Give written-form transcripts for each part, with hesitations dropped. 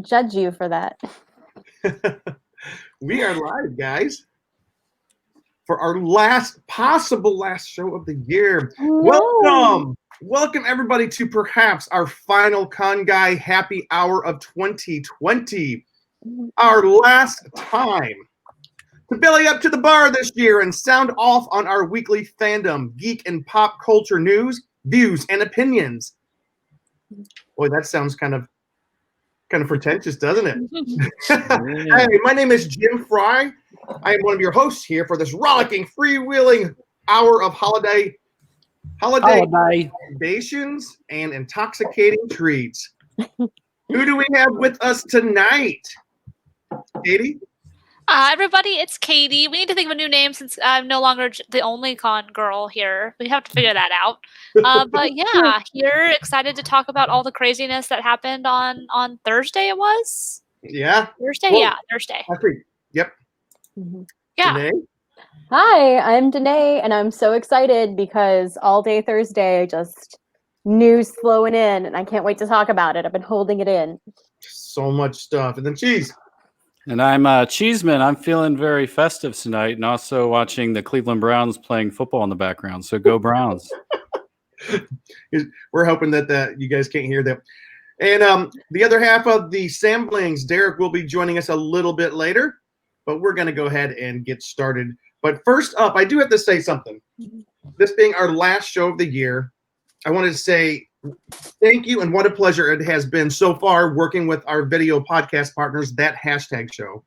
judge you for that. We are live, guys, for our possible last show of the year. No. Welcome everybody to perhaps our final Con Guy happy hour of 2020. Our last time to belly up to the bar this year and sound off on our weekly fandom, geek and pop culture news, views, and opinions. Boy, that sounds kind of pretentious, doesn't it? Hey, my name is Jim Fry. I am one of your hosts here for this rollicking, freewheeling hour of holiday libations and intoxicating treats. Who do we have with us tonight? Katie? Everybody, it's Katie. We need to think of a new name since I'm no longer the only con girl here. We have to figure that out. But yeah, here, excited to talk about all the craziness that happened on Thursday. It was? Yeah. Thursday? Well, yeah, Thursday. Yep. Mm-hmm. Yeah. Danae? Hi, I'm Danae, and I'm so excited because all day Thursday, just news flowing in, and I can't wait to talk about it. I've been holding it in. So much stuff. And then Cheese. And I'm Cheeseman. I'm feeling very festive tonight, and also watching the Cleveland Browns playing football in the background. So go Browns! We're hoping that you guys can't hear that. And the other half of the samplings, Derek will be joining us a little bit later, but we're going to go ahead and get started. But first up, I do have to say something. This being our last show of the year, I wanted to say thank you, and what a pleasure it has been so far working with our video podcast partners, That Hashtag Show.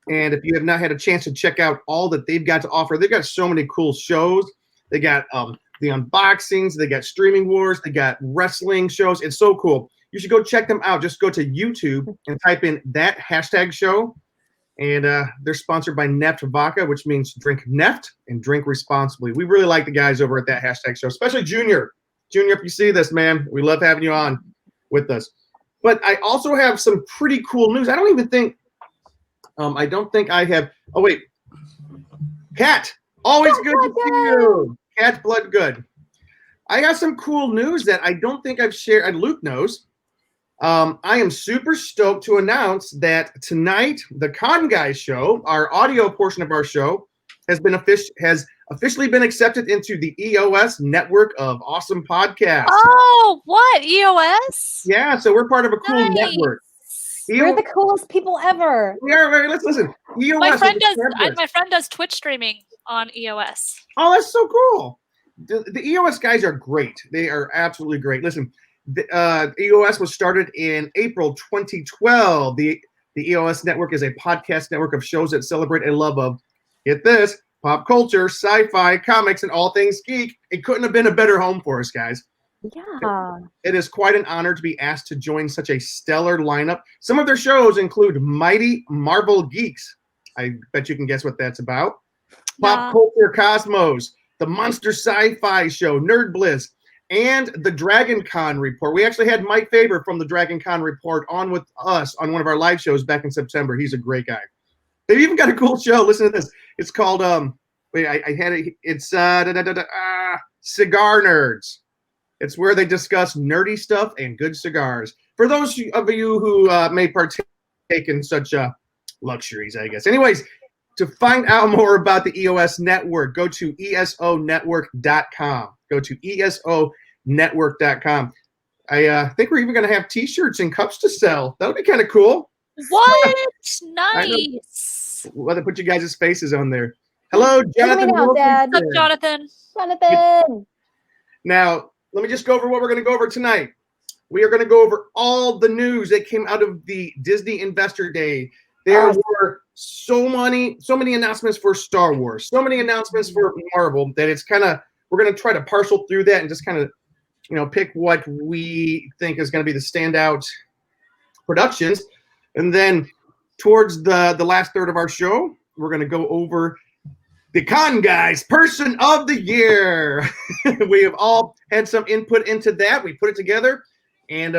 And if you have not had a chance to check out all that they've got to offer, they've got so many cool shows. They got the unboxings, they got streaming wars, they got wrestling shows. It's so cool. You should go check them out. Just go to YouTube and type in That Hashtag Show. And they're sponsored by Neft Vodka, which means drink Neft and drink responsibly. We really like the guys over at That Hashtag Show, especially Junior. Junior, if you see this, man, we love having you on with us. But I also have some pretty cool news. I don't think I have. Oh, wait. Kat, always good to see you. Kat Bloodgood. I got some cool news that I don't think I've shared. And Luke knows. I am super stoked to announce that tonight, the Con Guys show, our audio portion of our show, has officially been accepted into the EOS network of awesome podcasts. Oh, what? EOS? Yeah, so we're part of a cool network. We're the coolest people ever. We are. Let's listen. EOS. My friend does Twitch streaming on EOS. Oh, that's so cool. The EOS guys are great. They are absolutely great. Listen, the EOS was started in April 2012. The EOS network is a podcast network of shows that celebrate a love of, get this, pop culture, sci-fi, comics, and all things geek. It couldn't have been a better home for us, guys. Yeah. It is quite an honor to be asked to join such a stellar lineup. Some of their shows include Mighty Marvel Geeks. I bet you can guess what that's about. Pop Culture Cosmos, the Monster Sci-Fi Show, Nerd Bliss, and the Dragon Con Report. We actually had Mike Faber from the Dragon Con Report on with us on one of our live shows back in September. He's a great guy. They've even got a cool show. Listen to this. It's called wait, I had it. It's Cigar Nerds. It's where they discuss nerdy stuff and good cigars. For those of you who may partake in such luxuries, I guess. Anyways, to find out more about the EOS network, go to esonetwork.com. Go to esonetwork.com. I think we're even going to have T-shirts and cups to sell. That'll be kind of cool. What? Nice. Well, they put you guys' faces on there. Hello, Jonathan. Dad. What's up, Jonathan? Jonathan. Now, let me just go over what we're going to go over tonight. We are going to go over all the news that came out of the Disney Investor Day. There were so many announcements for Star Wars, so many announcements for Marvel that it's kind of, we're going to try to parcel through that and just kind of, pick what we think is going to be the standout productions. And then towards the last third of our show, we're going to go over the Con Guys Person of the Year. We have all had some input into that. We put it together, and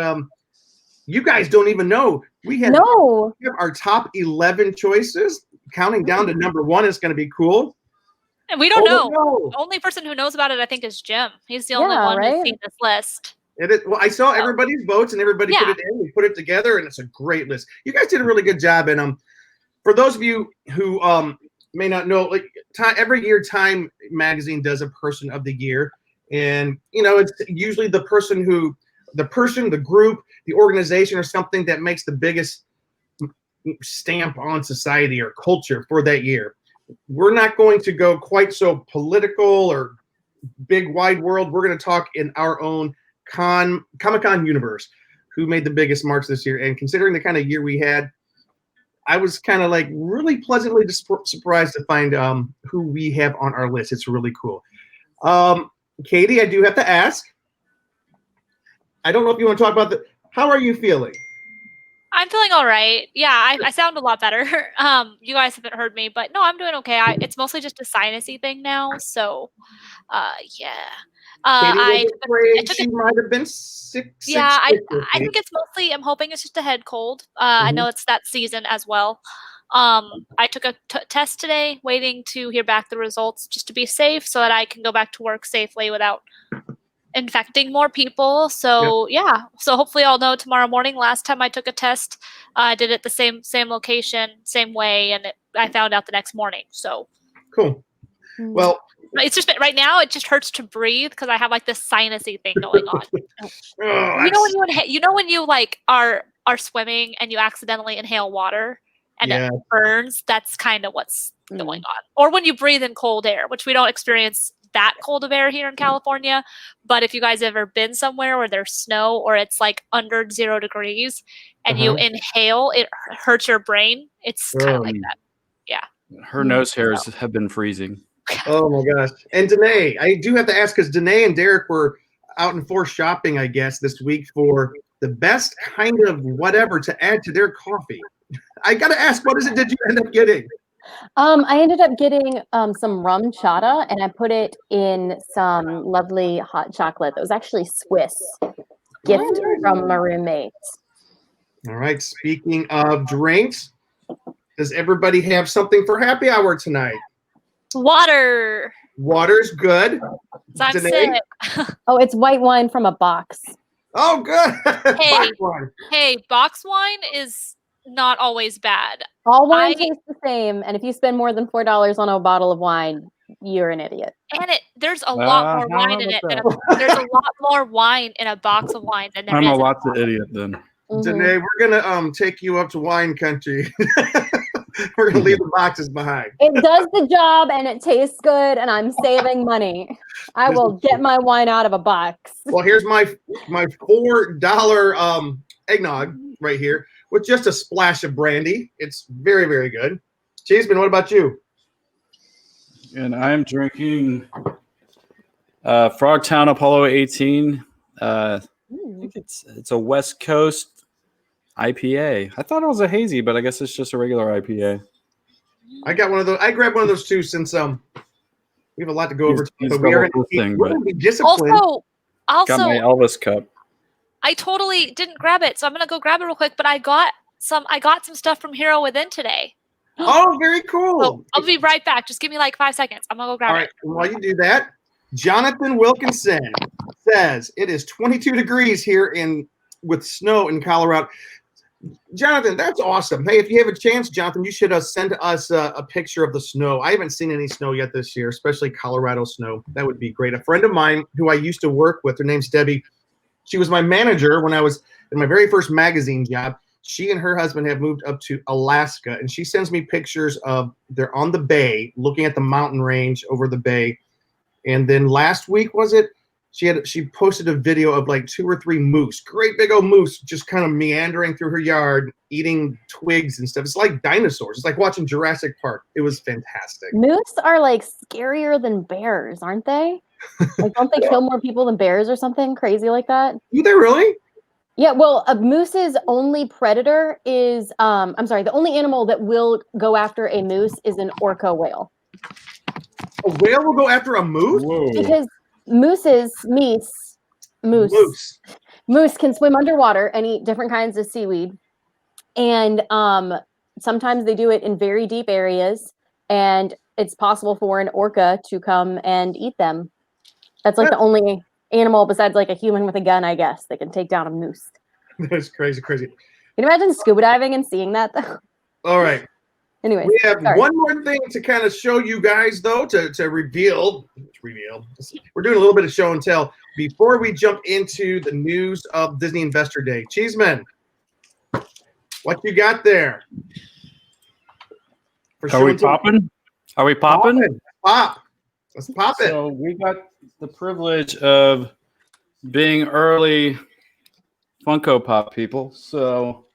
you guys don't even know. We have our top 11 choices, counting down to number 1 is going to be cool. And we don't know. The only person who knows about it, I think, is Jim. He's the only one who's seen this list. Well, I saw everybody's votes and everybody put it in. We put it together, and it's a great list. You guys did a really good job. And for those of you who may not know, like every year, Time Magazine does a Person of the Year, and it's usually the group, the organization, or something that makes the biggest stamp on society or culture for that year. We're not going to go quite so political or big wide world. We're going to talk in our own Comic-Con universe, who made the biggest marks this year. And considering the kind of year we had, I was kind of like really pleasantly surprised to find who we have on our list. It's really cool. Katie, I do have to ask, I don't know if you want to talk about how are you feeling? I'm feeling all right. Yeah, I sound a lot better. You guys haven't heard me, but no, I'm doing okay. It's mostly just a sinusy thing now, so yeah. Katie was afraid she might have been sick. Yeah, I think it's mostly, I'm hoping it's just a head cold. I know it's that season as well. I took a test today, waiting to hear back the results just to be safe so that I can go back to work safely without infecting more people. So yeah, so hopefully I'll know tomorrow morning. Last time I took a test, I did it the same location, same way, and I found out the next morning. So cool. Well, it's just right now it just hurts to breathe because I have like this sinusy thing going on. When you like are swimming and you accidentally inhale water and it burns, that's kind of what's going on. Or when you breathe in cold air, which we don't experience that cold of air here in California, but if you guys ever been somewhere where there's snow or it's like under 0 degrees and you inhale, it hurts your brain. It's kind of like that. Yeah. Her nose hairs have been freezing. Oh my gosh. And Danae, I do have to ask, because Danae and Derek were out in force shopping, I guess, this week for the best kind of whatever to add to their coffee. I got to ask, what did you end up getting? I ended up getting some rum chata, and I put it in some lovely hot chocolate that was actually Swiss gift from my roommate. All right. Speaking of drinks, does everybody have something for happy hour tonight? Water. Water's good. I'm Danae? sick. Oh, it's white wine from a box. Oh, good. Hey, box wine is not always bad. All wine tastes the same, and if you spend more than $4 on a bottle of wine, you're an idiot. And there's a lot more wine in it. There's a lot more wine in a box of wine than there is. I'm a lots of idiot then. Danae, we're gonna take you up to wine country. We're gonna leave the boxes behind. It does the job and it tastes good, and I'm saving money. I will get my wine out of a box. Well, here's my $4 eggnog right here with just a splash of brandy. It's very, very good. Cheeseman, what about you? And I'm drinking Frogtown Apollo 18. I think it's a West Coast IPA. I thought it was a hazy, but I guess it's just a regular IPA. I got one of those. I grabbed one of those too, since we have a lot to go over. But we're going to be disciplined. Also, got my Elvis cup. I totally didn't grab it, so I'm gonna go grab it real quick. But I got some stuff from Hero Within today. Oh, very cool. So I'll be right back. Just give me like 5 seconds. I'm gonna go grab it. All right. While you do that, Jonathan Wilkinson says it is 22 degrees here with snow in Colorado. Jonathan, that's awesome. Hey, if you have a chance, Jonathan, you should send us a picture of the snow. I haven't seen any snow yet this year, especially Colorado snow. That would be great. A friend of mine who I used to work with, her name's Debbie. She was my manager when I was in my very first magazine job. She and her husband have moved up to Alaska, and she sends me pictures of they're on the bay, looking at the mountain range over the bay. And then last week, was it? She posted a video of like 2 or 3 moose, great big old moose, just kind of meandering through her yard, eating twigs and stuff. It's like dinosaurs. It's like watching Jurassic Park. It was fantastic. Moose are like scarier than bears, aren't they? Like, don't they kill more people than bears or something crazy like that? Do they really? Yeah, well, a moose's only predator is, the only animal that will go after a moose is an orca whale. A whale will go after a moose? Whoa. Because moose can swim underwater and eat different kinds of seaweed. And sometimes they do it in very deep areas, and it's possible for an orca to come and eat them. That's like the only animal besides like a human with a gun, I guess, that can take down a moose. That's crazy. Can you imagine scuba diving and seeing that though? All right. Anyways, We have sorry. one more thing to kind of show you guys, though, to reveal. We're doing a little bit of show and tell before we jump into the news of Disney Investor Day. Cheeseman, what you got there? Are we popping? Are we popping? Pop. Let's pop it. So we got the privilege of being early Funko Pop people. So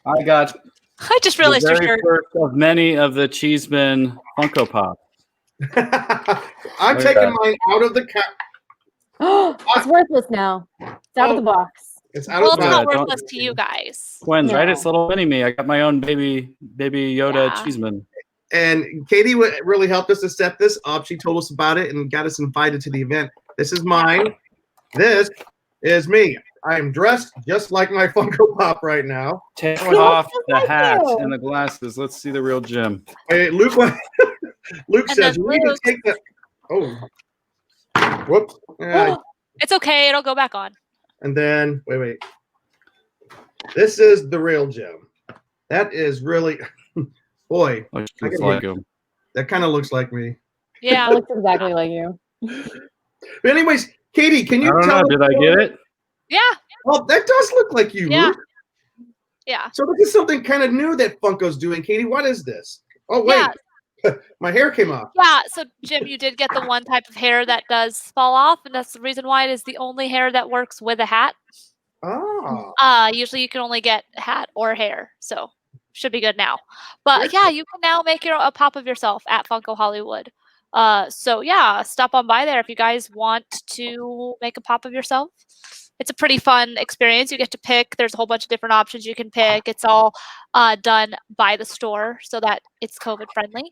I got I just realized the your very shirt. first of many of the Cheeseman Funko Pop. I'm taking mine out of the It's worthless now. It's out of the box. It's out Well, of it's the not box. worthless to you guys. Twins, right? No. It's little mini me. I got my own baby Yoda Yeah. Cheeseman. And Katie really helped us to set this up. She told us about it and got us invited to the event. This is mine. This is me. I am dressed just like my Funko Pop right now. Take He off looks the like hat you. and the glasses. Let's see the real Jim. Hey, Luke And says then we need to Luke- take the. Oh, whoops. It's okay. It'll go back on. And then wait. This is the real Jim. That is really, boy. Looks I can like hear- him. That kind of looks like me. It Yeah. looks exactly like you. But anyways, Katie, can I you don't tell? know. Did I get it? Yeah. Well, that does look like you, Yeah. Luke. Yeah. So this is something kind of new that Funko's doing. Katie, what is this? Oh wait, my hair came off. Yeah. So, Jim, you did get the one type of hair that does fall off, and that's the reason why it is the only hair that works with a hat. Oh, Usually you can only get hat or hair, so should be good now. But yeah, you can now make a pop of yourself at Funko Hollywood. So yeah, stop on by there if you guys want to make a pop of yourself. It's a pretty fun experience. You get to pick. There's a whole bunch of different options you can pick. It's all done by the store so that it's COVID friendly.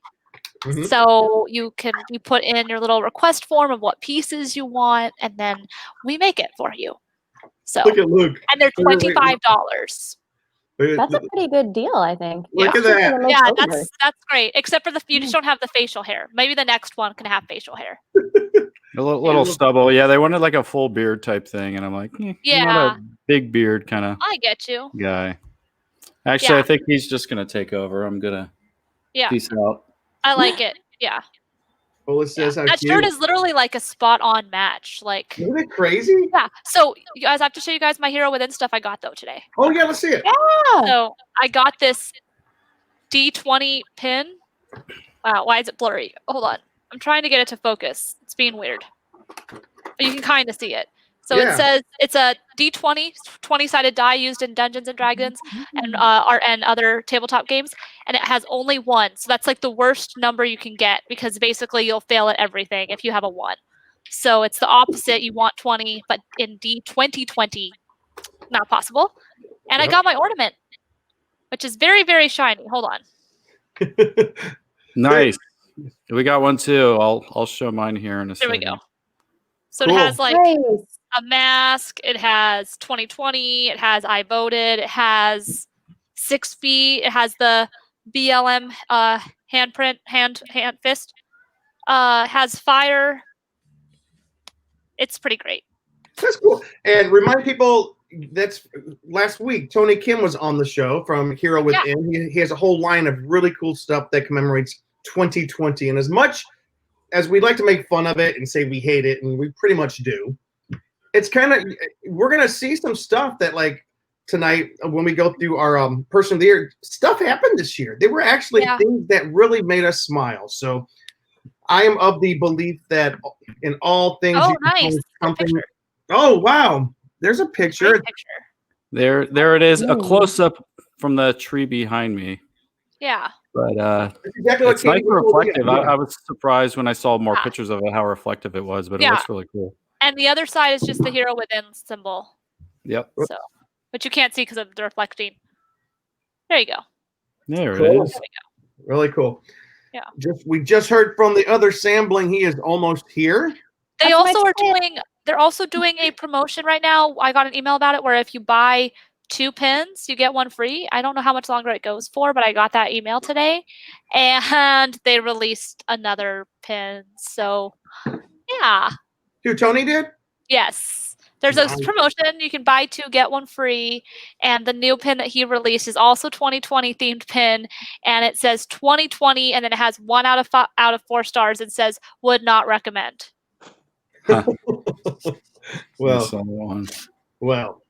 Mhm. So you put in your little request form of what pieces you want, and then we make it for you. So look at Luke. and they're Wait, wait, wait. $25. That's a pretty good deal, I think. Look Yeah. at that. Gonna make Yeah, over. that's great. Except for you just don't have the facial hair. Maybe the next one can have facial hair. A little stubble. Yeah, they wanted like a full beard type thing, and I'm like, I'm Yeah. not a big beard kind of I get you. guy. Actually, Yeah. I think he's just gonna take over. I'm gonna Yeah, peace out. I like it. Yeah. Well, it Yeah. says how That cute. shirt is literally like a spot on match. Like, Isn't it crazy? yeah. So you guys, I have to show you guys my Hero Within stuff I got though today. Oh yeah, let's see it. Yeah. So I got this D20 pin. Wow, why is it blurry? Hold on. I'm trying to get it to focus. It's being weird. But you can kind of see it. So Yeah. it says it's a D20, 20-sided die used in Dungeons and Dragons and other tabletop games, and it has only one. So that's like the worst number you can get because basically you'll fail at everything if you have a 1. So it's the opposite. You want 20, but in D20, not possible. And I Yep. got my ornament, which is very, very shiny. Hold on. Nice. We got one too. I'll show mine here in a There we second. go. So Cool. it has like Nice. a mask. It has 2020. It has I voted. It has 6 feet. It has the BLM handprint, hand fist. Has fire. It's pretty great. That's cool. And remind people that's last week. Tony Kim was on the show from Hero Within. He has a whole line of really cool stuff that commemorates 2020. And as much as we'd like to make fun of it and say we hate it, and we pretty much do, it's kind of we're gonna see some stuff that like tonight when we go through our person of the year stuff happened this year. There were actually Yeah. things that really made us smile. So I am of the belief that in all things Oh, you can nice. find Good something. picture. Oh wow, there's a picture. Great picture. There it is. A Ooh. close up from the tree behind me. Yeah. But That's exactly it's nice Katie and was told me. reflective. I was surprised when I saw more Yeah. pictures of it, how reflective it was, but it Yeah. looks really cool. And the other side is just the Hero Within symbol. Yep. So, but you can't see because of the reflecting. There you go. There Cool. it is. Really cool. Yeah. We just heard from the other sampling. He is almost here. They That's also my are doing. They're also doing a promotion right now. I got an email about it where if you buy 2 pins, you get 1 free. I don't know how much longer it goes for, but I got that email today, and they released another pin. So, yeah, Who Tony did? Yes. There's a Nice. promotion. You can buy 2, get 1 free. And the new pin that he released is also 2020 themed pin. And it says 2020, and then it has 1 out of 4 stars. It says, would not recommend. Well.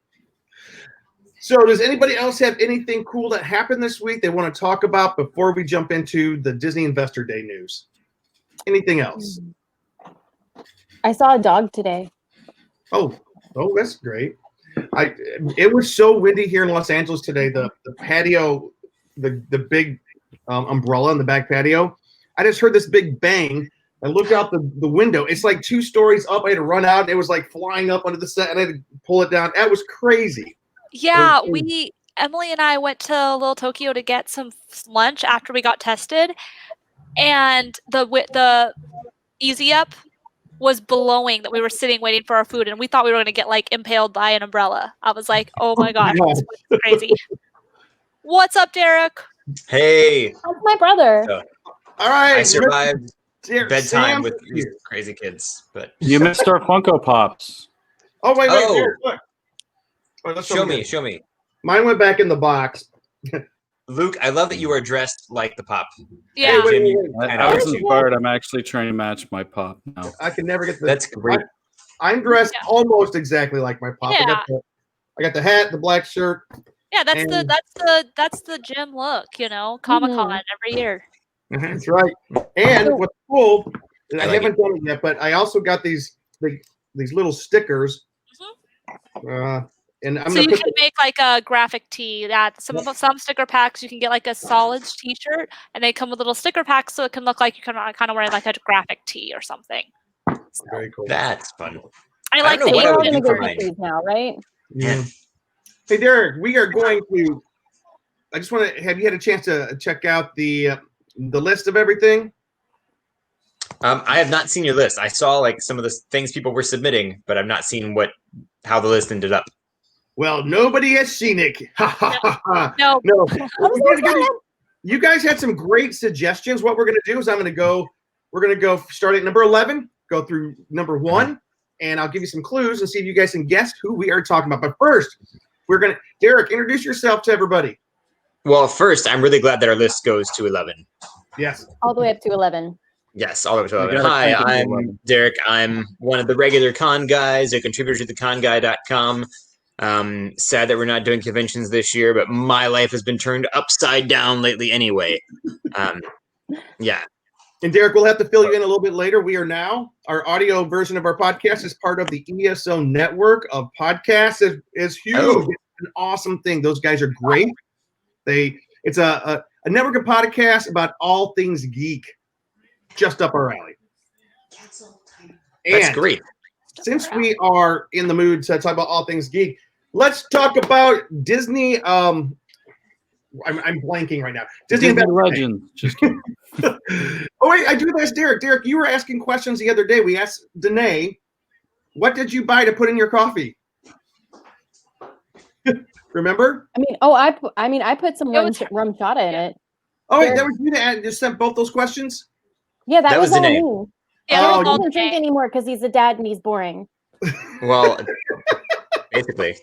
So does anybody else have anything cool that happened this week they want to talk about before we jump into the Disney Investor Day news? Anything else? I saw a dog today. Oh, that's great. It was so windy here in Los Angeles today. The patio, the big umbrella in the back patio. I just heard this big bang. I looked out the window. It's like 2 stories up. I had to run out. It was like flying up under the set, and I had to pull it down. That was crazy. Yeah, Emily and I went to Little Tokyo to get some lunch after we got tested, and the Easy Up was blowing that we were sitting waiting for our food, and we thought we were going to get like impaled by an umbrella. I was like, oh my gosh, this was crazy. What's up, Derek? Hey. That's my brother. All right. I survived bedtime Sam, with these crazy kids, but You missed our Funko Pops. Oh, wait. Oh. Here, look. Oh, let's show me. Mine went back in the box. Luke, I love that you are dressed like the pop. Yeah. Wait. I was inspired. I'm actually trying to match my pop now. I can never get the. That's great. I'm dressed almost exactly like my pop. Yeah. I got the hat, the black shirt. Yeah, that's And- the gym look, Comic-Con every year. That's right. And what's cool, and I like haven't done it yet, but I also got these little stickers. And I'm So gonna you put can make like a graphic tee. That some sticker packs you can get like a solids T-shirt, and they come with little sticker packs, so it can look like you can kind of wear like a graphic tee or something. very cool. That's fun. I like don't the know what I We're all would gonna do go for get mine. these now, right? Yeah. Hey Derek, we are going to. I just want to have you had a chance to check out the list of everything. I have not seen your list. I saw like some of the things people were submitting, but I've not seen how the list ended up. Well, nobody has seen it. No. No. I'm so excited. You guys had some great suggestions. What we're going to do is we're going to go start at number 11, go through number 1, and I'll give you some clues and see if you guys can guess who we are talking about. But first, Derek, introduce yourself to everybody. Well, first, I'm really glad that our list goes to 11. Yes. All the way up to 11. Yes, all the way to 11. gotta Hi, crank it to I'm 11. Derek. I'm one of the regular con guys, a contributor to theconguy.com. Sad that we're not doing conventions this year, but my life has been turned upside down lately anyway. Yeah. And Derek, we'll have to fill you in a little bit later. We are now, our audio version of our podcast is part of the ESO network of podcasts. It's huge. Oh. It's an awesome thing. Those guys are great. It's a network of podcasts about all things geek, just up our alley. That's And great. since we are in the mood to talk about all things geek, let's talk about Disney. I'm blanking right now. Disney Disney Investor Day. Legends. Just kidding. Oh wait, I do this, Derek. Derek, you were asking questions the other day. We asked Danae, what did you buy to put in your coffee? Remember? I put some rum chata in it. Oh wait, that was you that just sent both those questions? Yeah, that was all Danae. me. Yeah, Oh, He it's all doesn't drink okay. anymore because he's a dad and he's boring. Well, basically.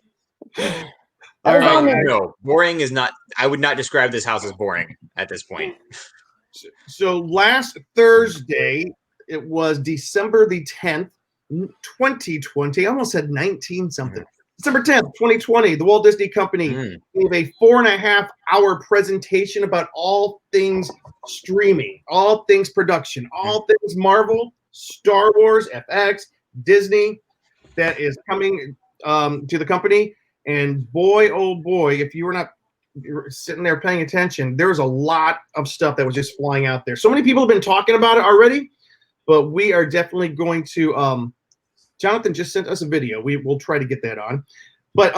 That was all Alright. me. No, boring is not. I would not describe this house as boring at this point. So last Thursday, it was December the 10th, 2020. I almost said 19 something. December 10th, 2020, the Walt Disney Company gave a 4.5-hour presentation about all things streaming, all things production, all things Marvel, Star Wars, FX, Disney, that is coming to the company. And boy, oh boy, if you were sitting there paying attention, there was a lot of stuff that was just flying out there. So many people have been talking about it already, but we are definitely going to Jonathan just sent us a video. We'll try to get that on. But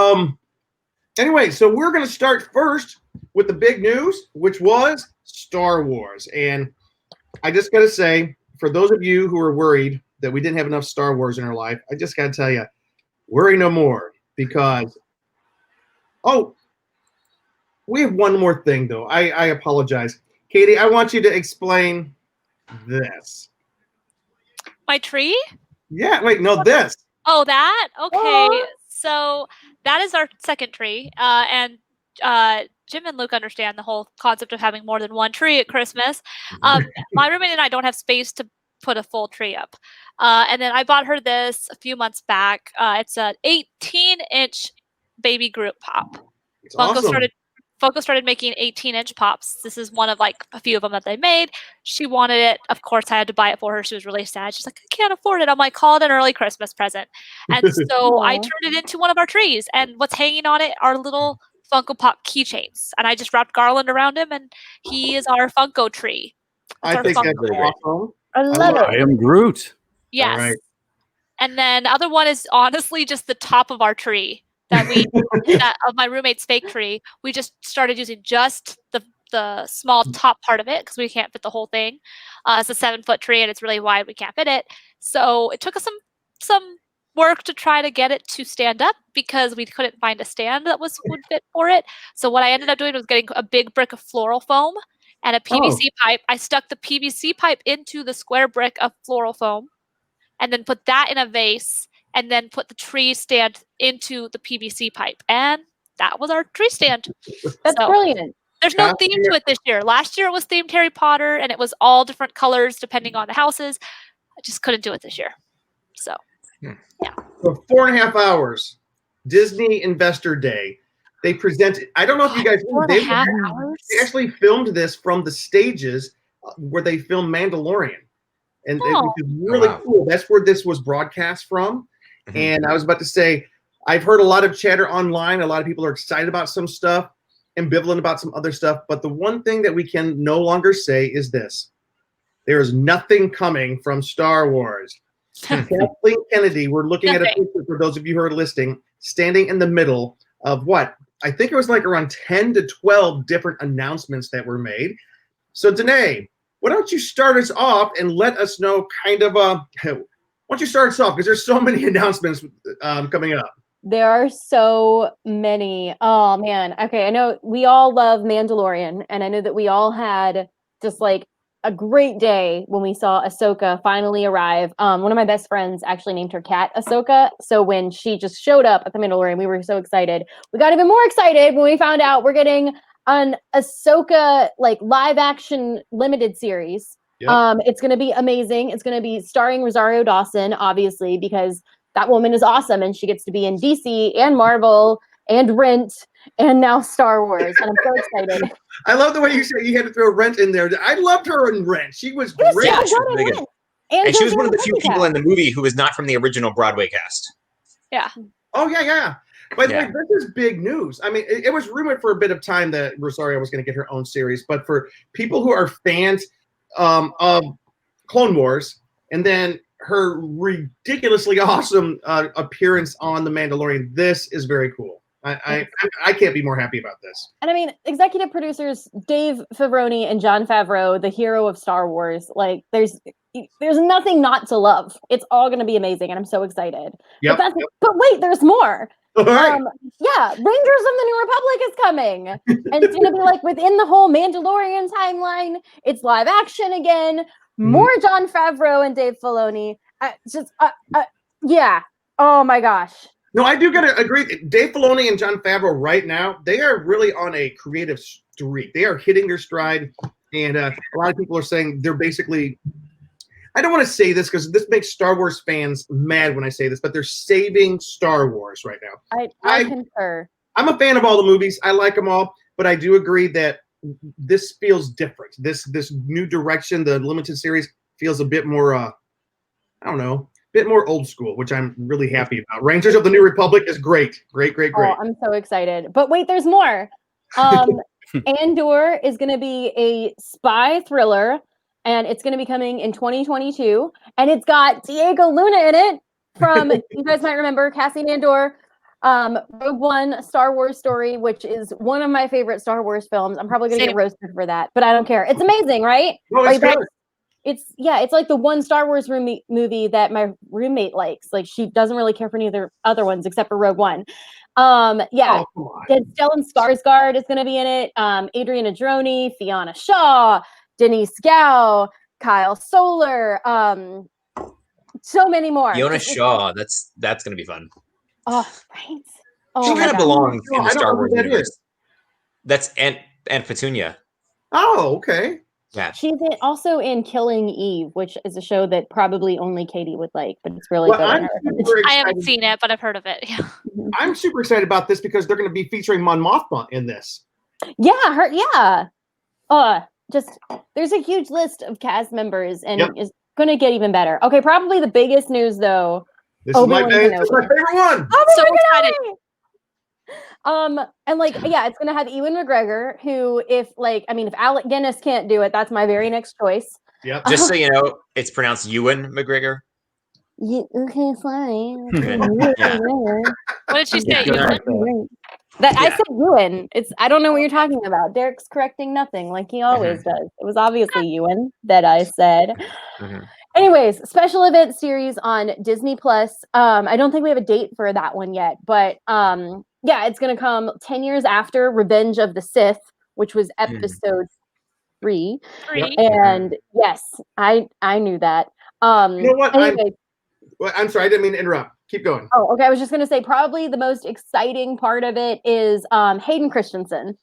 anyway, so we're going to start first with the big news, which was Star Wars. And I just got to say, for those of you who are worried that we didn't have enough Star Wars in our life, I just got to tell you, worry no more, because we have one more thing, though. I apologize. Katie, I want you to explain this. My tree? Yeah, wait, no, this. Oh, that? Okay. Aw. So that is our second tree. And Jim and Luke understand the whole concept of having more than one tree at Christmas. My roommate and I don't have space to put a full tree up. And then I bought her this a few months back. It's an 18-inch baby Groot pop. It's awesome. Funko started making 18-inch pops. This is one of like a few of them that they made. She wanted it. Of course, I had to buy it for her. She was really sad. She's like, I can't afford it. I'm like, call it an early Christmas present. And so I Aw. turned it into one of our trees. And what's hanging on it are little Funko Pop keychains. And I just wrapped garland around him, and he is our Funko tree. I our think Funko that's Really tree. great. awesome. I love I it. am Groot. Yes. right. And then the other one is honestly just the top of our tree that of my roommate's fake tree. We just started using just the small top part of it because we can't fit the whole thing. It's a 7-foot tree and it's really wide. We can't fit it. So it took us some work to try to get it to stand up because we couldn't find a stand that would fit for it. So what I ended up doing was getting a big brick of floral foam and a PVC pipe. I stuck the PVC pipe into the square brick of floral foam and then put that in a vase and then put the tree stand into the PVC pipe. And that was our tree stand. That's So, brilliant. there's no theme to it this year. Last year it was themed Harry Potter and it was all different colors depending on the houses. I just couldn't do it this year. So, For 4.5 hours, Disney Investor Day. They presented. I don't know if you guys. 4.5 hours? They actually filmed this from the stages where they filmed Mandalorian, and which is really cool. That's where this was broadcast from. Mhm. And I was about to say, I've heard a lot of chatter online. A lot of people are excited about some stuff, ambivalent about some other stuff. But the one thing that we can no longer say is this: there is nothing coming from Star Wars. Kathleen Kennedy, we're looking at a picture for those of you who are listening, standing in the middle of what? I think it was like around 10 to 12 different announcements that were made. So, Danae, why don't you start us off and let us know kind of, why don't you start us off? Because there's so many announcements coming up. There are so many. Oh, man. Okay, I know we all love Mandalorian, and I know that we all had just like a great day when we saw Ahsoka finally arrive. One of my best friends actually named her cat Ahsoka. So when she just showed up at the Mandalorian, we were so excited. We got even more excited when we found out we're getting an Ahsoka like live action limited series. Yep. It's going to be amazing. It's going to be starring Rosario Dawson, obviously, because that woman is awesome and she gets to be in DC and Marvel and Rent and now Star Wars. And I'm so excited. I love the way you said you had to throw Rent in there. I loved her in Rent. She was great. Yeah, she was really good. And she was one of the few people in the movie who was not from the original Broadway cast. Yeah. Oh, yeah. By the Yeah. way, this is big news. I mean, it was rumored for a bit of time that Rosario was going to get her own series. But for people who are fans of Clone Wars and then her ridiculously awesome appearance on The Mandalorian, this is very cool. I can't be more happy about this. And I mean, executive producers Dave Filoni and Jon Favreau, the hero of Star Wars, like there's nothing not to love. It's all going to be amazing, and I'm so excited. Yep. But wait, there's more. All right. Yeah, Rangers of the New Republic is coming, and it's going to be like within the whole Mandalorian timeline. It's live action again. More Jon Favreau and Dave Filoni. Yeah. Oh my gosh. No, I do gotta agree. Dave Filoni and Jon Favreau right now, they are really on a creative streak. They are hitting their stride, and a lot of people are saying they're basically. I don't want to say this because this makes Star Wars fans mad when I say this, but they're saving Star Wars right now. I concur. I'm a fan of all the movies. I like them all, but I do agree that this feels different. This new direction, the limited series, feels a bit more. I don't know. Bit more old school, which I'm really happy about. Rangers of the New Republic is great. Great. Oh, I'm so excited. But wait, there's more. Andor is going to be a spy thriller, and it's going to be coming in 2022. And it's got Diego Luna in it from, you guys might remember, Cassian Andor, Rogue One, Star Wars Story, which is one of my favorite Star Wars films. I'm probably going to get roasted for that, but I don't care. It's amazing, right? No, it's good. It's like the one Star Wars movie that my roommate likes. Like she doesn't really care for any other ones except for Rogue One. Yeah. Oh, come on. Stellan Skarsgård is going to be in it. Adriana Droney, Fiona Shaw, Denise Gow, Kyle Soler, So many more. Fiona It's- Shaw. That's gonna be fun. Oh, right. She Oh, my kind of God. belongs No, in the I don't Star know who Wars that universe. is. That's Aunt Petunia. Oh, okay. Yeah. She's also in Killing Eve, which is a show that probably only Katie would like, but it's really Well, good on I'm her. super I haven't excited. seen it, but I've heard of it. Yeah. I'm super excited about this because they're going to be featuring Mon Mothma in this. Yeah, her. Yeah. Just there's a huge list of cast members, and Yep. it's gonna get even better. Okay, probably the biggest news though. This is my Obi-Wan favorite one. So excited. And like, yeah, it's gonna have Ewan McGregor, who, if Alec Guinness can't do it, that's my very next choice. Yep. Just so you know, it's pronounced Ewan McGregor. Okay, sorry. Yeah. What did she say? Good Ewan? like that. That I Yeah. said Ewan. I don't know what you're talking about. Derek's correcting nothing, like he always does. It was obviously Ewan that I said. Mhm. Anyways, special event series on Disney Plus. I don't think we have a date for that one yet, but yeah, it's gonna come 10 years after Revenge of the Sith, which was episode 3. Three. And yes, I knew that. You know what? Anyway, I'm sorry. I didn't mean to interrupt. Keep going. oh, okay. I was just gonna say probably the most exciting part of it is Hayden Christensen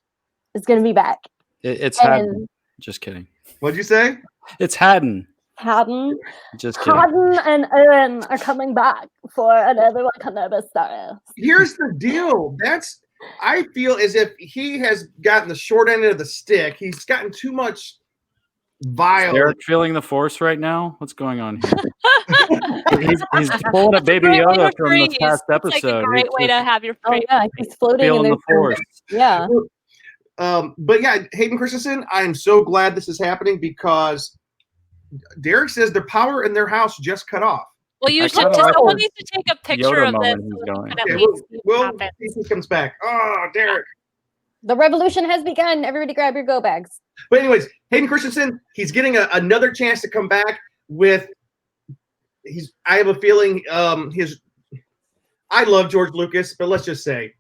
is gonna be back. It's And Haddon. Just kidding. What'd you say? It's Haddon. Haddon, Just kidding. Haddon and Owen are coming back for another Kenobi story. Here's the deal. I feel as if he has gotten the short end of the stick. He's gotten too much vile. Eric feeling the force right now? What's going on here? he's pulling a baby Great way Yoda to from the freeze. past It's like episode. a great He's way to just have your Oh freeze. yeah, he's floating in feeling there. the force. Yeah. But yeah, Hayden Christensen, I'm so glad this is happening because Derek says the power in their house just cut off. Well, you I should kinda just like someone the needs to take a picture Yoda of this moment he's so we going. can at Okay, least see what we'll happens. see if he comes back. Oh, Derek. The revolution has begun. Everybody grab your go bags. But anyways, Hayden Christensen, he's getting another chance to come back with. I have a feeling I love George Lucas, but let's just say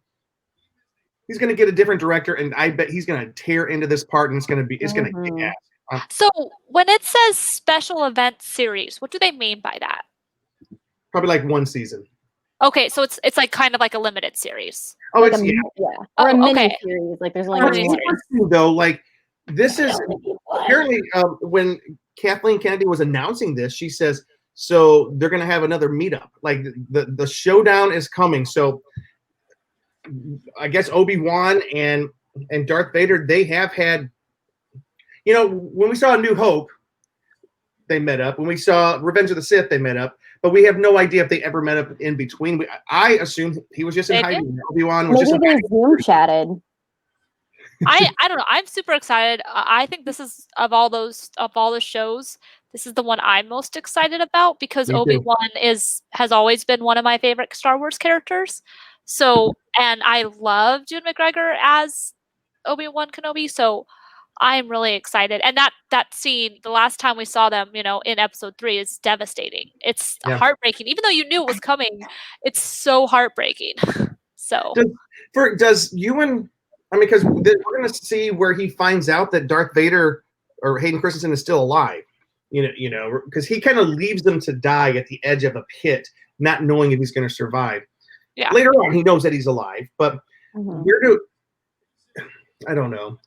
he's going to get a different director, and I bet he's going to tear into this part, and it's going to kick ass. So when it says special event series, what do they mean by that? Probably like one season. Okay, so it's like kind of like a limited series. Oh, Like it's a, yeah. or a Oh, mini okay. series. Like there's only Or one. mini series. Interesting, though, like this is apparently when Kathleen Kennedy was announcing this, she says, so they're going to have another meetup. Like the showdown is coming. So I guess Obi-Wan and Darth Vader, they have had, when we saw A New Hope, they met up. When we saw Revenge of the Sith, they met up. But we have no idea if they ever met up in between. I assume he was just in They hiding. Obi-Wan was Maybe just in they hiding. Zoom chatted. I don't know. I'm super excited. I think this is of all the shows, this is the one I'm most excited about because Me too. Obi-Wan has always been one of my favorite Star Wars characters. So, and I love Ewan McGregor as Obi-Wan Kenobi. So, I'm really excited. And that scene, the last time we saw them, in episode 3, is devastating. It's heartbreaking. Even though you knew it was coming, it's so heartbreaking. So, does Ewan? I mean, because we're going to see where he finds out that Darth Vader or Hayden Christensen is still alive. Because he kind of leaves them to die at the edge of a pit, not knowing if he's going to survive. Yeah. Later on, he knows that he's alive, but I don't know.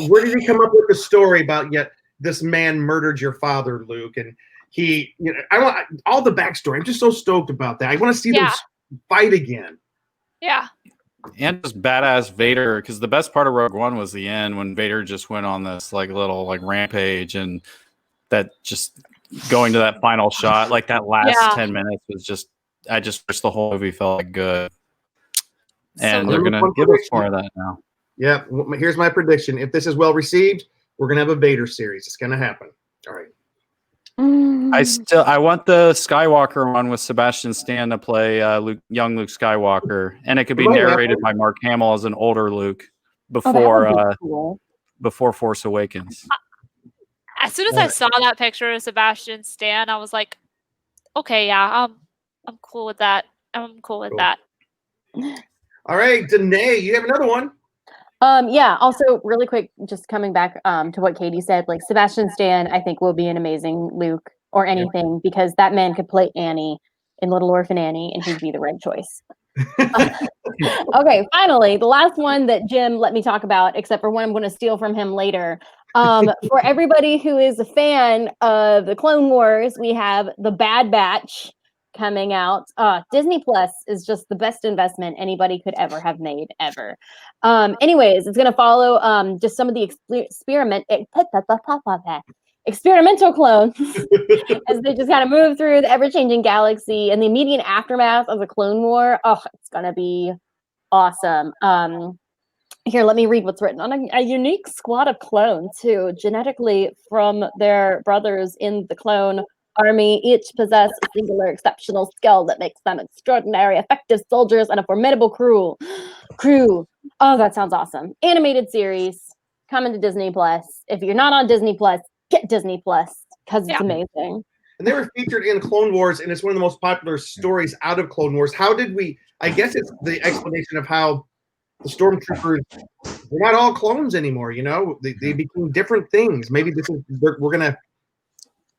Where did he come up with the story about this man murdered your father, Luke? And he, I want all the backstory. I'm just so stoked about that. I want to see them fight again. Yeah. And just badass Vader, because the best part of Rogue One was the end when Vader just went on this little rampage, and that just going to that final shot, like that last 10 minutes was I just wish the whole movie felt good. And they're gonna give us more of that now. Yeah, here's my prediction. If this is well received, we're gonna have a Vader series. It's gonna happen. All right. I want the Skywalker one with Sebastian Stan to play young Luke Skywalker, and it could be narrated by Mark Hamill as an older Luke before Force Awakens. As soon as I saw that picture of Sebastian Stan, I was like, okay, yeah, I'm cool with that. I'm cool with that. All right, Danae, you have another one. Yeah, also really quick, just coming back to what Katie said, like Sebastian Stan, I think will be an amazing Luke or anything because that man could play Annie in Little Orphan Annie, and he'd be the right choice. Okay, finally, the last one that Jim let me talk about, except for one I'm going to steal from him later. For everybody who is a fan of the Clone Wars, we have the Bad Batch coming out. Disney Plus is just the best investment anybody could ever have made, ever. Anyways, it's going to follow just some of the experimental clones as they just kind of move through the ever-changing galaxy and the immediate aftermath of the Clone War. Oh, it's going to be awesome. Here, let me read what's written. On a unique squad of clones who genetically from their brothers in the clone army each possess a singular exceptional skill that makes them extraordinary, effective soldiers and a formidable crew. Oh, that sounds awesome. Animated series coming to Disney Plus. If you're not on Disney Plus, get Disney Plus because it's amazing. And they were featured in Clone Wars, and it's one of the most popular stories out of Clone Wars. How did we? I guess it's the explanation of how the stormtroopers, they're not all clones anymore, you know? They became different things. Maybe this is we're gonna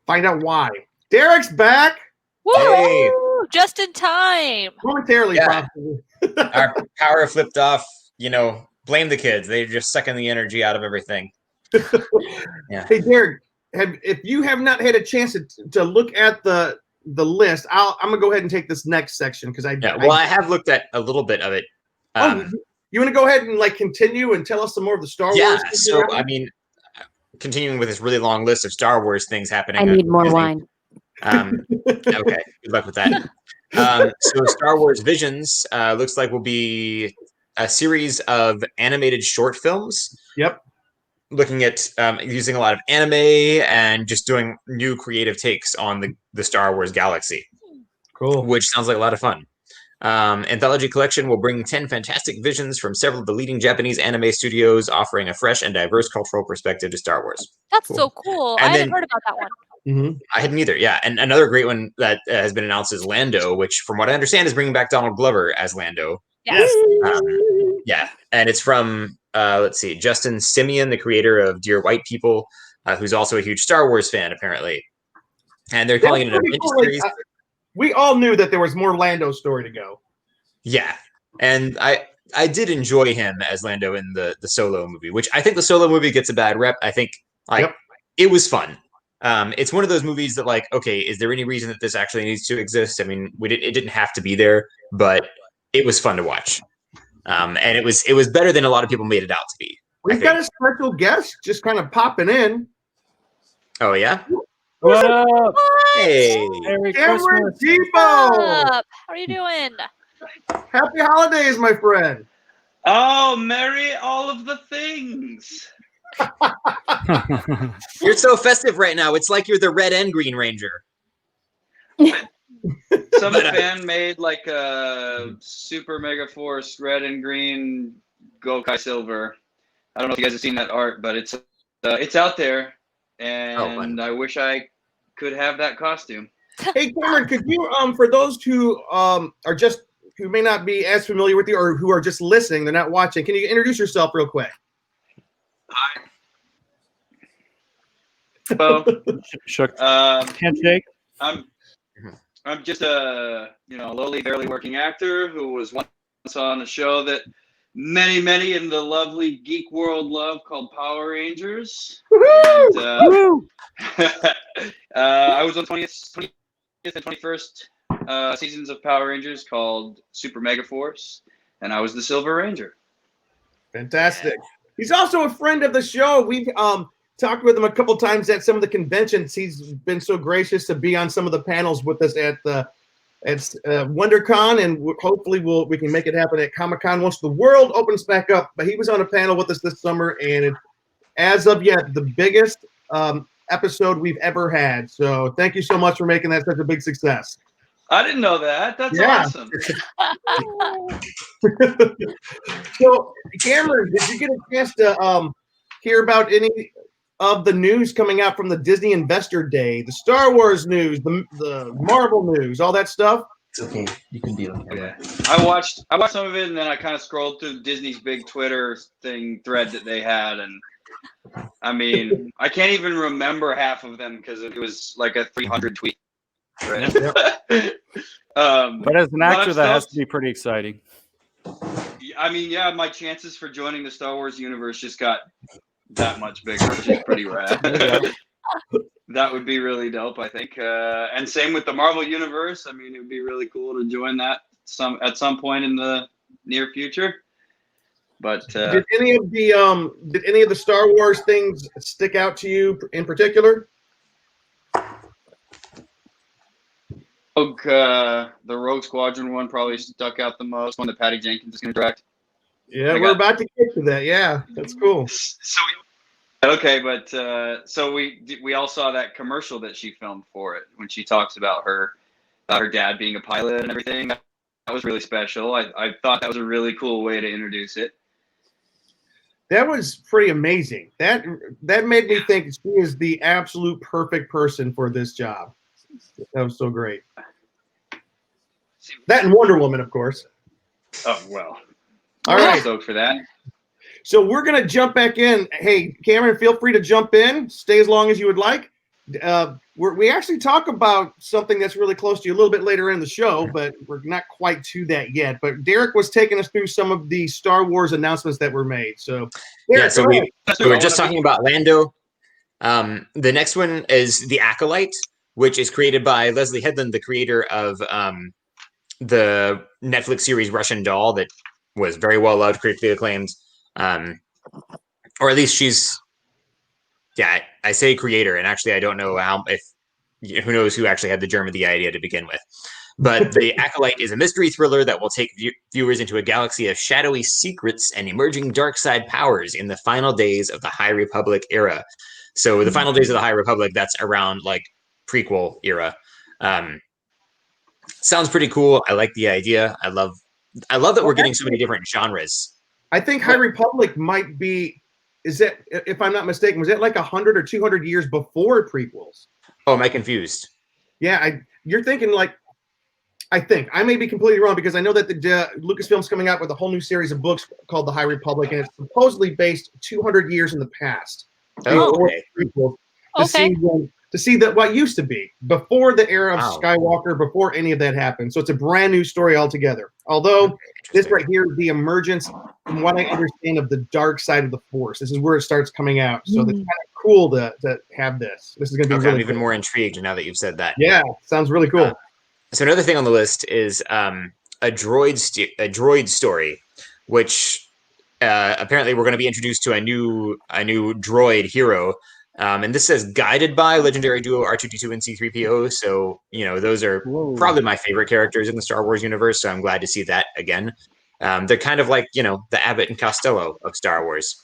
find out why. Derek's back. Woo! Hey. Just in time. Momentarily, possibly. Our power flipped off. You know, blame the kids. They're just sucking the energy out of everything. Yeah. Hey, Derek, if you have not had a chance to look at the list, I'm gonna go ahead and take this next section because I have looked at a little bit of it. You want to go ahead and like continue and tell us some more of the Star Wars? Yeah. So I mean, continuing with this really long list of Star Wars things happening. I need more wine. Okay, good luck with that. So Star Wars Visions looks like will be a series of animated short films. Yep. Looking at using a lot of anime and just doing new creative takes on the Star Wars galaxy. Cool. Which sounds like a lot of fun. Anthology collection will bring 10 fantastic visions from several of the leading Japanese anime studios, offering a fresh and diverse cultural perspective to Star Wars. That's so cool. I hadn't heard about that one. Mm-hmm. I hadn't either. Yeah, and another great one that has been announced is Lando, which, from what I understand, is bringing back Donald Glover as Lando. Yes. Yeah, and it's from let's see, Justin Simeon, the creator of Dear White People, who's also a huge Star Wars fan, apparently. And they're calling it an adventure series. We all knew that there was more Lando story to go. Yeah, and I did enjoy him as Lando in the Solo movie, which I think the Solo movie gets a bad rep. I think it was fun. It's one of those movies that, like, okay, is there any reason that this actually needs to exist? I mean, it didn't have to be there, but it was fun to watch. And it was better than a lot of people made it out to be. We've got a special guest just kind of popping in. Oh, yeah? What up? Hey. Merry Cameron Christmas. Jebo. How are you doing? Happy holidays, my friend. Oh, merry all of the things. You're so festive right now. It's like you're the Red and Green Ranger. Some fan made like a Super Megaforce red and green Gokai Silver. I don't know if you guys have seen that art, but it's out there, and I wish I could have that costume. Hey, Cameron, could you for those who who may not be as familiar with you or who are just listening, they're not watching, can you introduce yourself real quick? Hi. Well, Shook handshake. I'm just a lowly, barely working actor who was once on a show that many in the lovely geek world love called Power Rangers. And, I was on 20th and 21st seasons of Power Rangers called Super Megaforce, and I was the Silver Ranger. Fantastic. He's also a friend of the show. We've talked with him a couple times at some of the conventions. He's been so gracious to be on some of the panels with us at WonderCon, and hopefully we can make it happen at Comic-Con once the world opens back up. But he was on a panel with us this summer, and it's, as of yet, the biggest episode we've ever had. So thank you so much for making that such a big success. I didn't know that. That's awesome. So, Cameron, did you get a chance to hear about any of the news coming out from the Disney Investor Day, the Star Wars news, the Marvel news, all that stuff? It's okay. You can deal with it. Yeah. I watched some of it, and then I kind of scrolled through Disney's big Twitter thread that they had, and I mean, I can't even remember half of them because it was like a 300 tweet. Right? But as an actor, that has to be pretty exciting. I mean, yeah, my chances for joining the Star Wars universe just got that much bigger, which is pretty rad. That would be really dope, I think. And same with the Marvel universe. I mean, it would be really cool to join that at some point in the near future. But did any of the Star Wars things stick out to you in particular? The Rogue Squadron one probably stuck out the most. One that Patty Jenkins is going to direct. Yeah, we're about to get to that. Yeah, that's cool. So we all saw that commercial that she filmed for it when she talks about her dad being a pilot and everything. That was really special. I thought that was a really cool way to introduce it. That was pretty amazing. That made me think she is the absolute perfect person for this job. That was so great. That and Wonder Woman, of course. Oh, well. All right. Stoked for that. So we're going to jump back in. Hey, Cameron, feel free to jump in. Stay as long as you would like. We actually talk about something that's really close to you a little bit later in the show, but we're not quite to that yet. But Derek was taking us through some of the Star Wars announcements that were made. So, Derek, so we were just talking about Lando. The next one is The Acolyte, which is created by Leslie Headland, the creator of the Netflix series Russian Doll that was very well loved, critically acclaimed. Or at least she's, yeah, I say creator, and actually I don't know who knows who actually had the germ of the idea to begin with. But The Acolyte is a mystery thriller that will take viewers into a galaxy of shadowy secrets and emerging dark side powers in the final days of the High Republic era. So the final days of the High Republic, that's around like prequel era. Sounds pretty cool. I like the idea. I love that we're getting so many different genres. I think High Republic might be, is that, if I'm not mistaken, was it like 100 or 200 years before prequels? Oh, am I confused? Yeah, you're thinking like, I think. I may be completely wrong because I know that the Lucasfilm's coming out with a whole new series of books called The High Republic, and it's supposedly based 200 years in the past. Oh, okay. To see that what used to be before the era of Skywalker, before any of that happened. So it's a brand new story altogether. Although this right here is the emergence, from what I understand, of the dark side of the Force. This is where it starts coming out. So it's kind of cool to have this. This is going to be really I'm even cool. more intrigued now that you've said that. Yeah, sounds really cool. So another thing on the list is a droid story, which apparently we're going to be introduced to a new droid hero. And this says guided by legendary duo R2-D2 and C-3PO. So, those are probably my favorite characters in the Star Wars universe. So I'm glad to see that again. They're kind of like, the Abbott and Costello of Star Wars.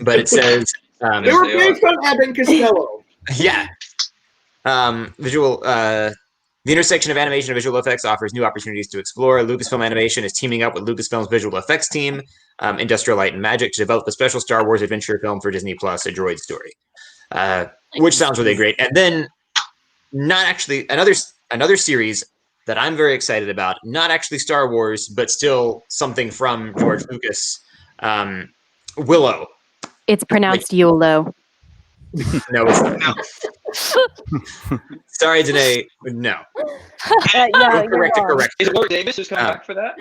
But it says... they were based on Abbott and Costello. Yeah. The intersection of animation and visual effects offers new opportunities to explore. Lucasfilm Animation is teaming up with Lucasfilm's visual effects team, Industrial Light and Magic, to develop a special Star Wars adventure film for Disney Plus, a droid story, which sounds really great. And then, not actually another series that I'm very excited about, not actually Star Wars, but still something from George Lucas, Willow. It's pronounced YOLO. No, it's not. Sorry, Danae. No. Correct. Is it Warwick Davis who's coming back for that?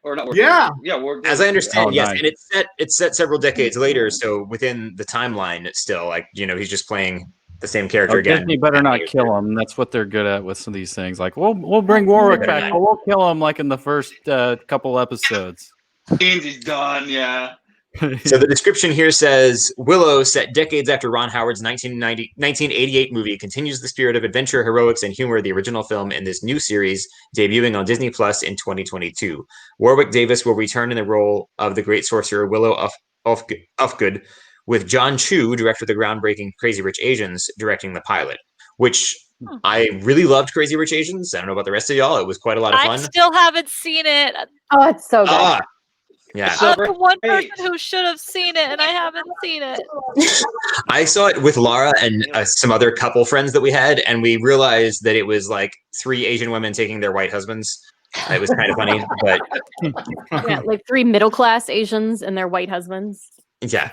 Or not? Yeah. Warwick As I understand, yes. Nice. And it's set several decades later, so within the timeline, it's still like, he's just playing the same character again. Disney better not kill him. That's what they're good at with some of these things. Like, we'll bring Warwick back, but we'll kill him like in the first couple episodes. Means he's done, yeah. So the description here says, Willow, set decades after Ron Howard's 1988 movie, continues the spirit of adventure, heroics, and humor of the original film in this new series, debuting on Disney Plus in 2022. Warwick Davis will return in the role of the great sorcerer Willow Ufgood, with John Chu, director of the groundbreaking Crazy Rich Asians, directing the pilot, which I really loved Crazy Rich Asians. I don't know about the rest of y'all. It was quite a lot of fun. I still haven't seen it. Oh, it's so good. Yeah, I'm the one person who should have seen it, and I haven't seen it. I saw it with Lara and some other couple friends that we had, and we realized that it was like 3 Asian women taking their white husbands. It was kind of funny, but yeah, like 3 middle-class Asians and their white husbands. Yeah.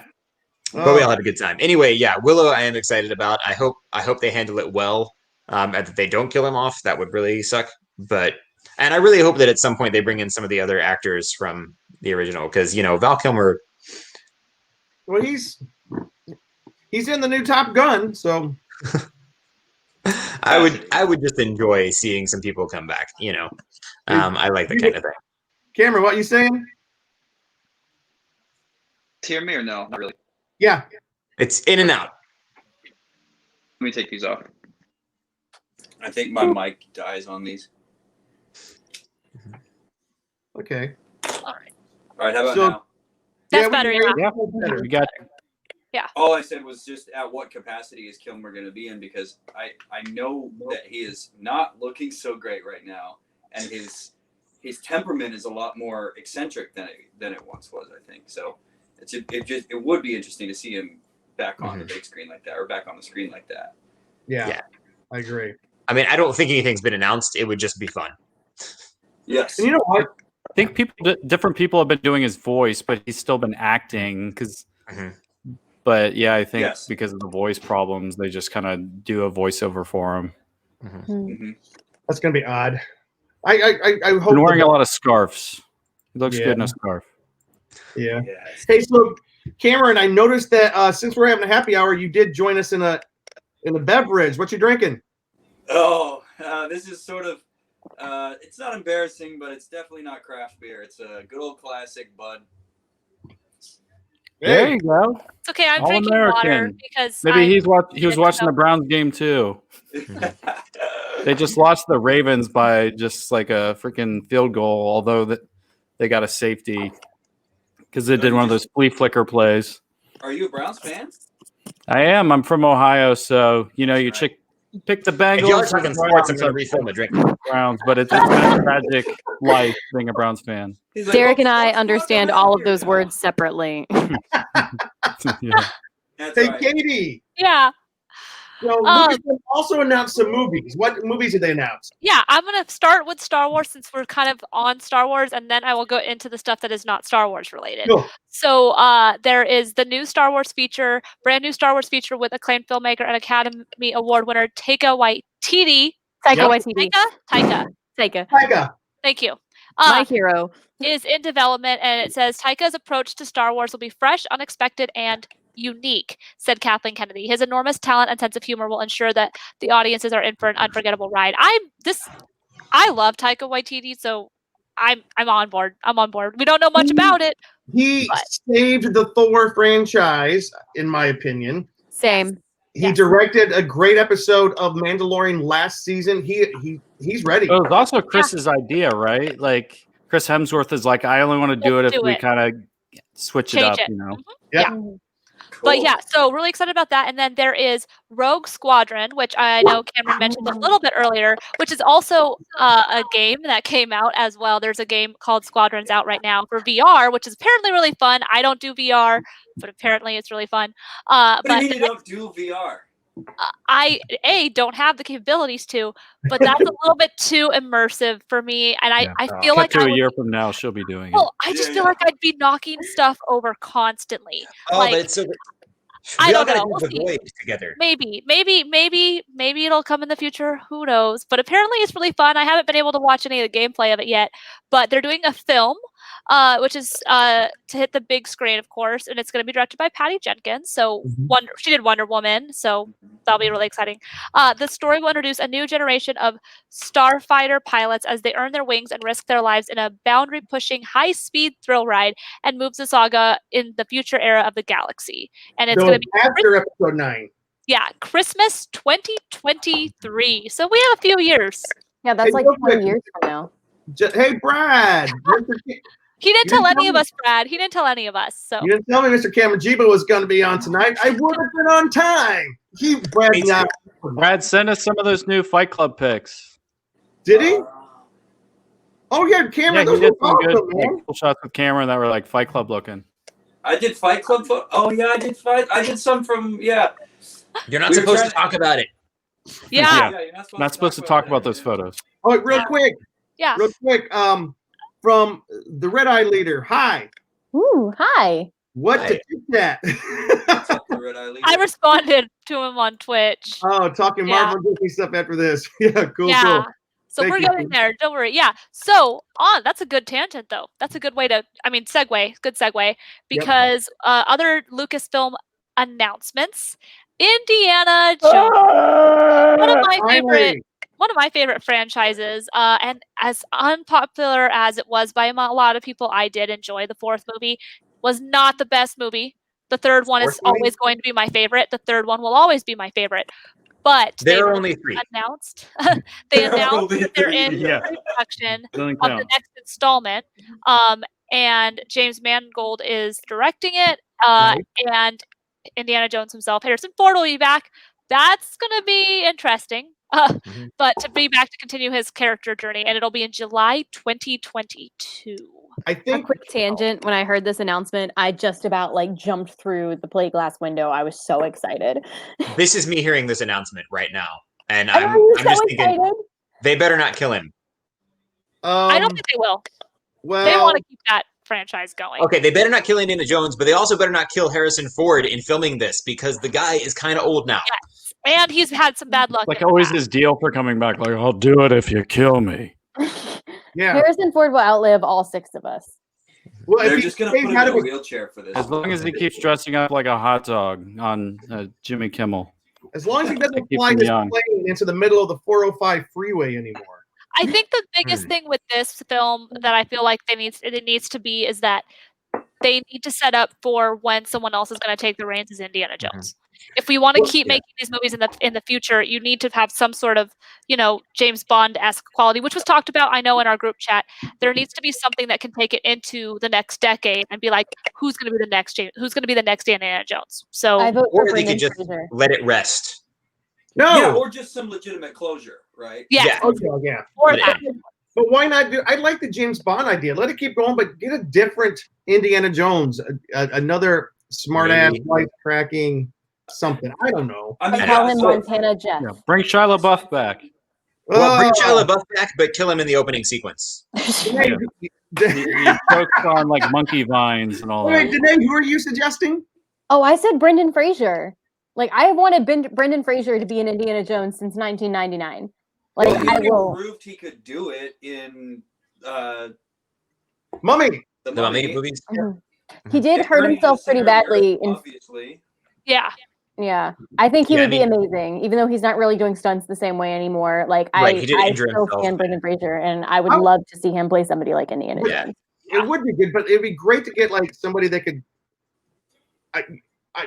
But we all had a good time. Anyway, yeah, Willow I am excited about. I hope they handle it well. And that they don't kill him off. That would really suck. And I really hope that at some point they bring in some of the other actors from the original, because Val Kilmer. Well, he's in the new Top Gun, so I would just enjoy seeing some people come back. I like that kind of thing. Cameron, what you saying? Hear me or no? Not really. Yeah, it's in and out. Let me take these off. I think my mic dies on these. Okay. All right. How about now? That's better. Yeah, we got. All I said was just at what capacity is Kilmer going to be in, because I know that he is not looking so great right now, and his temperament is a lot more eccentric than it once was. I think so. It would be interesting to see him back on the big screen like that, or back on the screen like that. Yeah, I agree. I mean, I don't think anything's been announced. It would just be fun. Yes. And you know what? I think different people have been doing his voice, but he's still been acting because. But yeah, I think because of the voice problems, they just kind of do a voiceover for him. That's gonna be odd. I hope. Been wearing a lot of scarves. He looks good in a scarf. Yeah. Hey, so Cameron, I noticed that since we're having a happy hour, you did join us in a beverage. What you drinking? Oh, this is sort of. It's not embarrassing, but it's definitely not craft beer. It's a good old classic Bud. There you go. It's okay. I'm All drinking American. water because Maybe he was watching the Browns game too. They just lost the Ravens by just like a freaking field goal, although they got a safety because they did one of those flea flicker plays. Are you a Browns fan? I am. I'm from Ohio, so you pick the Bengals. If y'all are talking sports, I'm going to refill my drink. Browns, but it's been a tragic life being a Browns fan. Derek and I understand all of those words separately. Hey, Katie. Yeah. So Lucasfilm also announced some movies. What movies did they announce? Yeah, I'm going to start with Star Wars since we're kind of on Star Wars, and then I will go into the stuff that is not Star Wars related. Cool. So there is the new Star Wars feature, brand new Star Wars feature with acclaimed filmmaker and Academy Award winner Taika Waititi. Taika. Thank you. My hero. Is in development, and it says Taika's approach to Star Wars will be fresh, unexpected, and unique, said Kathleen Kennedy. His enormous talent and sense of humor will ensure that the audiences are in for an unforgettable ride. I love Taika Waititi, so I'm on board. We don't know much about it. He saved the Thor franchise, in my opinion. Same. He directed a great episode of Mandalorian last season. He's ready. It was also Chris's idea, right? Like Chris Hemsworth is like, I only want to do it if we kind of switch it up, Yeah. Cool. But yeah, so really excited about that. And then there is Rogue Squadron, which I know Cameron mentioned a little bit earlier, which is also a game that came out as well. There's a game called Squadrons out right now for VR, which is apparently really fun. I don't do VR, but apparently it's really fun. What do you mean you don't do VR? I don't have the capabilities to, but that's a little bit too immersive for me, and I feel like a year from now she'll be doing it. I just feel like I'd be knocking stuff over constantly. Oh, like, but it's so good. I don't know. We'll see. Together. Maybe it'll come in the future. Who knows? But apparently it's really fun. I haven't been able to watch any of the gameplay of it yet, but they're doing a film, which is to hit the big screen, of course, and it's going to be directed by Patty Jenkins. So she did Wonder Woman, so that'll be really exciting. The story will introduce a new generation of starfighter pilots as they earn their wings and risk their lives in a boundary-pushing, high-speed thrill ride, and moves the saga in the future era of the galaxy. And it's going to be after episode 9. Yeah, Christmas 2023. So we have a few years. Yeah, that's like 20 years from now. Hey, Brad. He didn't tell any of us, Brad. He didn't tell any of us. So you didn't tell me Mr. Cameron Jebo was going to be on tonight. I would have been on time. Brad, send us some of those new Fight Club pics. Did he? Oh yeah, Cameron. Yeah, he did some good man. cool shots with Cameron that were like Fight Club looking. I did Fight Club. Oh yeah, I did some from You're not supposed to talk about it. Yeah. You're not supposed to talk about those photos. Oh, real quick. Yeah. Real quick. From the Red Eye Leader. Hi. Ooh, hi. What to do that? I responded to him on Twitch. Oh, talking Marvel Disney stuff after this. Yeah, cool. So we're getting there. Don't worry. Yeah. So that's a good tangent, though. That's a good way to, segue. Good segue. Because other Lucasfilm announcements. Indiana Jones. One of my favorite franchises. And as unpopular as it was by a lot of people, I did enjoy the fourth movie. Was not the best movie. The third one is always going to be my favorite. The third one will always be my favorite. But there are only 3. They announced that they're in pre-production of the next installment. And James Mangold is directing it. And Indiana Jones himself, Harrison Ford, will be back. That's going to be interesting. But to be back to continue his character journey, and it'll be in July 2022. I think a quick tangent. When I heard this announcement, I just about jumped through the plate glass window. I was so excited. This is me hearing this announcement right now, and I'm just thinking they better not kill him. I don't think they will. Well, they want to keep that franchise going. Okay, they better not kill Indiana Jones, but they also better not kill Harrison Ford in filming this because the guy is kind of old now. Yes. And he's had some bad luck. Always his deal for coming back. I'll do it if you kill me. Yeah, Harrison Ford will outlive all 6 of us. Well, they're just going to put him in a wheelchair for this. As long as he keeps dressing up like a hot dog on Jimmy Kimmel. As long as he doesn't fly his plane into the middle of the 405 freeway anymore. I think the biggest thing with this film that I feel like it needs to be is that they need to set up for when someone else is going to take the reins as Indiana Jones. If we want to keep making these movies in the future, you need to have some sort of, James Bond-esque quality, which was talked about, I know, in our group chat. There needs to be something that can take it into the next decade and be like, who's going to be the next James? Who's going to be the next Indiana Jones? So, I vote for or they could just let it rest. No, or just some legitimate closure, right? Yeah. Okay, yeah. Or that. But why not do? I like the James Bond idea. Let it keep going, but get a different Indiana Jones, another smart-ass, life-cracking something. I don't know. Call him Montana Jeff. Yeah, bring Shia LaBeouf back. Well, bring Shia LaBeouf back, but kill him in the opening sequence. He chokes on monkey vines and all that. Wait, Danae, who are you suggesting? Oh, I said Brendan Fraser. I wanted Brendan Fraser to be an Indiana Jones since 1999. He proved he could do it in Mummy. The Mummy movies. He did hurt himself pretty badly. Obviously. Yeah. I think he would be amazing, even though he's not really doing stunts the same way anymore. I still stand Brendan Fraser, and I would love to see him play somebody like Indiana Jones. It would be good, but it'd be great to get somebody that could.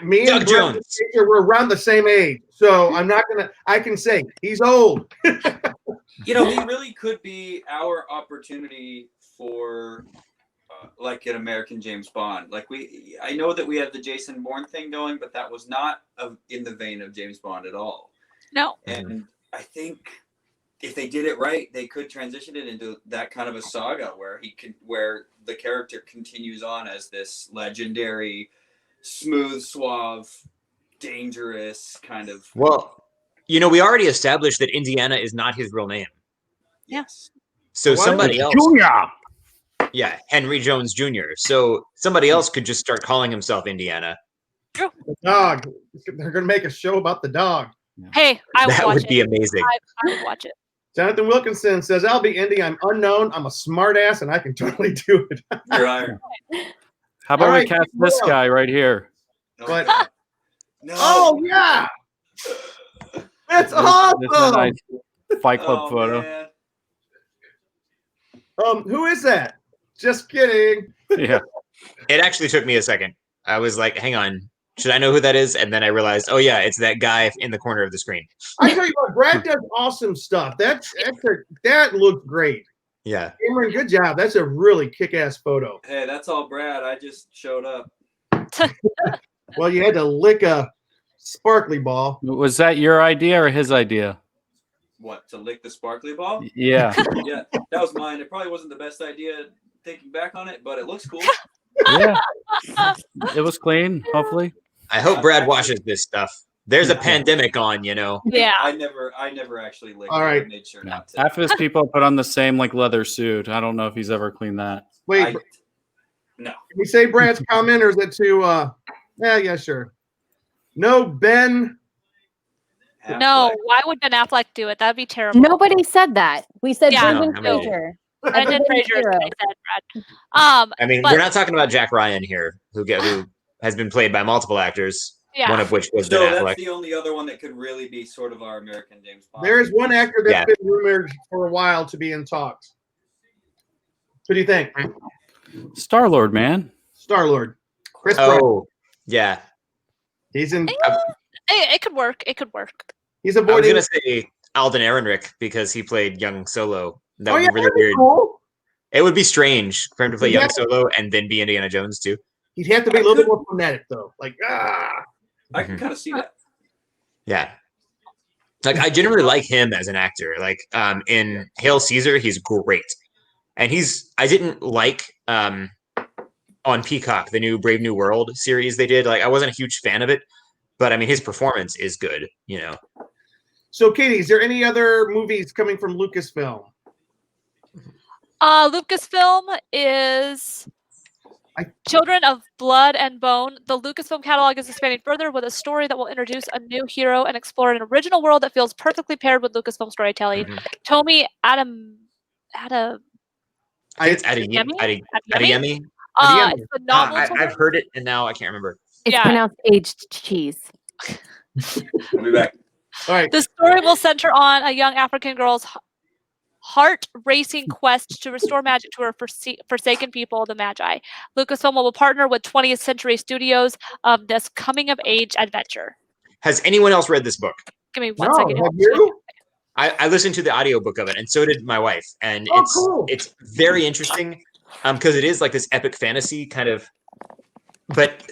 Me Doug and Jones. Fraser were around the same age, so I'm not gonna. I can say he's old. He really could be our opportunity for an American James Bond. I know that we have the Jason Bourne thing going, but that was not in the vein of James Bond at all. No. And I think if they did it right, they could transition it into that kind of a saga where the character continues on as this legendary, smooth, suave, dangerous kind of. Well, we already established that Indiana is not his real name. Yes. So somebody else. Junior. Yeah, Henry Jones Jr. So somebody else could just start calling himself Indiana. True. The dog. They're going to make a show about the dog. Hey, I would watch it. That would be amazing. I would watch it. Jonathan Wilkinson says, I'll be Indy. I'm unknown. I'm a smart ass, and I can totally do it. You're hired. How about we cast this guy right here? But, no. Oh, yeah. That's awesome. This is a nice Fight Club photo. Man. Who is that? Just kidding. Yeah. It actually took me a second. I was like, hang on. Should I know who that is? And then I realized, oh, yeah, it's that guy in the corner of the screen. I tell you what, Brad does awesome stuff. That looks great. Yeah. Cameron, good job. That's a really kick-ass photo. Hey, that's all Brad. I just showed up. Well, you had to lick a sparkly ball. Was that your idea or his idea? What, to lick the sparkly ball? Yeah. Yeah, that was mine. It probably wasn't the best idea thinking back on it, but it looks cool. Yeah. It was clean, hopefully. I hope Brad watches this stuff. There's a pandemic on, Yeah. I never actually licked All right. it. I made sure No. not to. Half of his people put on the same leather suit. I don't know if he's ever cleaned that. Wait, No. Can we say Brad's comment, or is it too? Yeah, sure. No, Ben. No, why would Ben Affleck do it? That'd be terrible. Nobody said that. We said Yeah. Brendan No, nobody Fraser. Brendan Fraser is Hero. what I said, Brad. I mean, but- we're not talking about Jack Ryan here, who has been played by multiple actors. Yeah. One of which was So Ben that's Affleck. the only other one that could really be sort of our American James Bond. There is one actor that's Yeah. been rumored for a while to be in talks. Who do you think? Star-Lord, man. Star-Lord. Chris Pratt. Oh, yeah. He's in. It could work. It could work. He's I was avoiding. gonna say Alden Ehrenreich because he played young Solo. That Oh would yeah, be really that'd be weird. cool. It would be strange for him to play Yeah. young Solo and then be Indiana Jones too. He'd have to be a little bit more frenetic, though. Like, I can kind of see that. Yeah. Like I generally like him as an actor. Like in Hail Caesar, he's great. And I didn't like on Peacock, the new Brave New World series they did. Like I wasn't a huge fan of it, but I mean his performance is good, you know. So, Katie, is there any other movies coming from Lucasfilm? Lucasfilm is Children of Blood and Bone. The Lucasfilm catalog is expanding further with a story that will introduce a new hero and explore an original world that feels perfectly paired with Lucasfilm storytelling. Tomi It's Adeyemi? Adeyemi. It's the novel. I've heard it and now I can't remember. It's Yeah. pronounced aged cheese. I'll be back. All right. The story will center on a young African girl's heart-racing quest to restore magic to her forsaken people, the Magi. Lucasfilm will partner with 20th Century Studios of this coming-of-age adventure. Has anyone else read this book? Give me one No, second. have you? I listened to the audiobook of it, and so did my wife. And Oh, cool. it's very interesting because it is like this epic fantasy kind of. But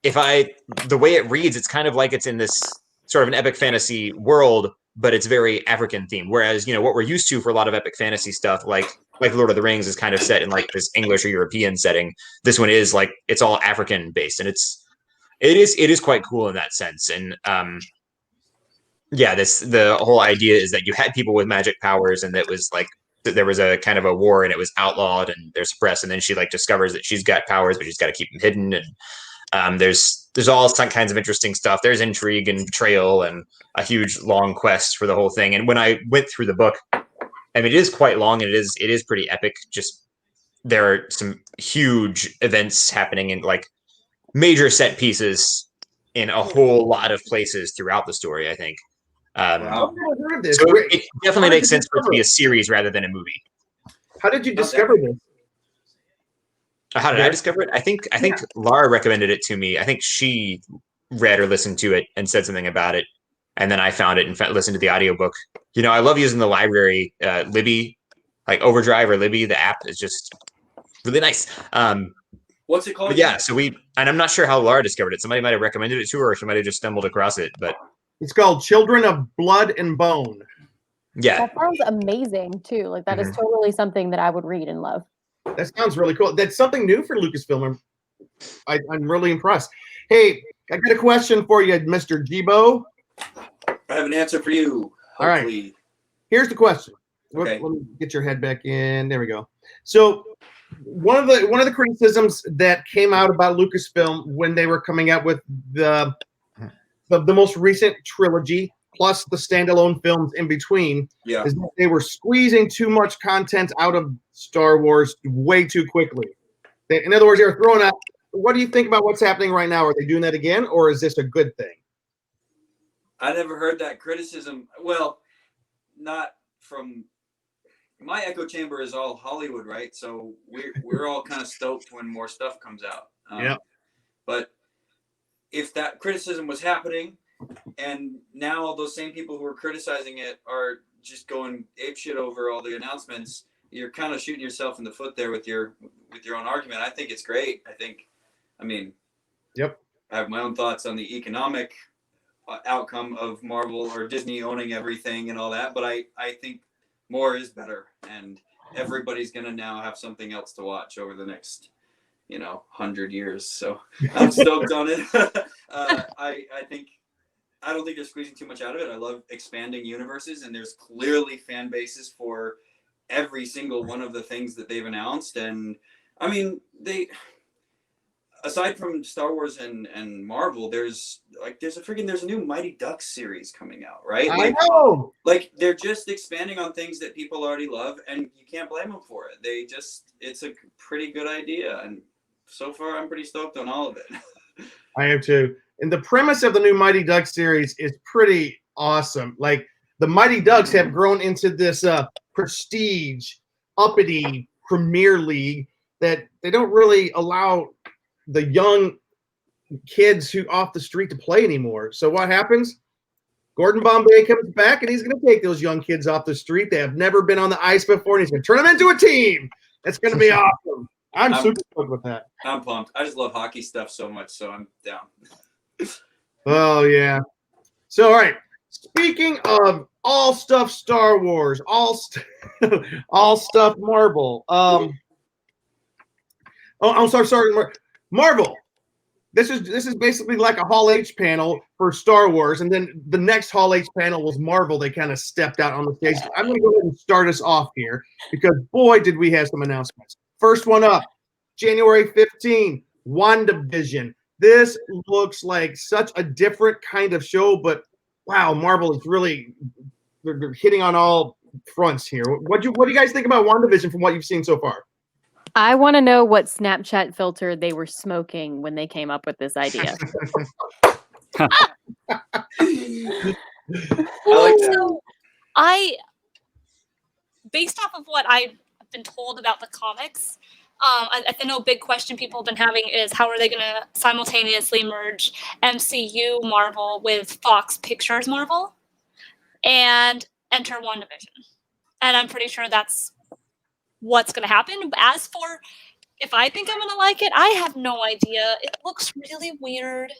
the way it reads, it's kind of like it's in this sort of an epic fantasy world, but it's very African themed. Whereas, you know, what we're used to for a lot of epic fantasy stuff, like Lord of the Rings, is kind of set in like this English or European setting. This one is like it's all African based, and it is quite cool in that sense. And yeah, the whole idea is that you had people with magic powers, and that was like there was a kind of a war, and it was outlawed and they're suppressed, and then she like discovers that she's got powers, but she's got to keep them hidden. And there's all kinds of interesting stuff. There's intrigue and betrayal and a huge long quest for the whole thing. And when I went through the book, I mean, it is quite long, and it is pretty epic. Just there are some huge events happening in like major set pieces in a whole lot of places throughout the story, I think. Wow. I've never heard of this. So it definitely How did makes you sense for it to be a discover series rather than a movie. How did you discover this? How did I discover it? I think Laura recommended it to me. I think she read or listened to it and said something about it, and then I found it and listened to the audiobook. You know, I love using the library, Libby, like Overdrive or Libby. The app is just really nice. What's it called? But yeah, and I'm not sure how Laura discovered it. Somebody might have recommended it to her, or she might have just stumbled across it. But It's called Children of Blood and Bone. yeah, That sounds amazing too. Like that is totally something that I would read and love. That sounds really cool. That's something new for Lucasfilm. I'm really impressed. Hey, I got a question for you, Mr. Jebo. I have an answer for you. All right. Hopefully. Here's the question. Okay. Let me get your head back in. There we go. So one of the criticisms that came out about Lucasfilm when they were coming out with the most recent trilogy plus the standalone films in between Yeah. is that they were squeezing too much content out of Star Wars way too quickly. In other words, they were throwing out. What do you think about what's happening right now? Are they doing that again, or is this a good thing? I never heard that criticism. Well, not from my echo chamber is all Hollywood, right? So we're all kind of stoked when more stuff comes out. Yeah. But if that criticism was happening, and now all those same people who are criticizing it are just going apeshit over all the announcements, you're kind of shooting yourself in the foot there with your own argument. I think it's great. I mean, Yep. I have my own thoughts on the economic outcome of Marvel or Disney owning everything and all that, but I think more is better, and everybody's gonna now have something else to watch over the next 100 years. So I'm stoked on it. I don't think they're squeezing too much out of it. I love expanding universes, and there's clearly fan bases for every single one of the things that they've announced. And I mean, aside from Star Wars and Marvel, there's a new Mighty Ducks series coming out, right? I know. Like they're just expanding on things that people already love, and you can't blame them for it. It's a pretty good idea, and so far I'm pretty stoked on all of it. I am too. And the premise of the new Mighty Ducks series is pretty awesome. Like the Mighty Ducks have grown into this prestige, uppity Premier League that they don't really allow the young kids who off the street to play anymore. So what happens? Gordon Bombay comes back and he's going to take those young kids off the street. They have never been on the ice before, and he's going to turn them into a team. That's going to be awesome. I'm super stoked with that. I'm pumped. I just love hockey stuff so much, so I'm down. Oh, yeah. So, all right. Speaking of all stuff Star Wars, all stuff Marvel. I'm sorry. Marvel. This is basically like a Hall H panel for Star Wars, and then the next Hall H panel was Marvel. They kind of stepped out on the stage. I'm going to go ahead and start us off here because boy, did we have some announcements. First one up, January 15, WandaVision. This looks like such a different kind of show, but wow, Marvel is really they're hitting on all fronts here. What do you guys think about WandaVision from what you've seen so far? I want to know what Snapchat filter they were smoking when they came up with this idea. I like that. Based off of what I've been told about the comics, I know a big question people have been having is how are they going to simultaneously merge MCU Marvel with Fox Pictures Marvel and enter WandaVision. And I'm pretty sure that's what's going to happen. As for if I think I'm going to like it, I have no idea. It looks really weird.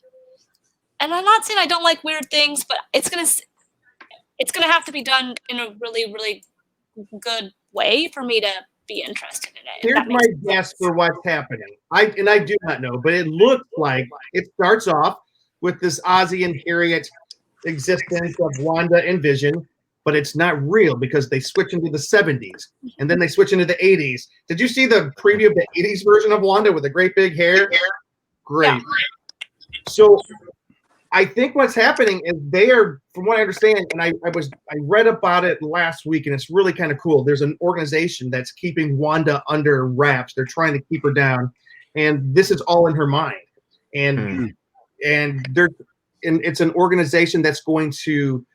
And I'm not saying I don't like weird things, but it's going to have to be done in a really, really good way for me to be interested in it. Here's my guess for what's happening. I do not know, but it looks like it starts off with this Ozzy and Harriet existence of Wanda and Vision, but it's not real because they switch into the 70s and then they switch into the 80s. Did you see the preview of the 80s version of Wanda with the great big hair? Great. Yeah. So I think what's happening is they are, from what I understand, and I read about it last week, and it's really kind of cool. There's an organization that's keeping Wanda under wraps. They're trying to keep her down, and this is all in her mind. And it's an organization that's going to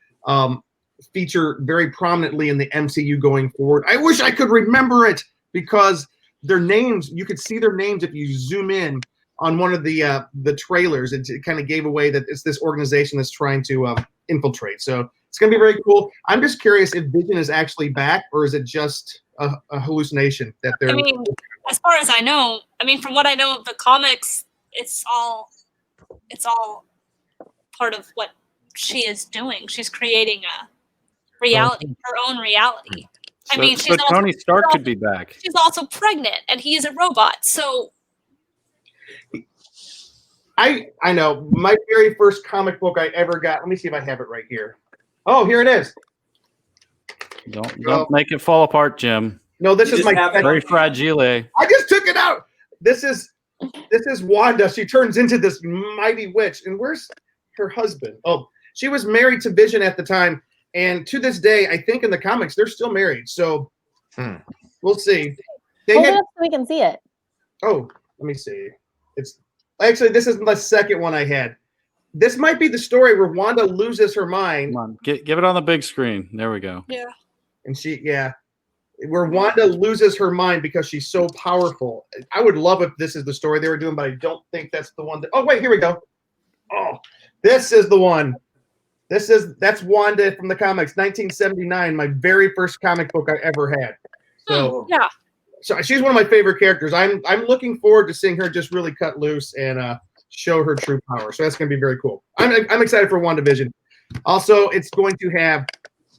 feature very prominently in the MCU going forward. I wish I could remember it because their names, you could see their names if you zoom in on one of the trailers. It kind of gave away that it's this organization that's trying to infiltrate. So it's going to be very cool. I'm just curious if Vision is actually back or is it just a hallucination that they're. I mean, as far as I know, from what I know of the comics, it's all part of what she is doing. She's creating a reality, her own reality. So Tony Stark could be back. She's also pregnant, and he is a robot. So. I know my very first comic book I ever got. Let me see if I have it right here. Oh, here it is. Don't make it fall apart, Jim. No, this is my very fragile. I just took it out. This is Wanda. She turns into this mighty witch. And where's her husband? Oh, she was married to Vision at the time, and to this day, I think in the comics they're still married. So we'll see. Hold it up so we can see it. Oh, let me see. It's actually this is the second one I had. This might be the story where Wanda loses her mind. Come on, give it on the big screen. There we go. Yeah. And where Wanda loses her mind because she's so powerful. I would love if this is the story they were doing, but I don't think that's the one. Oh, wait, here we go. Oh, this is the one. That's Wanda from the comics, 1979, my very first comic book I ever had. So yeah. So she's one of my favorite characters. I'm looking forward to seeing her just really cut loose and show her true power. So that's going to be very cool. I'm excited for WandaVision. Also, it's going to have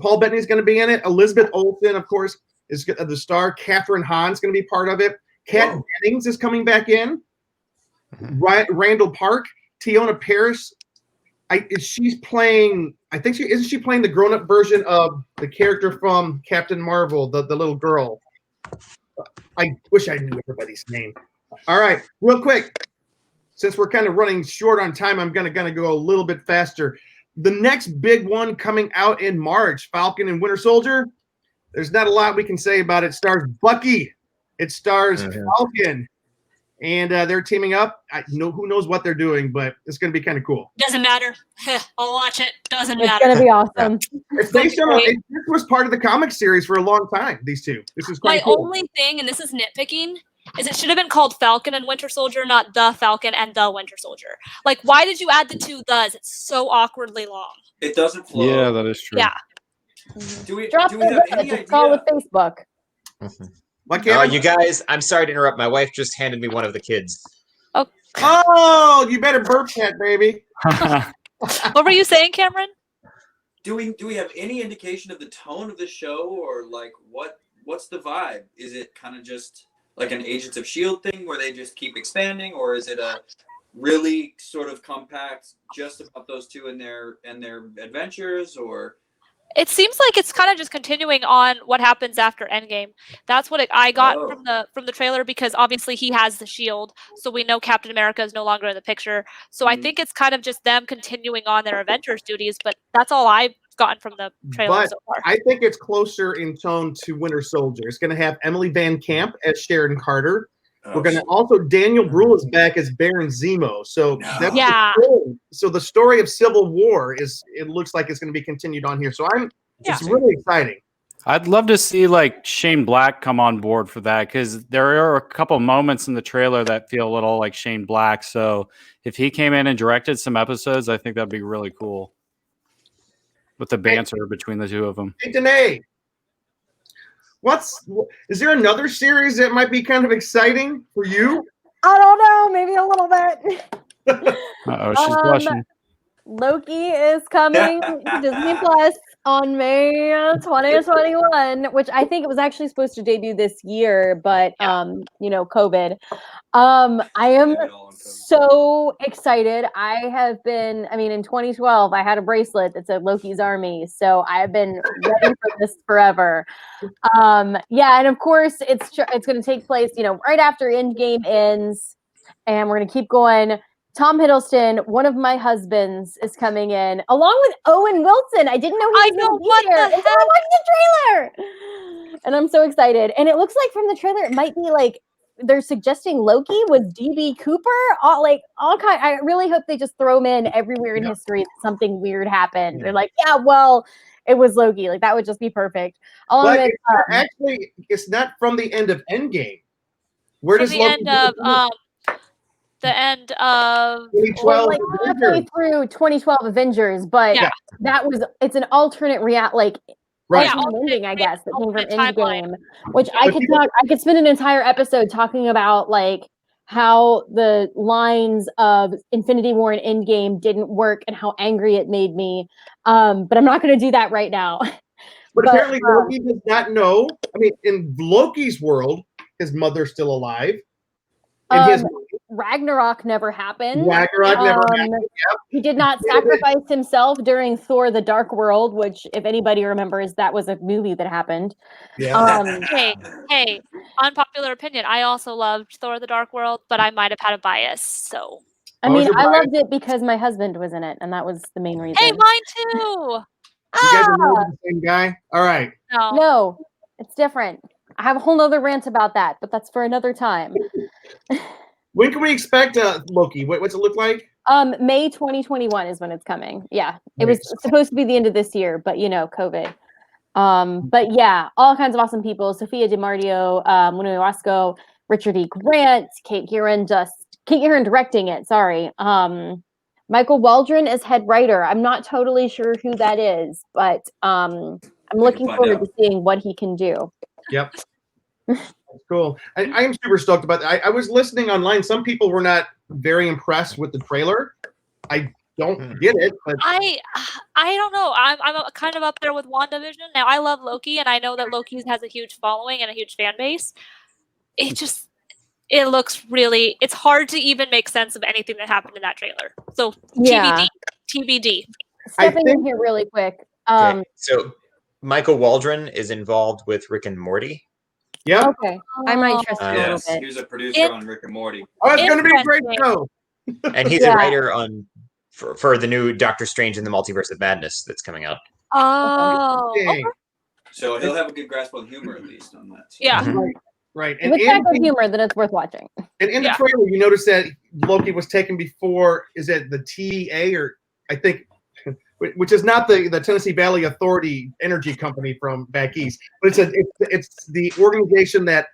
Paul Bettany's going to be in it. Elizabeth Olsen, of course, is the star. Catherine Hahn's going to be part of it. Kat Dennings is coming back in. Randall Park, Tiona Paris. She's playing. I think isn't she playing the grown-up version of the character from Captain Marvel, the little girl. I wish I knew everybody's name. All right, real quick. since we're kind of running short on time, I'm gonna go a little bit faster. The next big one coming out in March, Falcon and Winter Soldier. There's not a lot we can say about it. It stars Bucky. It stars Falcon. And they're teaming up. Who knows what they're doing, but it's going to be kind of cool. Doesn't matter. I'll watch it. Doesn't It's matter. going to be awesome. It's based on this was part of the comic series for a long time. These two. This is My quite cool. only thing, and this is nitpicking, is it should have been called Falcon and Winter Soldier, not The Falcon and The Winter Soldier. Like, why did you add the two thes? It's so awkwardly long. It doesn't flow. Yeah, that is true. Yeah. Do we Drop have any just call idea? with Facebook. Why can't You guys, I'm sorry to interrupt. My wife just handed me one of the kids. Oh, you better burp that, baby. What were you saying, Cameron? Do we have any indication of the tone of the show, or like what's the vibe? Is it kind of just like an Agents of S.H.I.E.L.D. thing where they just keep expanding, or is it a really sort of compact just about those two and their adventures? Or It seems like it's kind of just continuing on what happens after Endgame. That's what I got from the trailer, because obviously he has the shield, so we know Captain America is no longer in the picture. So I think it's kind of just them continuing on their Avengers duties, but that's all I've gotten from the trailer But so far. I think it's closer in tone to Winter Soldier. It's going to have Emily Van Camp as Sheridan Carter. We're going to also Daniel Bruhl is back as Baron Zemo. So that's cool. So the story of Civil War it looks like it's going to be continued on here. So it's really exciting. I'd love to see like Shane Black come on board for that, because there are a couple moments in the trailer that feel a little like Shane Black. So if he came in and directed some episodes, I think that'd be really cool with the banter between the two of them. Hey, Danae, is there another series that might be kind of exciting for you? I don't know, maybe a little bit. She's blushing. Loki is coming to Disney Plus on May 2021, which I think it was actually supposed to debut this year, but COVID. I am so excited. In 2012, I had a bracelet that said Loki's Army, so I've been ready for this forever. And of course, it's going to take place, right after Endgame ends, and we're going to keep going. Tom Hiddleston, one of my husbands, is coming in, along with Owen Wilson. I didn't know he was going to be here until I watched the trailer. And I'm so excited. And it looks like from the trailer, it might be like they're suggesting Loki with DB Cooper. I really hope they just throw him in everywhere in history that something weird happened. They're like, it was Loki. Like, that would just be perfect. Actually, it's not from the end of Endgame. Where does Loki the end of 2012 halfway through 2012 Avengers, but it's an alternate ending, I guess, that came from Endgame, which I could spend an entire episode talking about like how the lines of Infinity War and Endgame didn't work and how angry it made me. But I'm not going to do that right now. But apparently Loki does not know. I mean, in Loki's world, his mother's still alive. Ragnarok never happened. He did not sacrifice himself during Thor: The Dark World, which, if anybody remembers, that was a movie that happened. Hey, unpopular opinion. I also loved Thor: The Dark World, but I might have had a bias. So I loved it because my husband was in it, and that was the main reason. Hey, mine too. You guys are the same guy? All right. No, it's different. I have a whole nother rant about that, but that's for another time. When can we expect Loki? What's it look like? May 2021 is when it's coming. Yeah, it was supposed to be the end of this year, but COVID. But yeah, all kinds of awesome people: Sophia DiMartino, Munu Roscoe, Richard E. Grant, Kate Kieran directing it. Sorry, Michael Waldron is head writer. I'm not totally sure who that is, but I'm looking forward to seeing what he can do. Yep. That's cool. I am super stoked about that. I was listening online. Some people were not very impressed with the trailer. I don't get it, but I don't know. I'm kind of up there with WandaVision. Now, I love Loki, and I know that Loki has a huge following and a huge fan base. It looks really. It's hard to even make sense of anything that happened in that trailer. So TBD. Stepping in here really quick. So Michael Waldron is involved with Rick and Morty. Yeah. Okay. I might trust you a little bit. He was a producer on Rick and Morty. Oh, it's going to be a great show. And he's a writer on for the new Doctor Strange in the Multiverse of Madness that's coming out. Oh. Okay. So he'll have a good grasp on humor, at least, on that. Yeah. Right. And with that good humor, then it's worth watching. And in the trailer, you notice that Loki was taken before, is it the TEA, or I think, which is not the Tennessee Valley Authority energy company from back east, but it's the organization that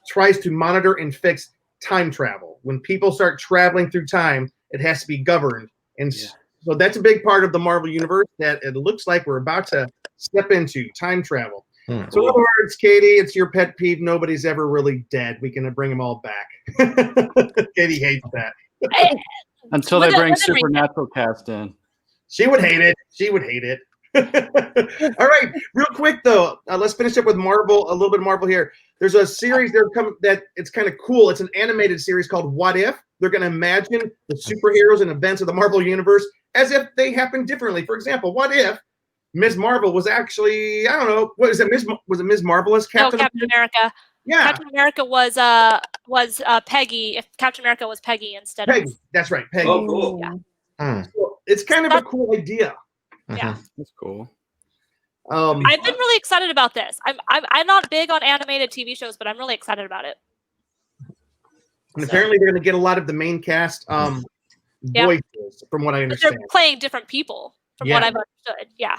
tries to monitor and fix time travel. When people start traveling through time, it has to be governed. And so that's a big part of the Marvel Universe that it looks like we're about to step into, time travel. So in other words, Katie, it's your pet peeve. Nobody's ever really dead. We can bring them all back. Katie hates that. Until they bring Supernatural cast in. She would hate it. She would hate it. All right, real quick though, let's finish up with Marvel. A little bit of Marvel here. There's a series that it's kind of cool. It's an animated series called What If. They're going to imagine the superheroes and events of the Marvel Universe as if they happened differently. For example, what if Ms. Marvel was actually, I don't know, what is it? Was it Ms. Marvel as Captain? No, Captain America. Yeah. Captain America was Peggy. If Captain America was Peggy instead Peggy. of. That's right, Peggy. Oh, cool. Yeah. So it's kind of a cool idea. Yeah. That's cool. I've been really excited about this. I'm not big on animated TV shows, but I'm really excited about it. And apparently they're going to get a lot of the main cast voices, from what I But understand. they're playing different people, from what I've understood. Yeah.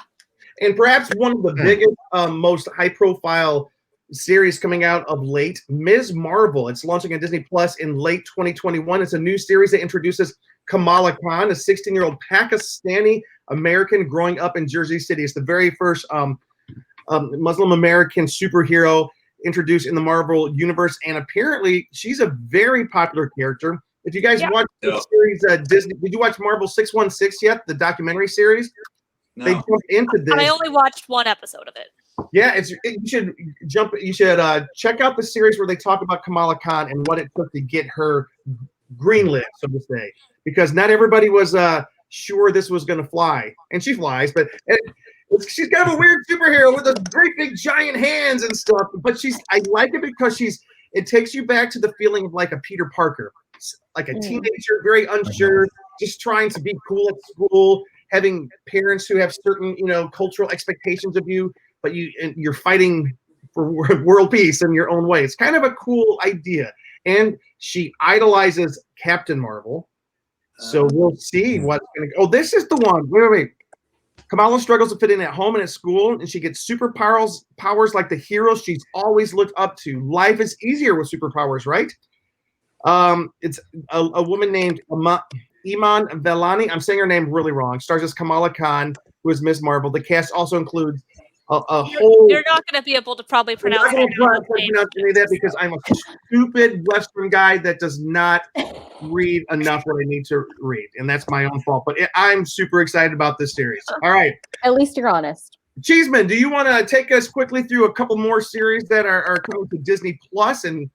And perhaps one of the biggest, most high-profile series coming out of late, Ms. Marvel. It's launching on Disney Plus in late 2021. It's a new series that introduces Kamala Khan, a 16-year-old Pakistani American growing up in Jersey City. It's the very first Muslim American superhero introduced in the Marvel universe, and apparently she's a very popular character. If you guys watch the series, Disney, did you watch Marvel 616 yet? The documentary series? No. They jumped into this. I only watched one episode of it. Yeah, you should check out the series where they talk about Kamala Khan and what it took to get her greenlit, so to say, because not everybody was sure this was going to fly, and she flies, but she's kind of a weird superhero with those great big giant hands and stuff. But I like it because it takes you back to the feeling of like a Peter Parker, like a teenager, very unsure, just trying to be cool at school, having parents who have certain cultural expectations of you, but you're fighting for world peace in your own way. It's kind of a cool idea, and she idolizes Captain Marvel. So we'll see what's going to go. Oh, this is the one. Wait. Kamala struggles to fit in at home and at school, and she gets superpowers like the heroes she's always looked up to. Life is easier with superpowers, right? It's a woman named Iman Vellani. I'm saying her name really wrong. Stars as Kamala Khan, who is Ms. Marvel. The cast also includes a whole. You're not going to be able to probably pronounce that because I'm a stupid Western guy that does not read enough what I need to read, and that's my own fault. But I'm super excited about this series. All right. At least you're honest. Cheeseman, do you want to take us quickly through a couple more series that are coming to Disney Plus? And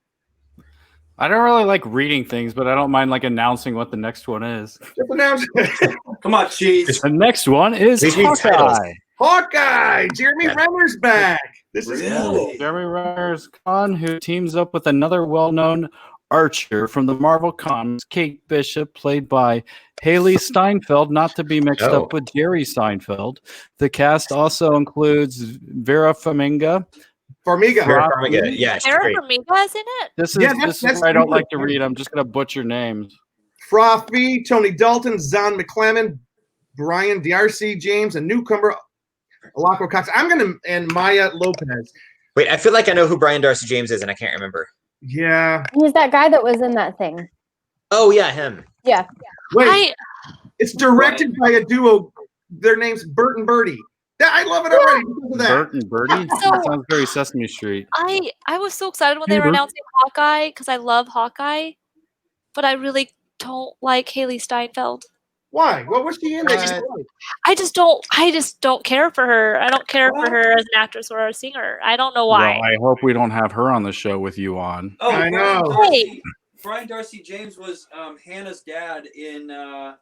I don't really like reading things, but I don't mind like announcing what the next one is. Just announce it. Come on, Cheese. The next one is Hawkeye. Hawkeye! Jeremy Renner's back. This is cool. Jeremy Renner's Khan, who teams up with another well-known archer from the Marvel comics, Kate Bishop, played by Haley Steinfeld, not to be mixed up with Jerry Seinfeld. The cast also includes Vera Farmiga. Yeah, Vera Farmiga is in it? This is where I don't like to read. I'm just going to butcher names. Froffy, Tony Dalton, Zahn McClellan, Brian D'Arcy, James, a newcomer, Alako Cox. And Maya Lopez. Wait, I feel like I know who Brian D'Arcy James is, and I can't remember. Yeah. He's that guy that was in that thing. Oh, yeah, him. Yeah. Wait, it's directed by a duo. Their name's Bert and Bertie. I love it already. Bert and Bertie? That sounds very Sesame Street. I was so excited when they were announcing Hawkeye because I love Hawkeye, but I really don't like Haley Steinfeld. Why? What was she in? I just don't care for her. I don't care for her as an actress or a singer. I don't know why. Well, I hope we don't have her on the show with you on. Oh, I know. Brian D'Arcy James was Hannah's dad in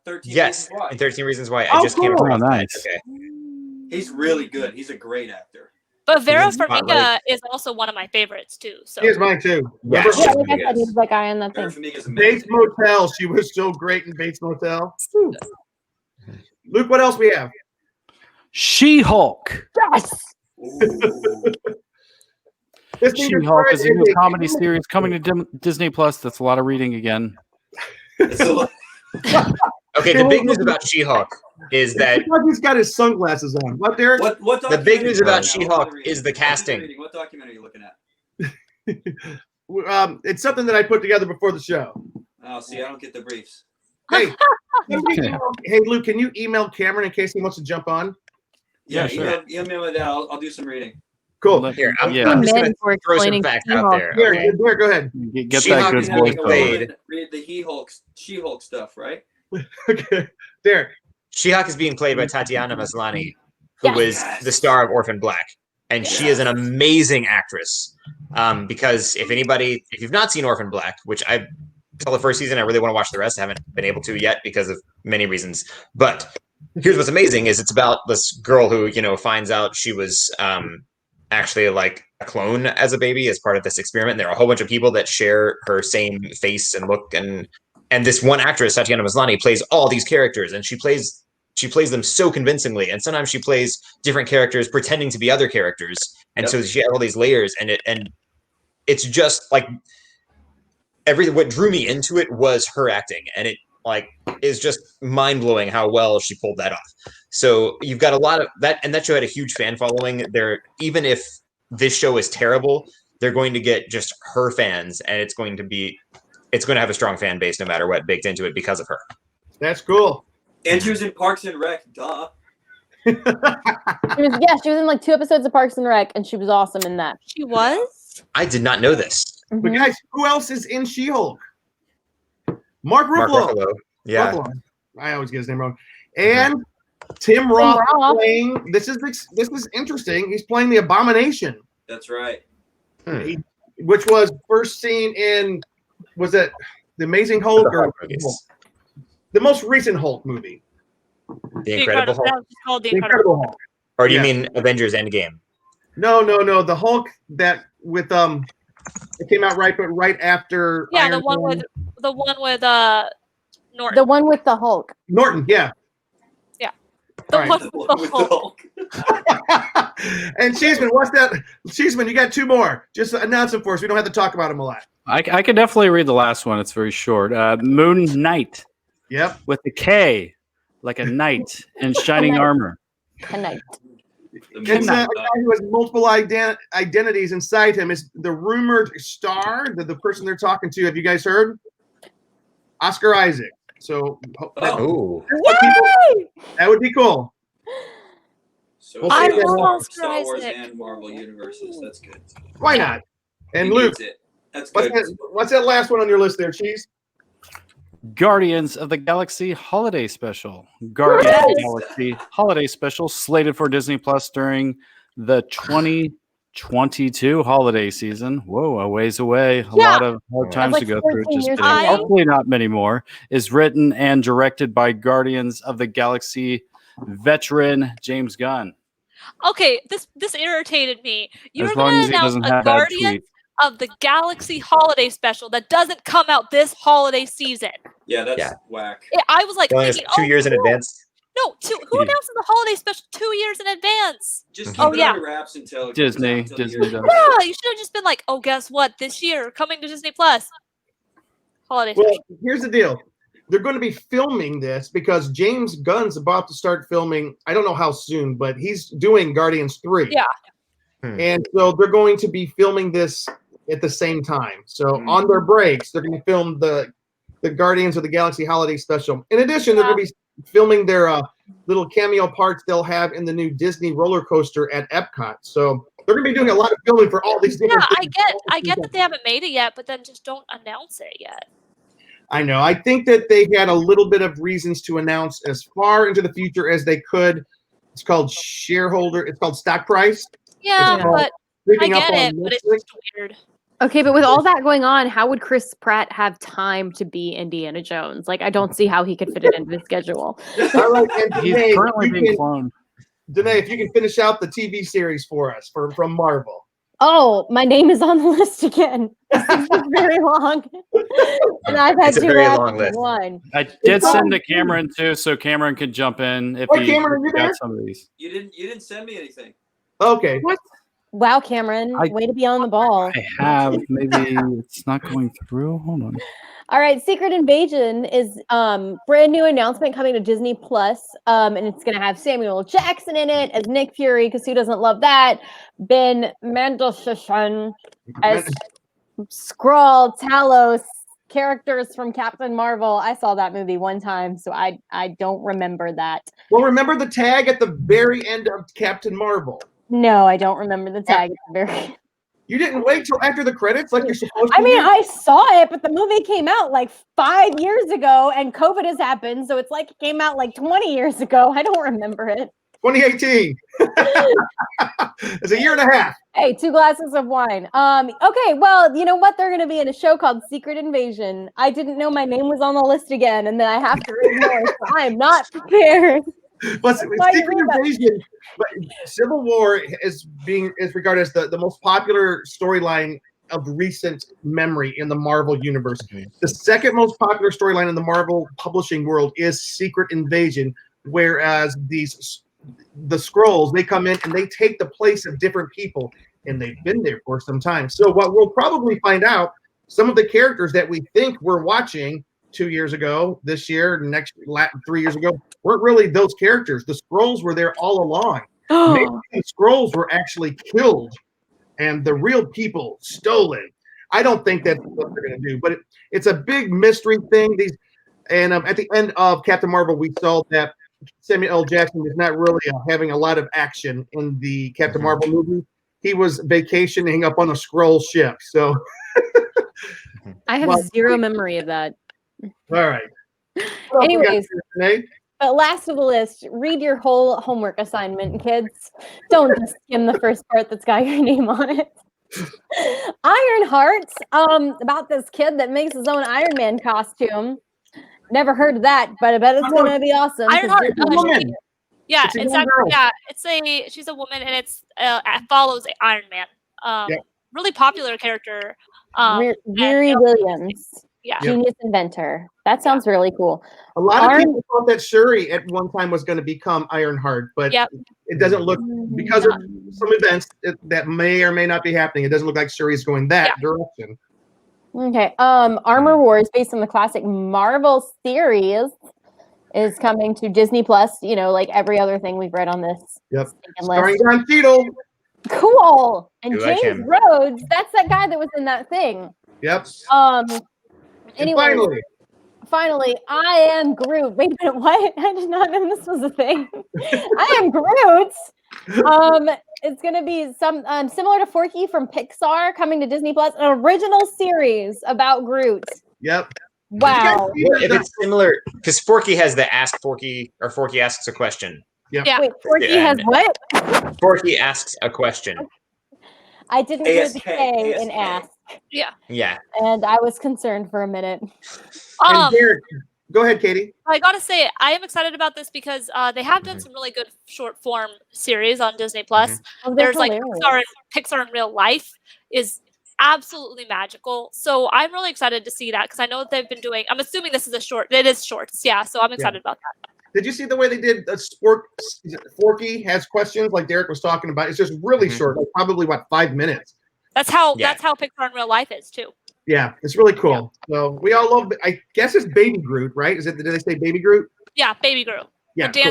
13 Yes, Reasons Why. in 13 Reasons Why. I just came across nice. Okay. He's really good. He's a great actor. But Vera He's in Farmiga Spotlight. is also one of my favorites too. So Here's mine too. Yeah, Remember Yeah, she's like I said, he was that guy on that Vera thing. Farmiga's Bates amazing. Motel? She was so great in Bates Motel. Luke, what else we have? She-Hulk. Yes. Ooh. This thing She-Hulk is a new a- comedy series coming to Disney Plus. That's a lot of reading again. It's a lot- Okay, the big news about She-Hulk is that It's like he's got his sunglasses on. What, Derek? What the documentary big news are you about looking at? She-Hulk What are you is the reading? casting. What document are you looking at? It's something that I put together before the show. Oh, see, I don't get the briefs. Hey, hey, Luke, can you email Cameron in case he wants to jump on? Yeah, sure. Email me with that. I'll do some reading. Cool. Here, I'm Yeah. just going Men to for throw some explaining facts She-Hulk. out there. Derek, Okay? Derek, go ahead. Get that She-Hulk good is voice being played. over. Read the She-Hulk stuff, right? Okay, Derek. She-Hulk is being played by Tatiana Maslany, who Yes. was the star of Orphan Black, and she is an amazing actress. Because if you've not seen Orphan Black, which I saw the first season, I really want to watch the rest. I haven't been able to yet because of many reasons. But here's what's amazing: is it's about this girl who finds out she was actually like a clone as a baby as part of this experiment. And there are a whole bunch of people that share her same face and look, and this one actress, Tatiana Maslany, plays all these characters, and she plays them so convincingly. And sometimes she plays different characters pretending to be other characters, and so she has all these layers, and it's just like what drew me into it was her acting, and it is just mind-blowing how well she pulled that off. So you've got a lot of that, and that show had a huge fan following. Even if this show is terrible, they're going to get just her fans, and it's going to have a strong fan base no matter what baked into it because of her. That's cool. And she was in Parks and Rec. Duh. She was in like 2 episodes of Parks and Rec, and she was awesome in that. she was. I did not know this. But Mhm. guys, who else is in She-Hulk? Mark Mark Ruffalo. Ruffalo. Yeah. Ruffalo. I always get his name wrong. And Tim Roth Roth. playing. This is interesting. He's playing the Abomination, That's right. which was first seen in was it the Amazing Hulk The or Hulk movies. the most recent Hulk movie? The Incredible Hulk. That was called The The Incredible. Incredible Hulk. Or do you Yeah. mean Avengers Endgame? No. The Hulk that with it came out right after. Yeah, Iron the one Man. with Norton. The one with the Hulk. Norton. Yeah. The All right. one with the Hulk. And Cheeseman, what's that? Cheeseman, you got 2 more. Just announce them for us. We don't have to talk about them a lot. I could definitely read the last one. It's very short. Moon Knight Yep. with the K, like a knight in shining armor. Tonight. It's a guy who has multiple identities inside him. Is the rumored star, the person they're talking to. Have you guys heard? Oscar Isaac. So Oh. that would be cool. So Well, I see, love Oscar Star Wars Isaac. and Marvel universes. That's good. Why not? And He Luke, needs it. That's what's good. that last one on your list there, Cheese? Guardians of the Galaxy Holiday Special. Guardians of the Galaxy Holiday Special slated for Disney Plus during the 2022 holiday season. Whoa, a ways away. A lot of hard times like to go through. 14 Just years kidding. away. Hopefully not many more. Is written and directed by Guardians of the Galaxy veteran James Gunn. Okay, this irritated me. You're As long gonna as he announce doesn't a have that Guardians tweet. of the Galaxy holiday special that doesn't come out this holiday season. Yeah, that's Yeah. whack. I was like Well, it's thinking, 2 years in cool. advance. No, who announces the holiday special 2 years in advance? Just keep Oh, it yeah. under wraps until it Disney- comes out until the Disney year- does. Yeah, you should have just been like, oh, guess what? This year, coming to Disney Plus. Holiday Well, special. here's the deal. They're going to be filming this because James Gunn's about to start filming. I don't know how soon, but he's doing Guardians 3. Yeah. And so they're going to be filming this at the same time. So Mhm. on their breaks, they're going to film the Guardians of the Galaxy Holiday Special. In addition, they're going to be filming their little cameo parts they'll have in the new Disney roller coaster at Epcot. So they're going to be doing a lot of filming for all these Yeah, different I things. get that they haven't made it yet, but then just don't announce it yet. I know. I think that they had a little bit of reasons to announce as far into the future as they could. It's called it's called stock price. Yeah, It's but I creeping up get on it, but it's Netflix. just weird. Okay, but with all that going on, how would Chris Pratt have time to be Indiana Jones? Like, I don't see how he could fit it into his schedule. All right, and He's today, currently you being can- cloned. Danae, if you can finish out the TV series for us from Marvel. Oh, my name is on the list again. This is very long. And I've had It's a to very watch long list. one. I did send to Cameron too, so Cameron could jump in if he Cameron, you got there? some of these. You didn't send me anything. Okay. What? Wow, Cameron, way to be on the ball. I have. Maybe it's not going through. Hold on. All right, Secret Invasion is brand new announcement coming to Disney Plus, and it's going to have Samuel Jackson in it as Nick Fury, because who doesn't love that? Ben Mendelsohn as Skrull, Talos, characters from Captain Marvel. I saw that movie one time, so I don't remember that. Well, remember the tag at the very end of Captain Marvel? No, I don't remember the tag at the very end. You didn't wait till after the credits like you're supposed to? I mean, I saw it, but the movie came out like 5 years ago, and COVID has happened, so it's like it came out like 20 years ago. I don't remember it. 2018. It's a year and a half. Hey, 2 glasses of wine. Okay, well, you know what? They're going to be in a show called Secret Invasion. I didn't know my name was on the list again, and then I have to read more, so I am not prepared. But Secret Invasion, Civil War is regarded as the most popular storyline of recent memory in the Marvel universe. The second most popular storyline in the Marvel publishing world is Secret Invasion, whereas the Skrulls, they come in and they take the place of different people, and they've been there for some time. So what we'll probably find out, some of the characters that we think we're watching 2 years ago, this year, 3 years ago, weren't really those characters. The Skrulls were there all along. Maybe the Skrulls were actually killed and the real people stolen. I don't think that's what they're going to do, but it's a big mystery thing. At the end of Captain Marvel, we saw that Samuel L. Jackson is not really having a lot of action in the Captain Marvel movie. He was vacationing up on a Skrull ship. So I have zero memory of that. All right. Anyways, but last of the list, read your whole homework assignment, kids. Don't just skim the first part that's got your name on it. Ironheart, about this kid that makes his own Iron Man costume. Never heard of that, but I bet it's gonna be awesome. Ironheart, yeah, exactly. She's a woman, and it follows Iron Man. Really popular character. Riri Williams. Yeah. Genius inventor. That sounds really cool. A lot of people thought that Shuri at one time was going to become Ironheart, but it doesn't look, because of some events that may or may not be happening, it doesn't look like Shuri is going that direction. Okay. Armor Wars, based on the classic Marvel series, is coming to Disney Plus. You know, like every other thing we've read on this. Yep. Starring Don Cheadle. Cool. And James Rhodes, that's that guy that was in that thing. Yep. Anyway, finally, I am Groot. Wait a minute, what? I did not know this was a thing. I am Groot. It's going to be some similar to Forky from Pixar coming to Disney Plus, an original series about Groot. Yep. Wow. If it's similar, because Forky has the Ask Forky, or Forky asks a question. Yeah. Wait, Forky has what? Forky asks a question. I didn't hear the K in ask. Yeah. And I was concerned for a minute. Derek, go ahead, Katie. I gotta say, I am excited about this because they have done some really good short form series on Disney Plus. There's like Pixar in real life is absolutely magical. So I'm really excited to see that because I know that they've been doing. I'm assuming this is it is shorts, so I'm excited about that. Did you see the way they did Forky has questions like Derek was talking about? It's just really short, like probably 5 minutes. That's how Pixar in real life is too. Yeah, it's really cool. So we all love. I guess it's Baby Groot, right? Did they say Baby Groot? Yeah, Baby Groot. Yeah, the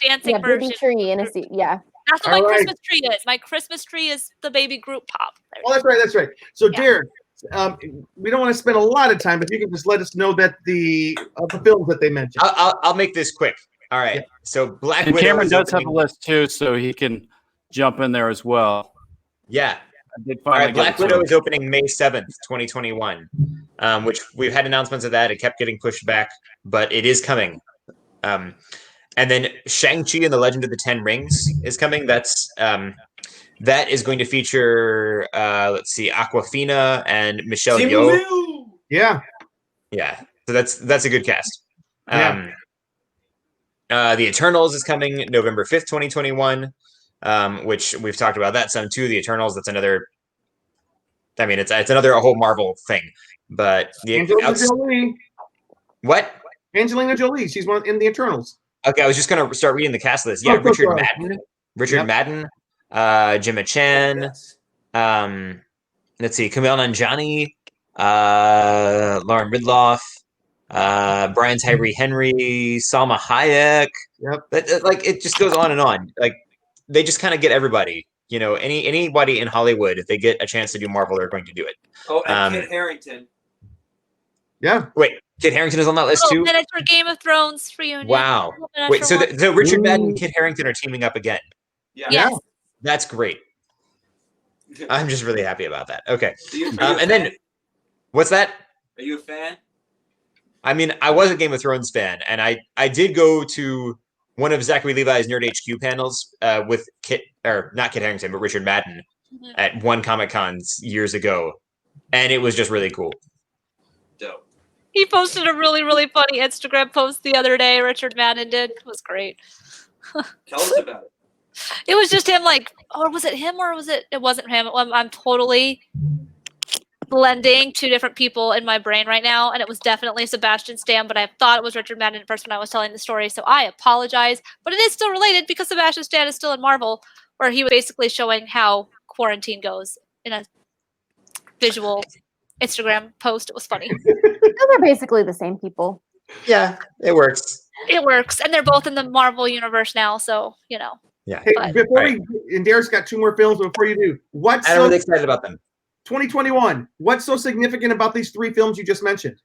dancing version. Baby tree in a seat. Yeah. That's what my Christmas tree is. My Christmas tree is the Baby Groot pop. Oh, that's right. So Derek, we don't want to spend a lot of time, but you can just let us know that the films that they mentioned. I'll make this quick. All right. Yeah. So Black Widow. Cameron does have a list too, so he can jump in there as well. Yeah. All right, Black Widow is opening May 7th, 2021, which we've had announcements of that. It kept getting pushed back, but it is coming. And then Shang-Chi and the Legend of the Ten Rings is coming. That is going to feature, Awkwafina and Michelle Yeoh. Yeah. Yeah. So that's a good cast. The Eternals is coming November 5th, 2021, which we've talked about that some too. The Eternals, that's another. I mean, it's another whole Marvel thing, but Angelina Jolie. What? Angelina Jolie. She's one in the Eternals. Okay, I was just gonna start reading the cast list. Yeah, Richard Madden, Gemma Chan. Yes. Let's see, Kumail Nanjiani, Lauren Ridloff, Brian Tyree Henry, Salma Hayek. Yep. Like it just goes on and on. Like they just kind of get everybody. You know, anybody in Hollywood, if they get a chance to do Marvel, they're going to do it. Oh, and Kit Harington. Yeah. Wait, Kit Harington is on that list too? Minutes for Game of Thrones reunion. Wow. Wait, so Richard Madden and Kit Harington are teaming up again. Yeah. Yes. That's great. I'm just really happy about that. Okay. And then, what's that? Are you a fan? I mean, I was a Game of Thrones fan, and I did go to one of Zachary Levi's Nerd HQ panels with not Kit Harington, but Richard Madden at one Comic-Con years ago, and it was just really cool. Dope. He posted a really, really funny Instagram post the other day. Richard Madden did. It was great. Tell us about it. It was just him, like, or was it him, or was it? It wasn't him. I'm totally blending two different people in my brain right now, and it was definitely Sebastian Stan, but I thought it was Richard Madden at first when I was telling the story, so I apologize. But it is still related because Sebastian Stan is still in Marvel, where he was basically showing how quarantine goes in a visual Instagram post. It was funny. Those are basically the same people. Yeah, it works. It works, and they're both in the Marvel universe now, so you know. Yeah. Hey, and Derek's got 2 more films. Before you do, I'm really excited about them. 2021. What's so significant about these 3 films you just mentioned?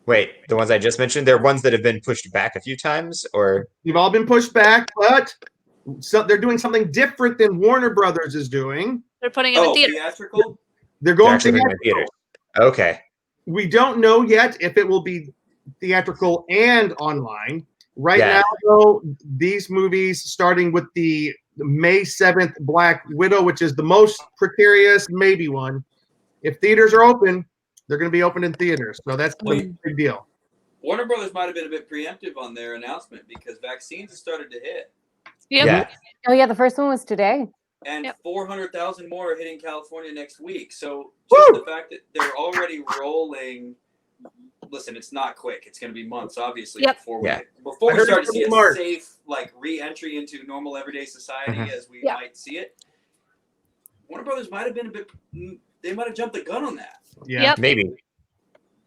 Wait, the ones I just mentioned, they're ones that have been pushed back a few times, or They've all been pushed back, but they're doing something different than Warner Brothers is doing. They're putting them in theater. Theatrical? They're going actually putting them in theatrical. theaters. Okay. We don't know yet if it will be theatrical and online. Right now, though, these movies, starting with the May 7th Black Widow, which is the most precarious, maybe one. If theaters are open, they're going to be open in theaters. So that's a big deal. Warner Brothers might have been a bit preemptive on their announcement because vaccines have started to hit. Yep. Yeah. Oh yeah, the first one was today. And 400,000 more are hitting California next week. So just the fact that they're already rolling. Listen, it's not quick. It's going to be months, obviously, before we start to see a safe, like, re-entry into normal everyday society as we might see it. Warner Brothers might have been a bit. They might have jumped the gun on that. Yeah, maybe.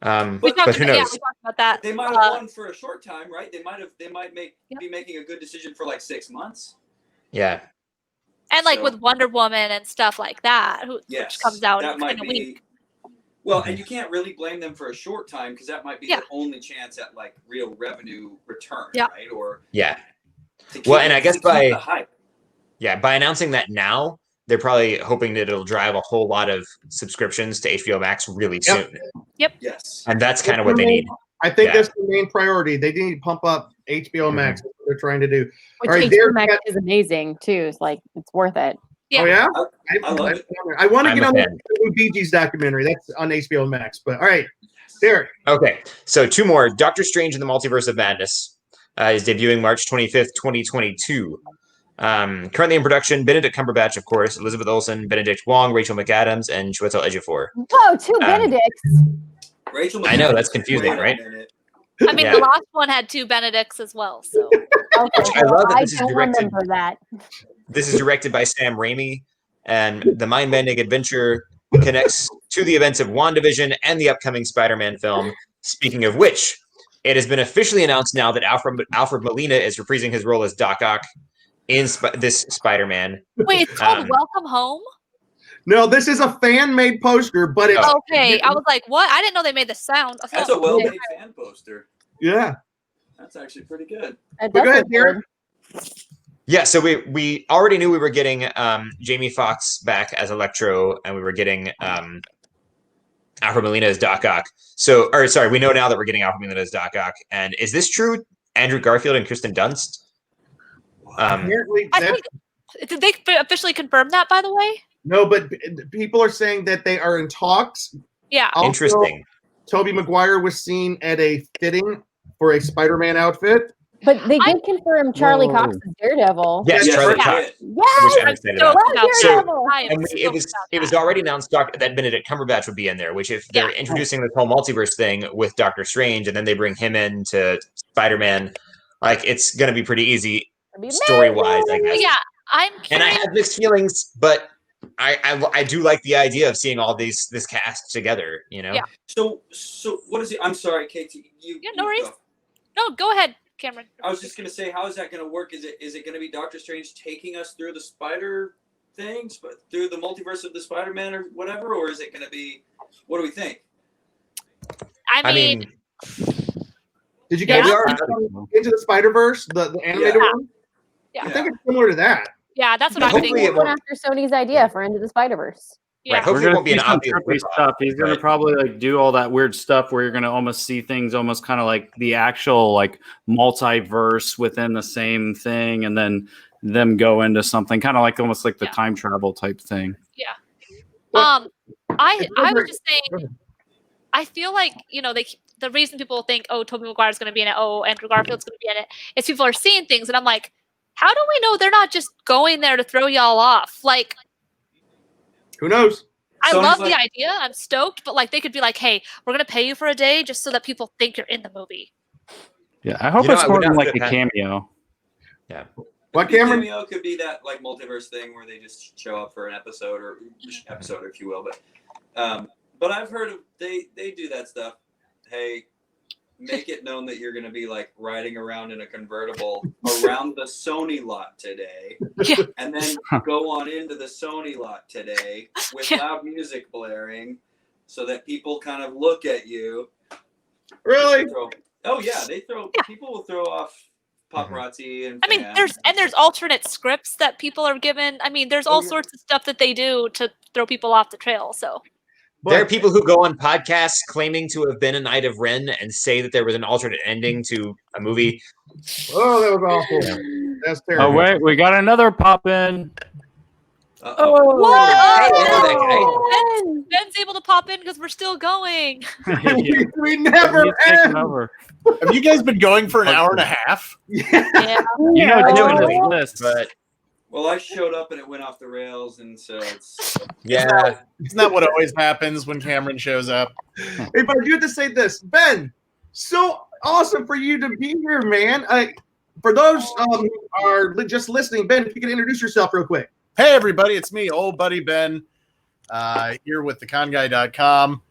But who knows? Yeah, we talked about that. They might have won for a short time, right? They might be making a good decision for like 6 months. Yeah. And like with Wonder Woman and stuff like that, which comes out in a week. Well, and you can't really blame them for a short time because that might be their only chance at like real revenue return, right? Or well, and I guess by the hype. by announcing that now, they're probably hoping that it'll drive a whole lot of subscriptions to HBO Max really soon. Yep. Yes. And that's kind of what they need. I think that's the main priority. They need to pump up HBO Max. That's what they're trying to do. Which HBO Max is amazing too. It's like it's worth it. Yeah. Oh yeah, I love it. I want to get on the new Bee Gees documentary. That's on HBO Max. But all right, Derek. Okay, so 2 more. Doctor Strange in the Multiverse of Madness is debuting March 25th, 2022. Currently in production, Benedict Cumberbatch, of course, Elizabeth Olsen, Benedict Wong, Rachel McAdams, and Chiwetel Ejiofor. Whoa, 2 Benedicts. Rachel I know, that's confusing, right? I mean, the last one had 2 Benedicts as well. So I love that this is directed. Remember that. This is directed by Sam Raimi, and the mind-bending adventure connects to the events of WandaVision and the upcoming Spider-Man film. Speaking of which, it has been officially announced now that Alfred Molina is reprising his role as Doc Ock in this Spider-Man. Wait, it's called Welcome Home? No, this is a fan-made poster, but it's okay. I was like, what? I didn't know they made the sound. That's a well-made fan poster. Yeah, that's actually pretty good. Go ahead, Derek. Yeah, so we already knew we were getting Jamie Foxx back as Electro, and we were getting Alfred Molina as Doc Ock. We know now that we're getting Alfred Molina as Doc Ock. And is this true? Andrew Garfield and Kristen Dunst? Did they officially confirm that, by the way? No, but people are saying that they are in talks. Yeah. Also, interesting. Tobey Maguire was seen at a fitting for a Spider-Man outfit. But they did confirm Charlie Cox as Daredevil. Yes, Charlie Cox. Yes, Which I'm excited about. Daredevil. And it was already announced that Benedict Cumberbatch would be in there, which if they're introducing this whole multiverse thing with Doctor Strange and then they bring him in to Spider-Man, like it's going to be pretty easy story-wise, I guess. Yeah, I'm curious. And I have mixed feelings, but I do like the idea of seeing all this cast together, you know? Yeah. So what is it? I'm sorry, Katie. No worries. No, go ahead, Cameron. I was just gonna say, how is that gonna work? Is it gonna be Doctor Strange taking us through the spider things, but through the multiverse of the Spider-Man or whatever, or is it gonna be? What do we think? I mean did you guys Into the Spider-Verse, the animated one? Yeah. I think it's similar to that. Yeah, that's what I'm thinking. Going after Sony's idea for Into the Spider-Verse. Yeah. Right. Hopefully, it won't be an obvious stuff. He's going to probably like do all that weird stuff where you're going to almost see things almost kind of like the actual like multiverse within the same thing, and then them go into something kind of like almost like the time travel type thing. Yeah. I was just saying, I feel like the reason people think, oh, Tobey Maguire's going to be in it, oh, Andrew Garfield's going to be in it, is people are seeing things, and I'm like, how do we know they're not just going there to throw y'all off? Like, who knows? I love the idea. I'm stoked, but like they could be like, hey, we're going to pay you for a day just so that people think you're in the movie. Yeah, I hope it's more than like a cameo. Yeah. What, Cameron? Cameo could be that like multiverse thing where they just show up for an episode, if you will. But I've heard of they do that stuff. Hey, make it known that you're going to be like riding around in a convertible around the Sony lot today, and then go on into the Sony lot today with loud music blaring, so that people kind of look at you. Really? People will throw off paparazzi and. I mean, there's alternate scripts that people are given. I mean, there's all sorts of stuff that they do to throw people off the trail. So. There are people who go on podcasts claiming to have been a Knight of Ren and say that there was an alternate ending to a movie. Oh, that was awful. That's terrible. Oh, wait, we got another pop in. Ben's able to pop in because we're still going. we never end. Have you guys been going for an hour and a half? Yeah. I know it is list, but. Well, I showed up and it went off the rails, and so it's Isn't that what always happens when Cameron shows up? Hey, but I do have to say this, Ben. So awesome for you to be here, man. For those who are just listening, Ben, if you could introduce yourself real quick. Hey, everybody, it's me, old buddy Ben, here with theconguy.com.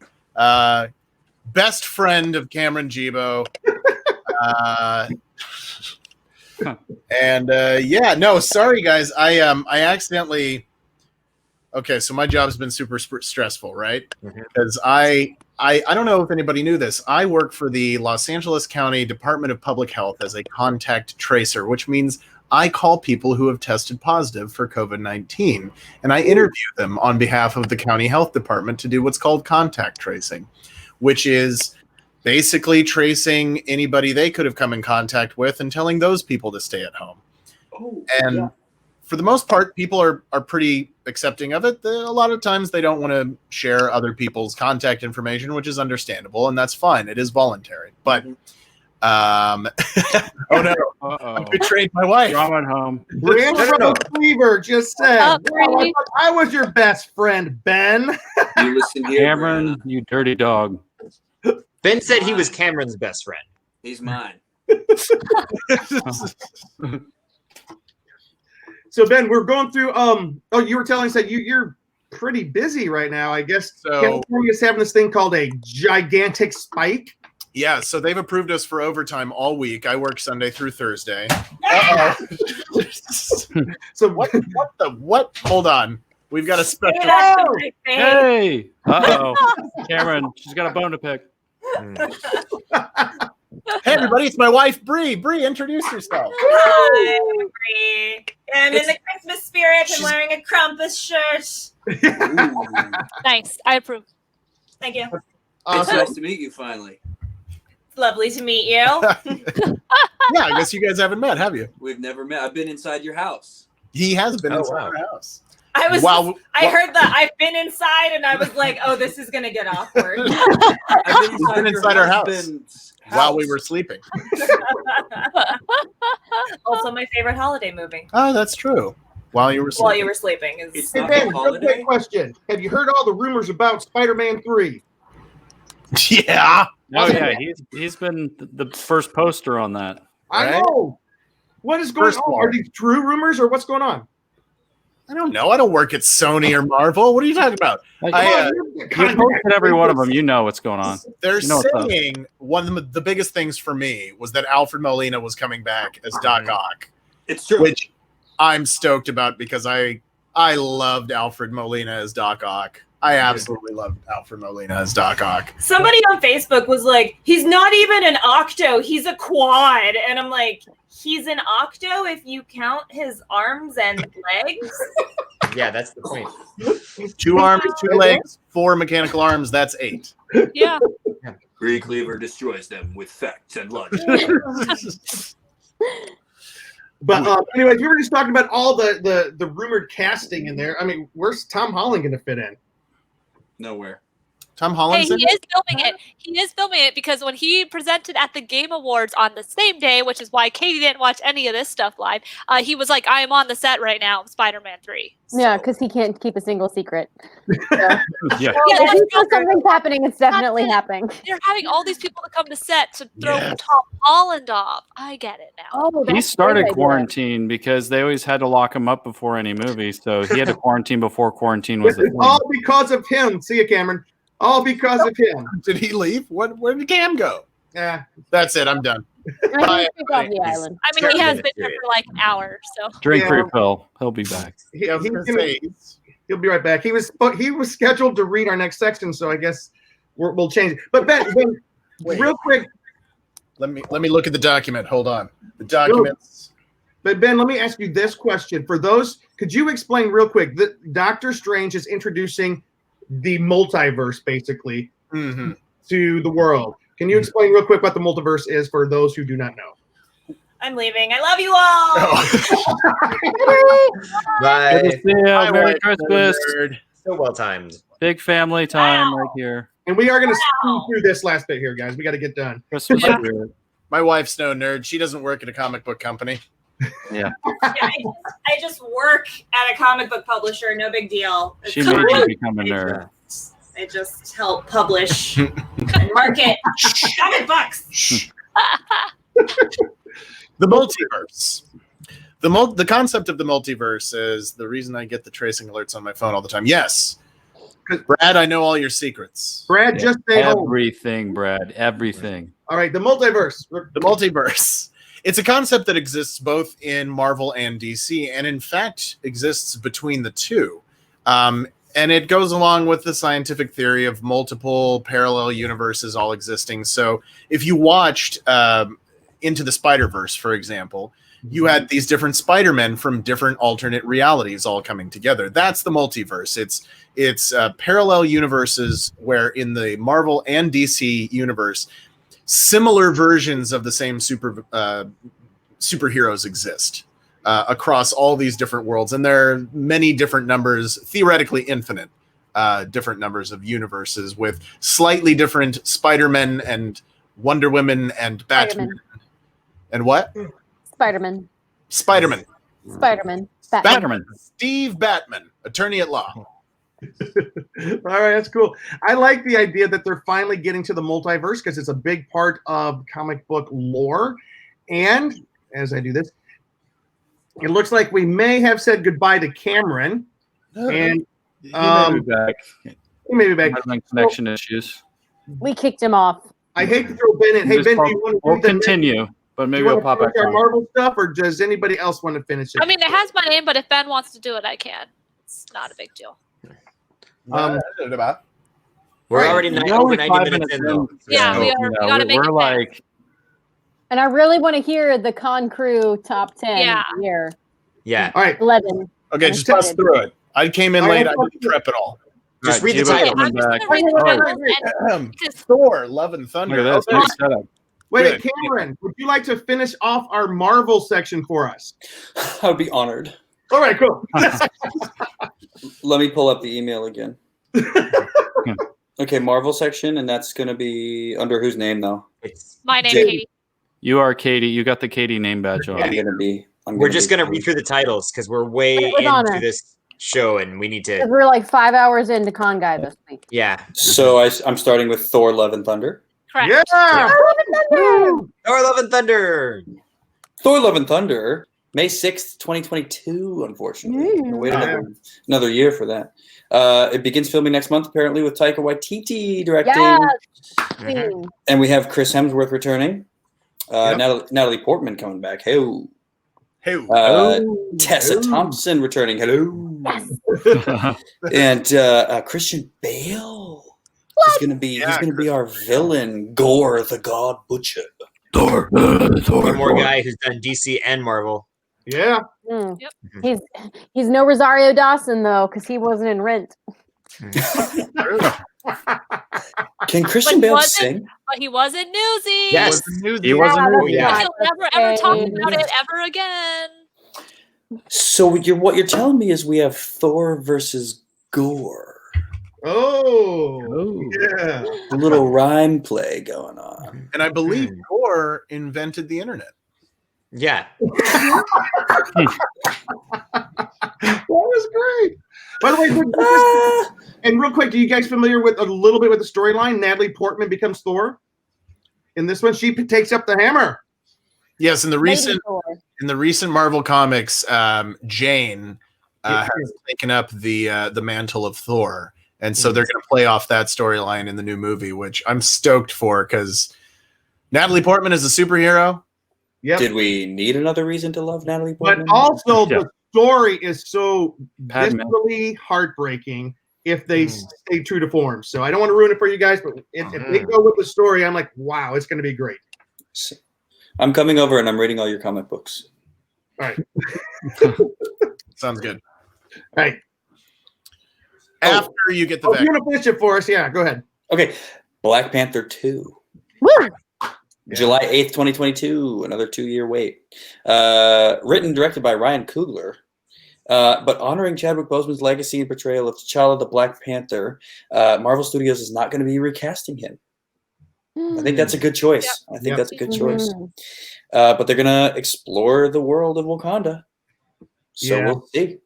Best friend of Cameron Jebo. Sorry guys, I accidentally. Okay, so my job's been super stressful, right? Because I don't know if anybody knew this. I work for the Los Angeles County Department of Public Health as a contact tracer, which means I call people who have tested positive for COVID-19, and I interview them on behalf of the county health department to do what's called contact tracing, which is basically tracing anybody they could have come in contact with and telling those people to stay at home. For the most part, people are pretty accepting of it. A lot of times they don't want to share other people's contact information, which is understandable, and that's fine. It is voluntary. But, oh no, I betrayed my wife. Drama at home. Cleaver just said, I was your best friend, Ben. You listen here, Cameron, you dirty dog. Ben said he was Cameron's best friend. He's mine. So Ben, we're going through. You were telling us that you're pretty busy right now. I guess California's having this thing called a gigantic spike. Yeah, so they've approved us for overtime all week. I work Sunday through Thursday. So what? Hold on. We've got a special. Hey! Cameron, she's got a bone to pick. Hey everybody, it's my wife Bree. Bree, introduce yourself. Hi, I'm Bree. I'm in the Christmas spirit. I'm wearing a Krampus shirt. Nice, I approve. Thank you. It's nice to meet you finally. Lovely to meet you. Yeah, I guess you guys haven't met, have you? We've never met. I've been inside your house. He has been inside our house. I heard that I've been inside, and I was like, "Oh, this is gonna get awkward." I've been inside our house. Been while we were sleeping. Also, my favorite holiday movie. Oh, that's true. While you were sleeping. While you were sleeping. It's Hey, not Ben, a real holiday. quick question. Have you heard all the rumors about Spider-Man 3? Yeah. Oh yeah, he's been the first poster on that. I Right? know. What is going First on? one. Are these true rumors or what's going on? I don't know. I don't work at Sony or Marvel. What are you talking about? You posted every one of them. You know what's going on. They're You know what's up. saying one of the biggest things for me was that Alfred Molina was coming back as Doc Ock, It's true. which I'm stoked about because I loved Alfred Molina as Doc Ock. I absolutely loved Alfred Molina as Doc Ock. Somebody on Facebook was like, he's not even an octo, he's a quad. And I'm like, he's an octo if you count his arms and legs? Yeah, that's the point. 2 arms, 2 legs, 4 mechanical arms. That's 8. Yeah. Green Cleaver destroys them with facts and logic. But anyways, we were just talking about all the rumored casting in there. I mean, where's Tom Holland going to fit in? Nowhere. Tom Hey, Holland's he in it? is filming it. He is filming it because when he presented at the Game Awards on the same day, which is why Katie didn't watch any of this stuff live, he was like, I am on the set right now of Spider-Man 3. Yeah, because he can't keep a single secret. Yeah. If he says something's happening, it's definitely happening. They're having all these people to come to set to throw Yes. Tom Holland off. I get it now. Oh, He that's started a great idea. quarantine because they always had to lock him up before any movie, so he had to quarantine before quarantine was a It's thing. all because of him. See you, Cameron. All because of him. Did he leave? Where did Cam go? Yeah. That's it. I'm done. I think he's off the island. I mean, he has been there for like hours, so. Drink Yeah. free pill. He'll be back. I was gonna say, He'll be right back. He was scheduled to read our next section, so I guess we'll change it. But Ben, Wait. real quick. let me look at the document. Hold on. The documents. But Ben, let me ask you this question. For those, could you explain real quick that Doctor Strange is introducing the multiverse basically Mm-hmm. to the world? Can you explain real quick what the multiverse is for those who do not know? I'm leaving. I love you all. Bye. Good to see ya. Merry Christmas. So well timed. Big family time right here. And we are going to speed through this last bit here, guys. We got to get done. Christmas Yeah. spirit. My wife's no nerd. She doesn't work at a comic book company. Yeah. I just work at a comic book publisher. No big deal. She made you become a nerd. I just help publish and market comic books. The multiverse. The concept of the multiverse is the reason I get the tracing alerts on my phone all the time. Yes. Brad, I know all your secrets. Brad, just stay home. Everything, Brad. Everything. All right, the multiverse. The multiverse. It's a concept that exists both in Marvel and DC, and in fact exists between the two. And it goes along with the scientific theory of multiple parallel universes all existing. So if you watched Into the Spider-Verse, for example, you had these different Spider-Men from different alternate realities all coming together. That's the multiverse. It's parallel universes where in the Marvel and DC universe, similar versions of the same superheroes exist across all these different worlds. And there are many different numbers, theoretically infinite, different numbers of universes with slightly different Spider-Men and Wonder Women and Batman. Spider-Man. And what? Spider-Man. Spider-Man. Spider-Man. Batman. Batman. Steve Batman, attorney at law. All right, that's cool. I like the idea that they're finally getting to the multiverse because it's a big part of comic book lore. And as I do this, it looks like we may have said goodbye to Cameron. And He may be back. he may be back. Having connection issues. We kicked him off. I hate to throw Ben in. Hey, Ben, do you want to We'll continue, but maybe we'll pop back our on. Marvel stuff, or does anybody else want to finish it? I mean, it has my name, but if Ben wants to do it, I can. It's not a big deal. We're We're already over 90 minutes in, though. Yeah, So, we are. We gotta make we're it like, And I really want to hear the Con Crew top 10 Yeah. year. Yeah. All right. 11. Okay, just bust through it. I came in All right, late. I didn't prep it all. Just read the Jebo title. coming I'm just back. gonna read the Oh, titles and because Thor, Love and Thunder. Look at this. Okay. Nice setup. Wait, Good. Cameron, would you like to finish off our Marvel section for us? I would be honored. All right, cool. Let me pull up the email again. Okay, Marvel section, and that's going to be under whose name though? It's My name, Jay. Katie. You are Katie. You got the Katie name badge on. I'm going to be. we're just gonna read through the titles because we're way With into honor. this show and we need Because to. we're like 5 hours into Con Guy this week. Yeah. So I'm starting with Thor: Love and Thunder. Correct. Yeah. Thor: Love and Thunder. Thor: Love and Thunder, May 6th, 2022. Unfortunately, Mm. wait another year for that. It begins filming next month, apparently, with Taika Waititi directing. Yes. And we have Chris Hemsworth returning. Yep. Natalie Portman coming back. Hey. Hey, Tessa Thompson returning. Hello. Yes. And Christian Bale is going to be. Yeah, he's going to be our villain, Gore the God Butcher. One more guy who's done DC and Marvel. Yeah. Mm. Yep. He's no Rosario Dawson though, because he wasn't in Rent. Can Christian Bale sing? But he was in Newsies. Yes. He wasn't. Yeah, He'll never ever talk about it ever again. So what you're telling me is we have Thor versus Gore. Oh. Yeah. A little rhyme play going on. and I believe Gore invented the internet. Yeah. That was great. By the way, and real quick, are you guys familiar with a little bit with the storyline? Natalie Portman becomes Thor. In this one, she takes up the hammer. Yes, in the Lady recent Marvel comics, Jane has taken up the mantle of Thor, and so they're going to play off that storyline in the new movie, which I'm stoked for because Natalie Portman is a superhero. Yep. Did we need another reason to love Natalie But Portman? also, the story is so Padme. viscerally heartbreaking if they stay true to form. So I don't want to ruin it for you guys, but if they go with the story, I'm like, wow, it's going to be great. I'm coming over and I'm reading all your comic books. All right. Sounds good. All right. After you get the If you vaccine. want to finish it for us, yeah, go ahead. Okay, Black Panther 2. Woo! July 8th, 2022, another 2-year wait. Written and directed by Ryan Coogler, but honoring Chadwick Boseman's legacy and portrayal of T'Challa the Black Panther, Marvel Studios is not going to be recasting him. I think that's a good choice. I think that's a good choice. But they're going to explore the world of Wakanda. So we'll see.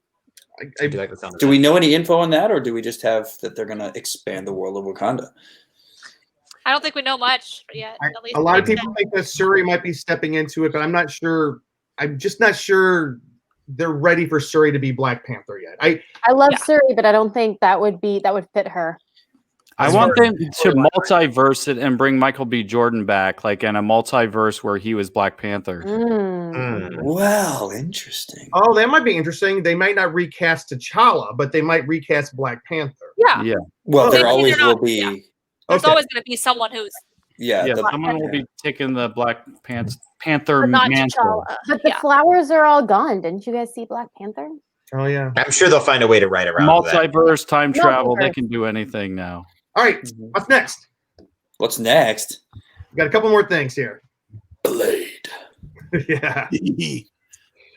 Do we know any info on that, or do we just have that they're going to expand the world of Wakanda? I don't think we know much yet. At least A lot of people think that Shuri might be stepping into it, but I'm not sure. I'm just not sure they're ready for Shuri to be Black Panther yet. I love Shuri, but I don't think that would fit her. I want them to multiverse it and bring Michael B. Jordan back, like in a multiverse where he was Black Panther. Well, interesting. Oh, that might be interesting. They might not recast T'Challa, but they might recast Black Panther. Yeah. Yeah. Well, there Maybe always they're will not- be. yeah. There's always going to be someone who's Yeah, someone will be taking the Black Panther but not mantle. T'Challa. But the flowers are all gone. Didn't you guys see Black Panther? Oh yeah. I'm sure they'll find a way to write around that. Multiverse, time travel, they Multiverse. can do anything now. All right. What's next? What's next? We got a couple more things here. Blade. Yeah.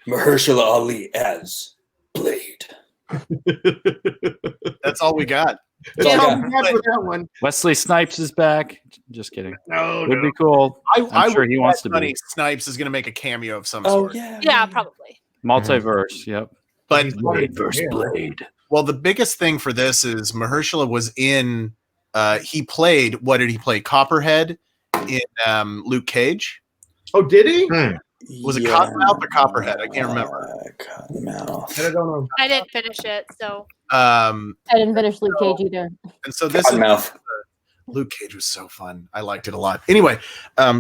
Mahershala Ali as Blade. That's all we got. That's Yeah. all we got for that one. Wesley Snipes is back. Just kidding. No, Would be cool. I'm sure would he bet wants to money be. Snipes is going to make a cameo of some Oh sort. yeah. Yeah, probably. Multiverse, yep. But Blade versus Blade. well, the biggest thing for this is Mahershala was in. He played. What did he play? Copperhead in Luke Cage. Oh, did he? Was it Cottonmouth or Copperhead? I can't remember. Cottonmouth. I don't know. I didn't finish it, so I didn't finish Luke Cage either. And so this is Cottonmouth. Luke Cage was so fun. I liked it a lot. Anyway,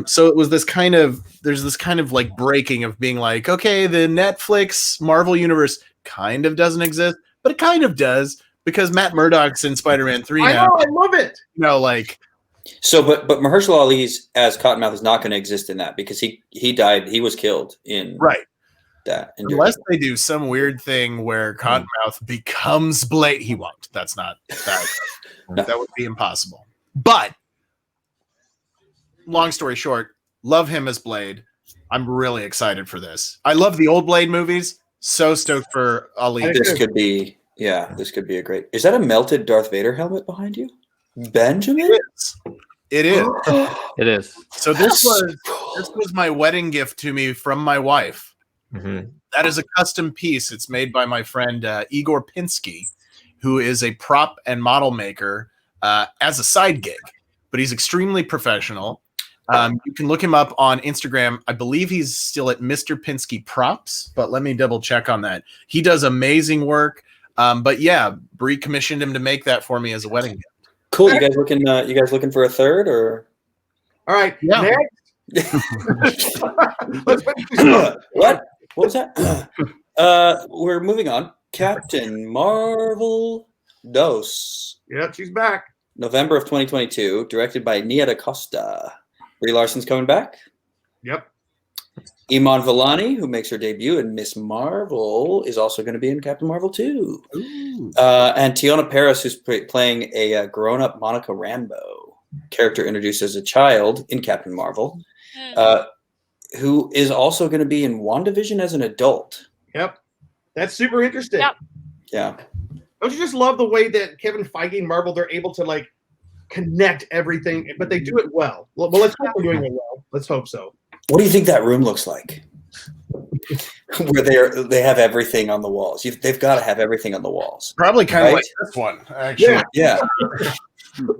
so it was this kind of there's this kind of like breaking of being like, okay, the Netflix Marvel universe kind of doesn't exist, but it kind of does because Matt Murdock's in Spider-Man 3 I now. know. I love it. You know, like So, but Mahershala Ali's as Cottonmouth is not going to exist in that because he died. He was killed in right. that. In Unless they do some weird thing where Cottonmouth becomes Blade, he won't. That's not that. That would be impossible. But long story short, love him as Blade. I'm really excited for this. I love the old Blade movies. So stoked for Ali. This could be, this could be a great. Is that a melted Darth Vader helmet behind you? Benjamin? It is. It is. So this was my wedding gift to me from my wife. Mm-hmm. That is a custom piece. It's made by my friend Igor Pinsky, who is a prop and model maker as a side gig, but he's extremely professional. You can look him up on Instagram. I believe he's still at Mr. Pinsky Props, but let me double check on that. He does amazing work. But yeah, Bree commissioned him to make that for me as a wedding gift. Cool. You guys looking for a third or? All right. Yeah. Next. What was that? We're moving on. Captain Marvel Dos. Yep, she's back. November of 2022, directed by Nia DaCosta. Brie Larson's coming back. Yep. Iman Vellani, who makes her debut in Miss Marvel, is also going to be in Captain Marvel 2. And Tiona Paris, who's playing a grown-up Monica Rambeau, character introduced as a child in Captain Marvel, who is also going to be in WandaVision as an adult. Yep. That's super interesting. Yep. Yeah. Don't you just love the way that Kevin Feige and Marvel, they're able to like connect everything, but they do it well. Well, let's hope they're doing it well. Let's hope so. What do you think that room looks like? Where they have everything on the walls. They've got to have everything on the walls. Probably kind of like this one, actually. Yeah.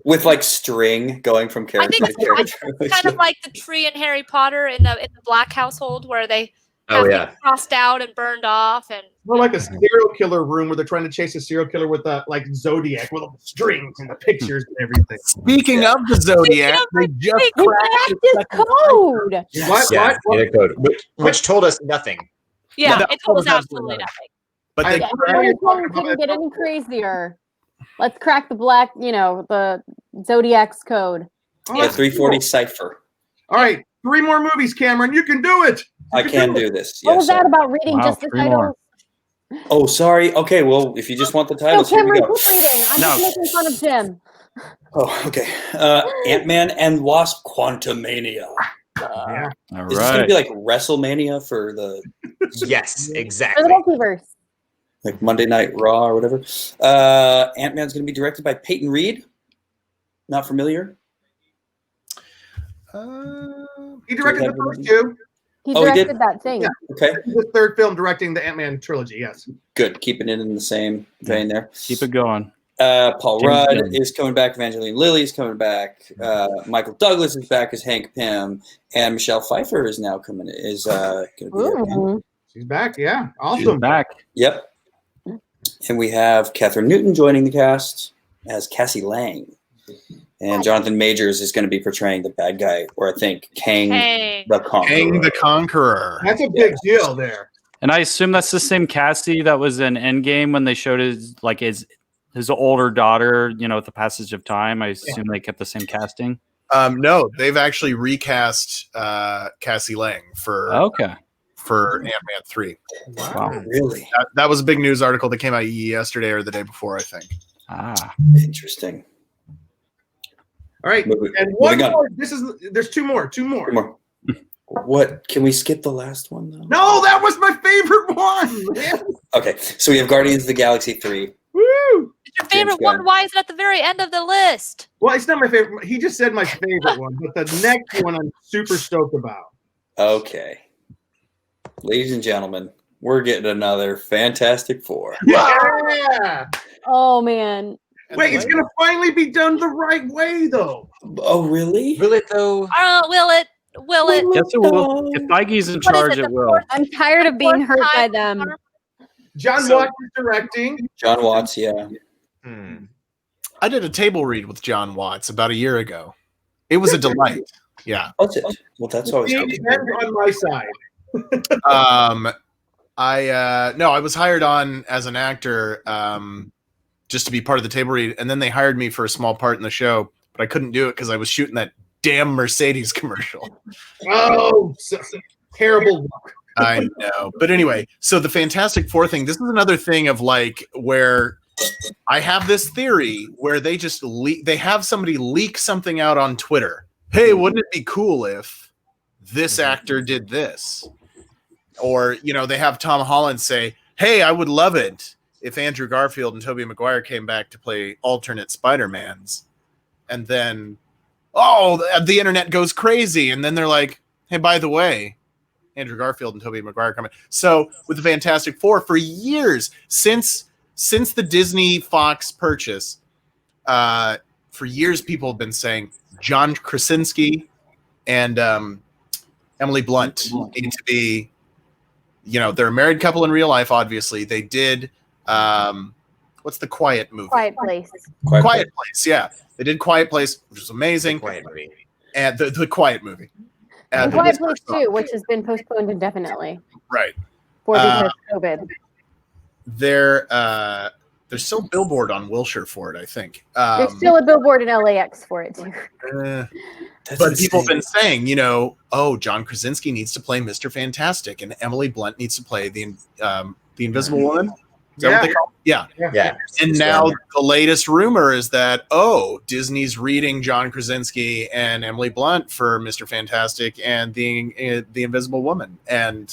With like string going from character to character. It's kind of like the tree in Harry Potter in the Black household where they have things crossed out and burned off, and more like a serial killer room where they're trying to chase a serial killer with like Zodiac with all the strings and the pictures and everything. Speaking of the Zodiac, they just cracked his code. The code, which told us nothing. Yeah, No, it told us that absolutely nothing. But they Couldn't get any crazier. Let's crack the the Zodiac's code. The 340 cipher. All right, 3 more movies, Cameron. You can do it. I can do this. What Yes, was that sir. about reading just the 3 title? more. Oh, sorry. Okay, well, if you just want the titles, here we Cameron, go. quit reading. I'm just making fun of Jim. Oh, okay. Ant-Man and Wasp: Quantumania. Yeah. All Is this going to right. be like WrestleMania for the Yes, For exactly. the multiverse. like Monday Night Raw or whatever? Ant-Man's going to be directed by Peyton Reed. Not familiar? He directed the first 2. He Oh, he did? directed that thing. Yeah. Okay, This is the 3rd film directing the Ant-Man trilogy. Yes. good. Keeping it in the same vein there. Keep it going. Paul James Rudd Gunn. is coming back. Evangeline Lilly is coming back. Michael Douglas is back as Hank Pym, and Michelle Pfeiffer is now going to be there. Ooh. She's back. Yeah. She's Awesome. back. Yep. And we have Catherine Newton joining the cast as Cassie Lang. And Jonathan Majors is going to be portraying the bad guy, or I think Kang the Conqueror. Kang the Conqueror. That's a big deal there. And I assume that's the same Cassie that was in Endgame when they showed his older daughter, with the passage of time. I assume they kept the same casting. No, they've actually recast Cassie Lang for Ant-Man 3. Wow. Really? That was a big news article that came out yesterday or the day before, I think. Interesting. All right. And one more. There's 2 more. 2 more. What? Can we skip the last one, though? No, that was my favorite one. Man. Okay, so we have Guardians of the Galaxy 3. Woo! It's your favorite one. Why is it at the very end of the list? Well, it's not my favorite. He just said my favorite one, but the next one I'm super stoked about. Okay. Ladies and gentlemen, we're getting another Fantastic Four. Yeah. Oh man. Wait, it's gonna finally be done the right way, though. Oh, really? Will it though? Will it? Will it? Yes, it will. If Feige's in charge, it will. I'm tired of being hurt by them. John Watts is directing. John Watts, yeah. I did a table read with John Watts about a year ago. It was a delight. Yeah. That's it. Well, that's always That's on my side. I was hired on as an actor just to be part of the table read, and then they hired me for a small part in the show, but I couldn't do it because I was shooting that damn Mercedes commercial. Oh, terrible look. I know. But anyway, so the Fantastic Four thing, this is another thing of like where I have this theory where they just they have somebody leak something out on Twitter. Hey, wouldn't it be cool if this actor did this? Or, they have Tom Holland say, hey, I would love it if Andrew Garfield and Tobey Maguire came back to play alternate Spider-Mans. and then the internet goes crazy, and then they're like, hey, by the way, Andrew Garfield and Tobey Maguire coming. So with the Fantastic Four, for years since the Disney Fox purchase, for years people have been saying John Krasinski and Emily Blunt need to be, they're a married couple in real life. Obviously, they did. What's the Quiet movie? Quiet Place. Quiet Place. Yeah, they did Quiet Place, which was amazing. The Quiet movie. And the Quiet movie. And Quiet Place 2, which has been postponed indefinitely. Right. Because of COVID. There's still a billboard on Wilshire for it, I think. There's still a billboard in LAX for it, too. But people have been saying, John Krasinski needs to play Mr. Fantastic, and Emily Blunt needs to play the Invisible Woman. Is that what they call it? Yeah. And now the latest rumor is that, Disney's reading John Krasinski and Emily Blunt for Mr. Fantastic and the Invisible Woman. And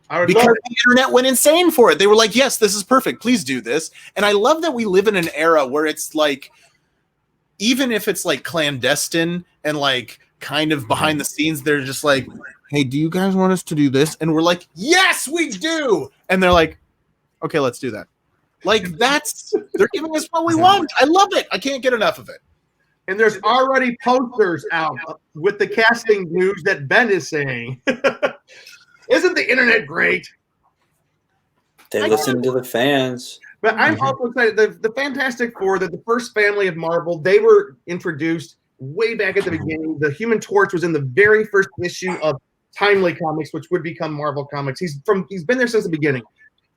because the internet went insane for it. They were like, yes, this is perfect. Please do this. And I love that we live in an era where it's like, even if it's like clandestine and like kind of behind the scenes, they're just like, hey, do you guys want us to do this? And we're like, yes, we do. And they're like, okay, let's do that. Like, they're giving us what we want. I love it. I can't get enough of it. And there's already posters out with the casting news that Ben is saying. Isn't the internet great? They listen to the fans. But I'm also excited. The Fantastic Four, the first family of Marvel, they were introduced way back at the beginning. The Human Torch was in the very first issue of Timely Comics, which would become Marvel Comics. He's been there since the beginning.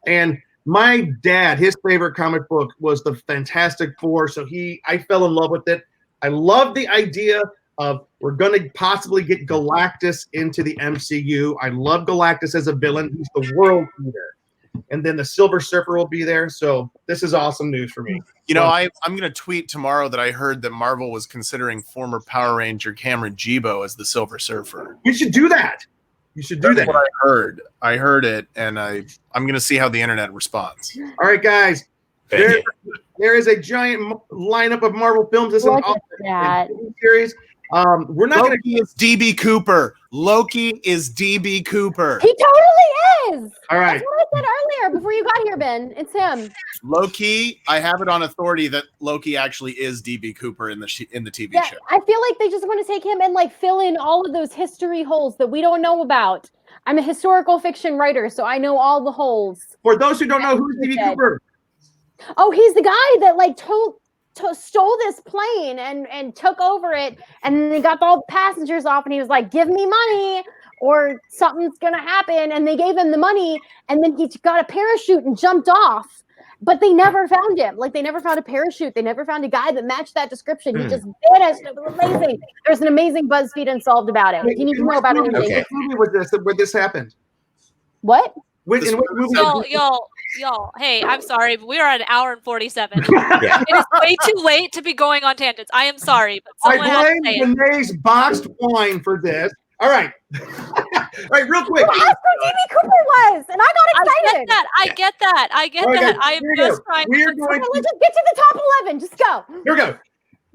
And my dad, his favorite comic book was the Fantastic Four, so I fell in love with it. I love the idea of we're going to possibly get Galactus into the MCU. I love Galactus as a villain. He's the world leader. And then the Silver Surfer will be there. So this is awesome news for me. I'm going to tweet tomorrow that I heard that Marvel was considering former Power Ranger Cameron Jebo as the Silver Surfer. You should do that. You should do that. What I heard. I heard it, and I'm going to see how the internet responds. All right, guys. There is a giant lineup of Marvel films. This is an series. We're not going to. Is DB Cooper. Loki is DB Cooper. He totally is. All right. That's what I said earlier before you got here, Ben. It's him. Loki. I have it on authority that Loki actually is DB Cooper in the TV show. I feel like they just want to take him and like fill in all of those history holes that we don't know about. I'm a historical fiction writer, so I know all the holes. For those who don't know, who's DB Cooper? Oh, he's the guy that like stole this plane and took over it, and then they got all the passengers off, and he was like, give me money or something's gonna happen, and they gave him the money, and then he got a parachute and jumped off, but they never found him. Like, they never found a parachute. They never found a guy that matched that description. He just vanished. It was amazing. There's an amazing BuzzFeed Unsolved about it. If you need to know about it. What movie was this where this happened? What? Y'all, hey, I'm sorry, but we are at an hour and 47. It is way too late to be going on tangents. I am sorry, but someone I blame Danae's boxed wine for this. All right. All right, real quick. Well, that's who DB Cooper was, and I got excited. I get that. I am just trying to... Let's just get to the top 11. Just go. Here we go.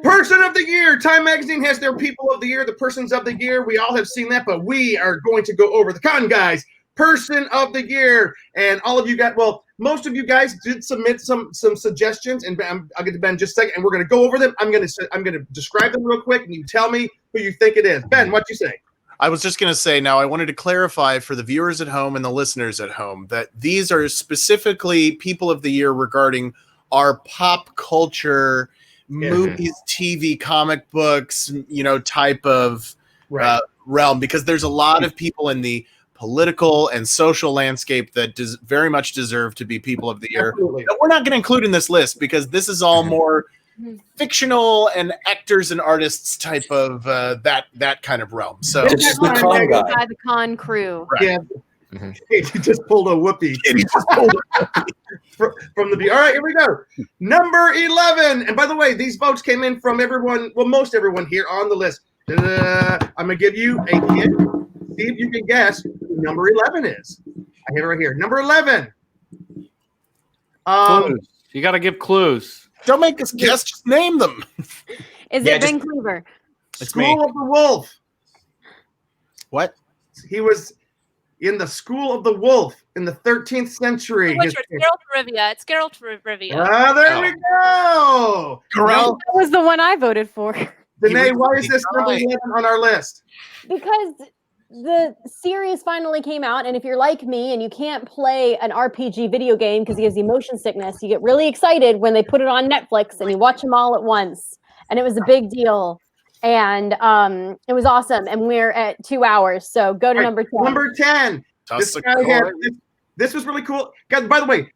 Person of the Year. Time Magazine has their People of the Year, the Persons of the Year. We all have seen that, but we are going to go over the Con Guys Person of the Year. And all of you got, most of you guys did submit some suggestions, and I'll get to Ben in just a second, and we're going to go over them. I'm going to describe them real quick, and you tell me who you think it is. Ben, what you say? I was just going to say, now I wanted to clarify for the viewers at home and the listeners at home that these are specifically People of the Year regarding our pop culture, movies, TV, comic books, type of realm, because there's a lot of people in the political and social landscape that very much deserve to be People of the Year. But we're not going to include in this list because this is all more fictional and actors and artists type of that kind of realm. So it's just the con guy. By the con crew. Right. Yeah. He just pulled a whoopee. From the view. All right, here we go. Number 11. And by the way, these votes came in from everyone, most everyone here on the list. I'm going to give you a hint. See if you can guess who number 11 is. I have it right here. Number 11. Clues. You got to give clues. Don't make us guess. Just name them. Is Yeah, it Ben Cleaver? It's School me. of the Wolf. What? He was in the School of the Wolf in the 13th century. Which it's Geralt of Rivia. It's Geralt of Rivia. Ah, there we go. Corral. That was the one I voted for. Danae, why is this number 11 on our list? Because the series finally came out, and if you're like me and you can't play an RPG video game because you have the motion sickness, you get really excited when they put it on Netflix and you watch them all at once. And it was a big deal. And it was awesome. And we're at 2 hours. So go to number 10. Number 10. This guy this was really cool. Guys, by the way,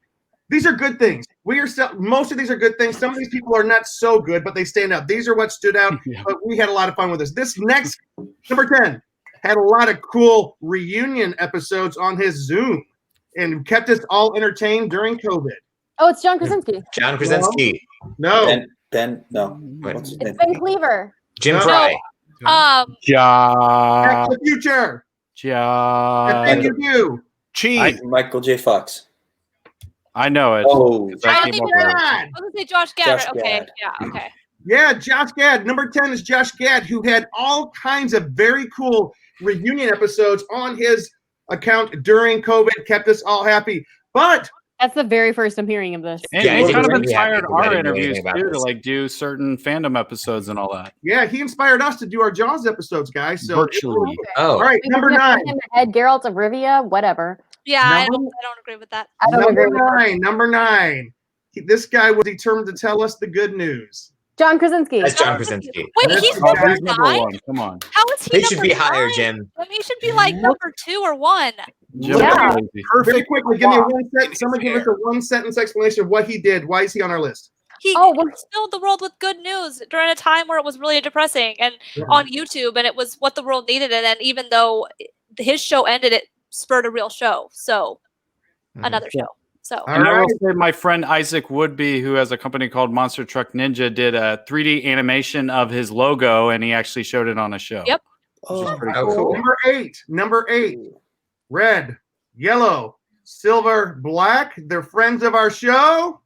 these are good things. Most of these are good things. Some of these people are not so good, but they stand out. These are what stood out. But we had a lot of fun with this. This next, number 10, had a lot of cool reunion episodes on his Zoom and kept us all entertained during COVID. Oh, it's John Krasinski. John Krasinski. No. Ben, no. What's his It's name? Ben Cleaver. Jim No. Fry. Back to the Future. And you. Cheese. Michael J. Fox. I know it. Oh, I was going to say Josh Gad. Josh Okay. Gad. Yeah. Okay. Yeah, Josh Gad. Number 10 is Josh Gad, who had all kinds of very cool reunion episodes on his account during COVID, kept us all happy. But That's the very first I'm hearing of this. And Yeah, I it think kind of we're really happy inspired because I our didn't know interviews anything about too to this. like do certain fandom episodes and all that. yeah, he inspired us to do our Jaws episodes, guys. So Virtually. Oh. all right, number 9. Head Geralt of Rivia, whatever. Yeah, I Number- don't agree with that. I don't agree Number with that. 9. Number 9. This guy was determined to tell us the good news. John Krasinski. That's John Krasinski. Wait, he's Oh, number He's number 9? one. Come on. How is he He should be number higher, 9? Jim. I mean, he should be like number 2 or 1. Jim Yeah. Crazy. Very Perfect. quickly, give me a one sentence. Someone give us a one-sentence explanation of what he did. Why is he on our list? He Oh, well- filled the world with good news during a time where it was really depressing and on YouTube, and it was what the world needed. And then even though his show ended, it spurred a real show. So another show. So All And I right. will say my friend Isaac Woodby, who has a company called Monster Truck Ninja, did a 3D animation of his logo, and he actually showed it on a show. Yep. Oh, cool. Number 8. Red, yellow, silver, black. They're friends of our show.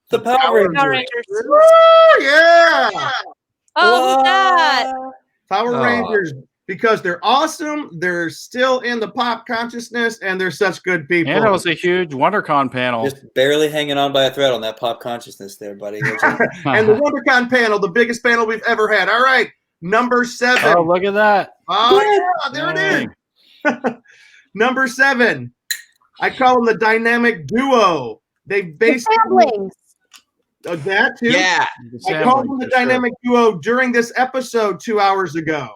the Power Power Rangers. Rangers. Woo, yeah. Oh, who's that? Power Oh. Rangers. Because they're awesome, they're still in the pop consciousness, and they're such good people. And it was a huge WonderCon panel. Just barely hanging on by a thread on that pop consciousness there, buddy. And the WonderCon panel, the biggest panel we've ever had. All right, number 7. Oh, look at that. Oh, yeah, there it is. Number 7. I call them the dynamic duo. They The basically Sablings. that too. Yeah. I called them the dynamic duo during this episode 2 hours ago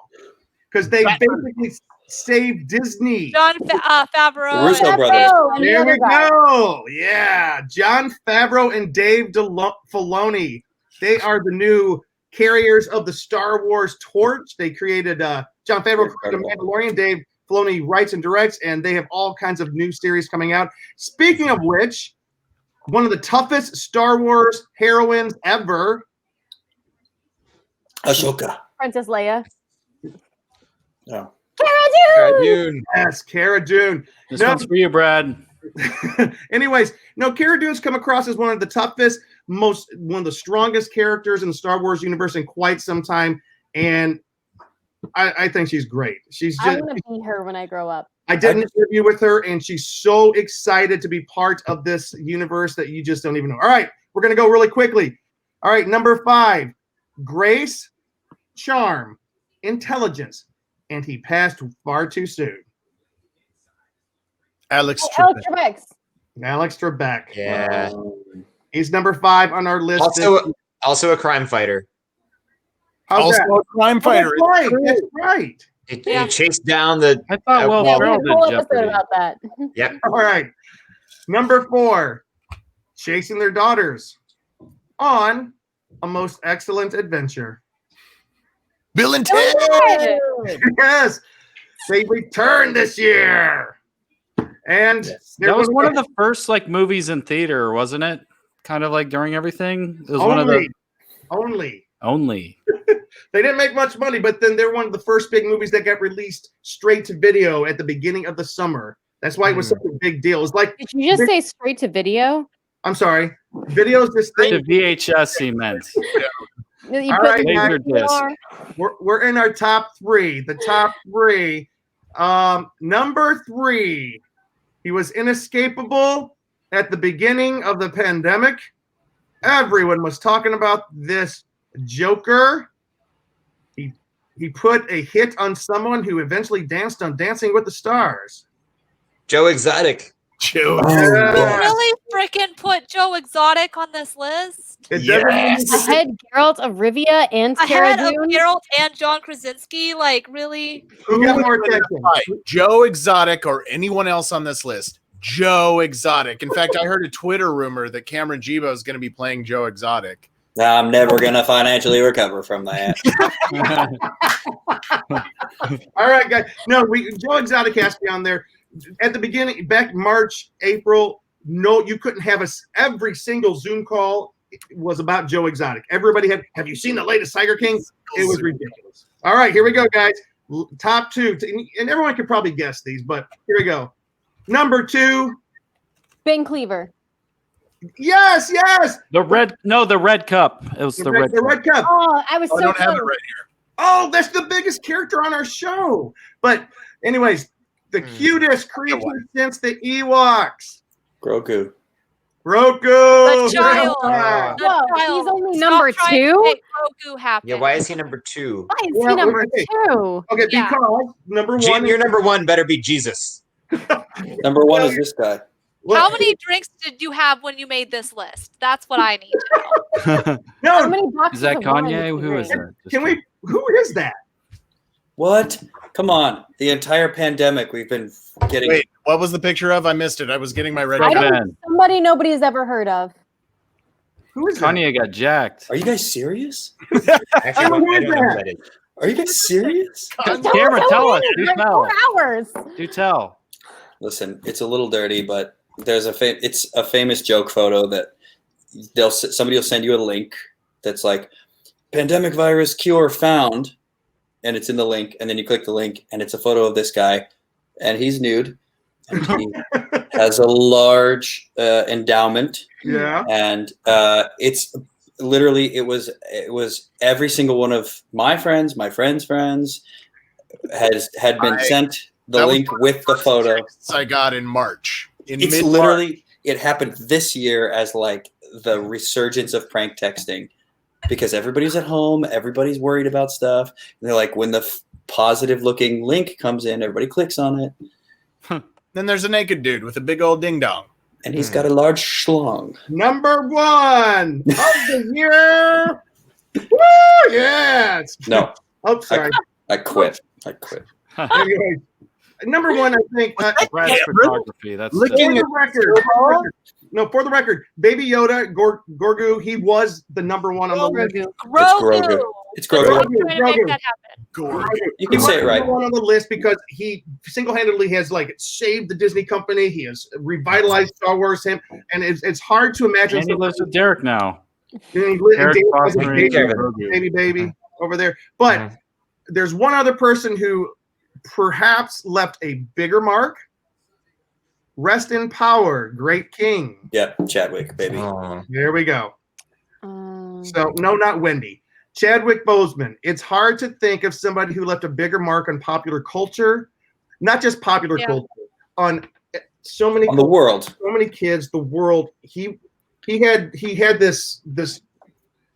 because they basically saved Disney. John Favreau. The Russo and- brothers. Oh, and the There other we guy. go. Yeah, John Favreau and Dave Filoni. They are the new carriers of the Star Wars torch. They created John Favreau created Mandalorian. Dave Filoni writes and directs, and they have all kinds of new series coming out. Speaking of which, one of the toughest Star Wars heroines ever. Ahsoka. Princess Leia. Oh. Cara Dune! Yes, Cara Dune. This one's for you, Brad. Anyways, no, Cara Dune's come across as one of the toughest, one of the strongest characters in the Star Wars universe in quite some time, and I think she's great. She's I just. want to be her when I grow up. I did an interview with her, and she's so excited to be part of this universe that you just don't even know. All right, we're gonna go really quickly. All right, number 5, grace, charm, intelligence, and he passed far too soon. Alex Alex Trebek. Trebek. Alex Trebek. Yeah. He's number 5 on our list. Also a crime fighter. How's Also that? a crime fighter. Oh, that's right. That's right. He chased down the. I thought Will Yeah, we Ferrell had a whole did episode Jeopardy. about that. Yep. All right. Number 4, chasing their daughters on a most excellent adventure. Bill and Ted. Yes, they returned this year. And there That was one of the first like movies in theater, wasn't it? Kind of like during everything. It was one of the only. They didn't make much money, but then they're one of the first big movies that got released straight to video at the beginning of the summer. That's why it was such a big deal. It's like, Did you just say straight to video? I'm sorry, videos this thing. The VHS he meant. You All put right, me guys. Laser disc. We're in our top three. The top three. Number 3. He was inescapable at the beginning of the pandemic. Everyone was talking about this Joker. He put a hit on someone who eventually danced on Dancing with the Stars. Joe Exotic. Joe. You Yeah. really freaking put Joe Exotic on this list? It doesn't mean ahead Geralt of Rivia and Cara Ahead of Dune. Geralt and John Krasinski? Like, really? who got more attention. Joe Exotic or anyone else on this list? Joe Exotic. In fact, I heard a Twitter rumor that Cameron Jebo is going to be playing Joe Exotic. I'm never going to financially recover from that. All right, guys. No, Joe Exotic has to be on there. At the beginning, back March, April, no, you couldn't have every single Zoom call was about Joe Exotic. Everybody have you seen the latest Tiger King? It was ridiculous. All right, here we go, guys. Top 2, and everyone could probably guess these, but here we go. Number 2. Ben Cleaver. Yes. The red cup. It was the red cup. Oh, I was I so don't have it close. right here. Oh, that's the biggest character on our show. But anyways, the cutest creature since the Ewoks. Grogu. Roku. The child. Yeah. The Whoa, child. he's only Stop number trying to 2? make Grogu happen. Yeah, why is he number 2? Why is Yeah, he number okay. 2? Okay, Yeah. because number 1. Your number 1 better be Jesus. Number 1 is this guy. How many drinks did you have when you made this list? That's what I need to know. No, How many boxes Is that of wine Kanye? did you Who is drink? that? can we? Who is that? What? Come on. The entire pandemic we've been getting. Wait, what was the picture of? I missed it. I was getting my red. I Frogman. don't, somebody nobody's ever heard of. Who is that? Kanye got jacked. Are you guys serious? Actually, I don't know I don't know that. who that is. Are you guys serious? Cameron, tell us. Do tell. 4 hours. Do tell. Listen, it's a little dirty, but there's it's a famous joke photo that somebody will send you a link that's like pandemic virus cure found, and it's in the link, and then you click the link, and it's a photo of this guy, and he's nude, and he has a large endowment, Yeah. and it's literally it was every single one of my friends' friends had been sent the That was link one of with the first photo. texts I got in March. In It's mid-March. literally it happened this year as like the resurgence of prank texting because everybody's at home, everybody's worried about stuff. And they're like, when the positive looking link comes in, everybody clicks on it, Then there's a naked dude with a big old ding dong. and he's got a large schlong. Number 1 of the year. Woo! Yes. No, Oh, sorry. I quit. Anyway, number 1, I think. Brad's photography. That's For the record, for the record, Baby Yoda, Gorgu, he was the number 1 on the list. Grogu. It's Grogu. I'm trying to make that happen. You can say it right. Number 1 on the list because he single-handedly has like saved the Disney company. He has revitalized Star Wars. And it's hard to imagine. And he lives with Derek now. Derek has a baby over there. But there's one other person who perhaps left a bigger mark. Rest in power, great king. Yeah, Chadwick, baby. There we go. So, no, not Wendy. Chadwick Boseman. It's hard to think of somebody who left a bigger mark on popular culture, not just popular culture, on so many On the world. so many kids, the world. He had this.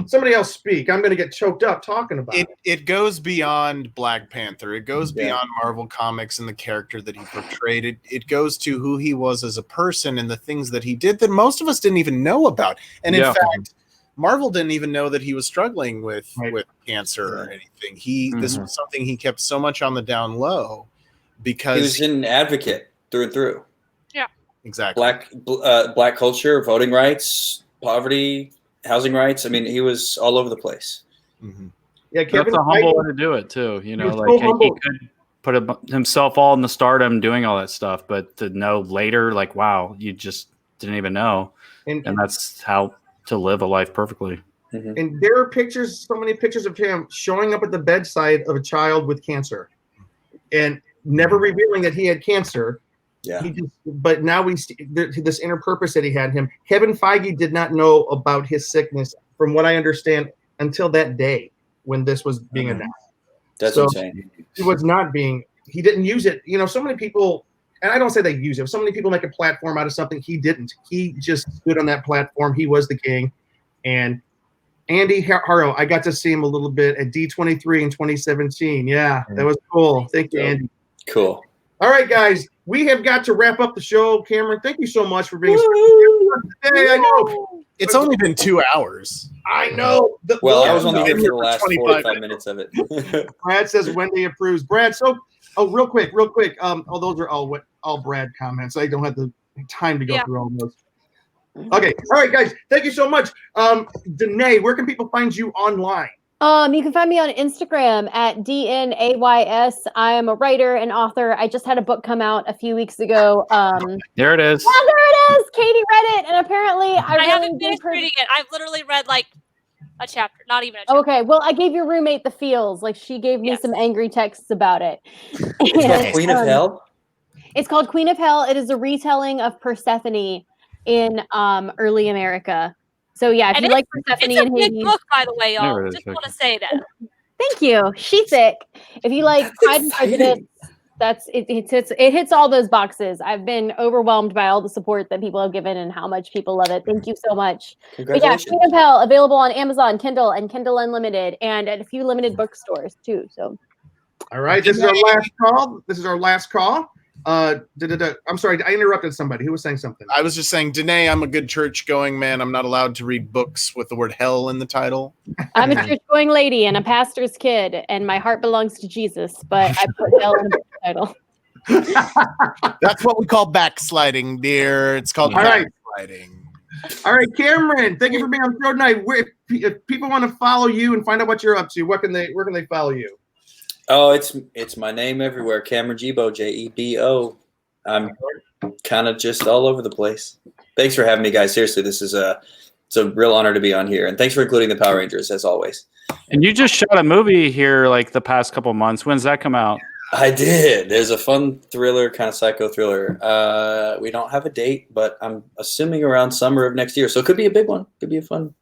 Somebody else speak. I'm going to get choked up talking about it. It goes beyond Black Panther. It goes beyond Marvel Comics and the character that he portrayed. It goes to who he was as a person and the things that he did that most of us didn't even know about. And in fact, Marvel didn't even know that he was struggling with cancer or anything. This was something he kept so much on the down low because he was an advocate through and through. Yeah, exactly. Black culture, voting rights, poverty, housing rights. I mean, he was all over the place. Yeah, Kevin, that's a humble way to do it too. You know, so like he could put himself all in the stardom doing all that stuff, but to know later, like, wow, you just didn't even know, and that's how to live a life perfectly. And there are pictures, so many pictures of him showing up at the bedside of a child with cancer, and never revealing that he had cancer. Yeah. But now we see this inner purpose that he had him. Kevin Feige did not know about his sickness, from what I understand, until that day when this was being announced. That's so insane. It was not being. He didn't use it. You know, so many people, and I don't say they use it. So many people make a platform out of something. He didn't. He just stood on that platform. He was the king. And Andy Harrow, I got to see him a little bit at D23 in 2017. Yeah, that was cool. Thank you, Andy. Cool. All right, guys, we have got to wrap up the show. Cameron, thank you so much for being today. I know it's only been 2 hours. I know. Well, I was only here for the last 45 minutes of it. Brad says Wendy approves. Brad, real quick. Those are all Brad comments. I don't have the time to go through all those. Okay. All right, guys. Thank you so much. Danae, where can people find you online? You can find me on Instagram at DNAYS. I am a writer and author. I just had a book come out a few weeks ago. There it is. Oh, there it is. Katie read it, and apparently I haven't finished reading it. I've literally read like a chapter, not even a chapter. Okay, well, I gave your roommate the feels. Like, she gave me some angry texts about it. And, Queen of Hell? It's called Queen of Hell. It is a retelling of Persephone in early America. So yeah, if you like Persephone and Hades, big book, by the way, y'all. Just want to say that. Thank you. She's thick. If you like Pride and Prejudice, it hits all those boxes. I've been overwhelmed by all the support that people have given and how much people love it. Thank you so much. But yeah, Queen of Hell available on Amazon, Kindle, and Kindle Unlimited, and at a few limited bookstores too. So. All right, this is our last call. I'm sorry, I interrupted somebody. Who was saying something? I was just saying, Danae, I'm a good church-going man. I'm not allowed to read books with the word hell in the title. I'm a church-going lady and a pastor's kid, and my heart belongs to Jesus, but I put hell in the title. That's what we call backsliding, dear. It's called backsliding. All right, Cameron, thank you for being on the show tonight. If people want to follow you and find out what you're up to, where can they follow you? Oh, it's my name everywhere. Cameron Jebo, Jebo. I'm kind of just all over the place. Thanks for having me, guys. Seriously, it's a real honor to be on here, and thanks for including the Power Rangers as always. And you just shot a movie here like the past couple months. When's that come out? I did. There's a fun thriller, kind of psycho thriller. We don't have a date, but I'm assuming around summer of next year. So it could be a big one. Could be a fun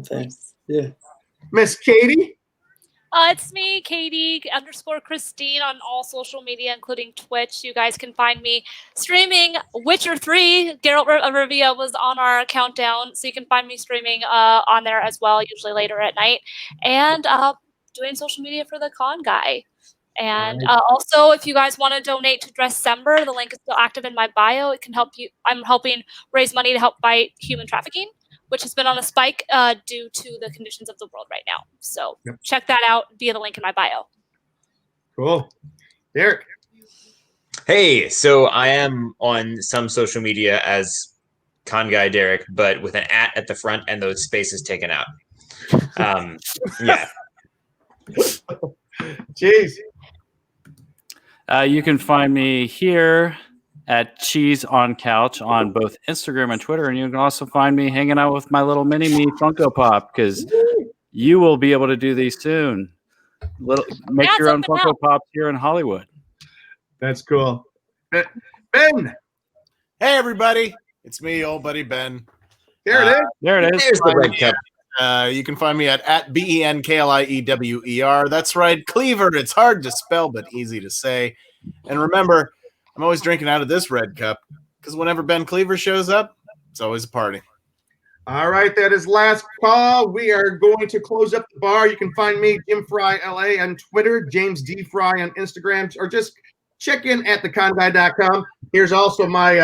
thing. Yeah. Miss Katie? It's me, Katie _Christine on all social media, including Twitch. You guys can find me streaming Witcher 3. Geralt Rivia was on our countdown, so you can find me streaming on there as well, usually later at night. And doing social media for the con guy. And also, if you guys want to donate to Dressember, the link is still active in my bio. It can help you. I'm helping raise money to help fight human trafficking, which has been on a spike due to the conditions of the world right now. So check that out via the link in my bio. Cool. Derek. Hey, so I am on some social media as Con Guy Derek, but with an at the front and those spaces taken out. Yeah. Jeez. You can find me here at Cheese on Couch on both Instagram and Twitter, and you can also find me hanging out with my little mini-me Funko Pop, because you will be able to do these soon. Make your own Funko Pops here in Hollywood. That's cool. Ben! Hey, everybody. It's me, old buddy Ben. There it is. There it is. There's the red cup. You can find me at BENKLIEWER. That's right, Cleaver. It's hard to spell, but easy to say. And remember, I'm always drinking out of this red cup, because whenever Ben Cleaver shows up, it's always a party. All right, that is last call. We are going to close up the bar. You can find me, Jim Fry LA, on Twitter, James D. Fry on Instagram, or just check in at theconguy.com. Here's also my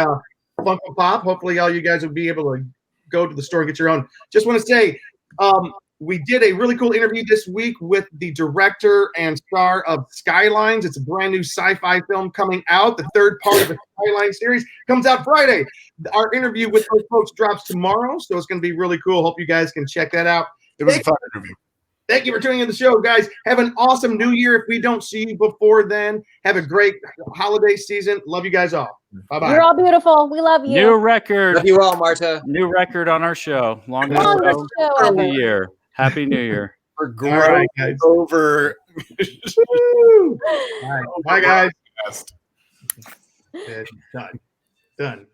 Funko Pop. Hopefully all you guys will be able to go to the store and get your own. Just want to say, we did a really cool interview this week with the director and star of Skylines. It's a brand new sci-fi film coming out. The third part of the Skyline series comes out Friday. Our interview with those folks drops tomorrow, so it's going to be really cool. Hope you guys can check that out. It was a fun interview. Thank you for tuning in the show, guys. Have an awesome new year. If we don't see you before then, have a great holiday season. Love you guys all. Bye-bye. You're all beautiful. We love you. New record. Love you all, Marta. New record on our show. Longest Longest show show of the ever. year. Happy New Year. We're growing over. All right. Bye, guys. Done.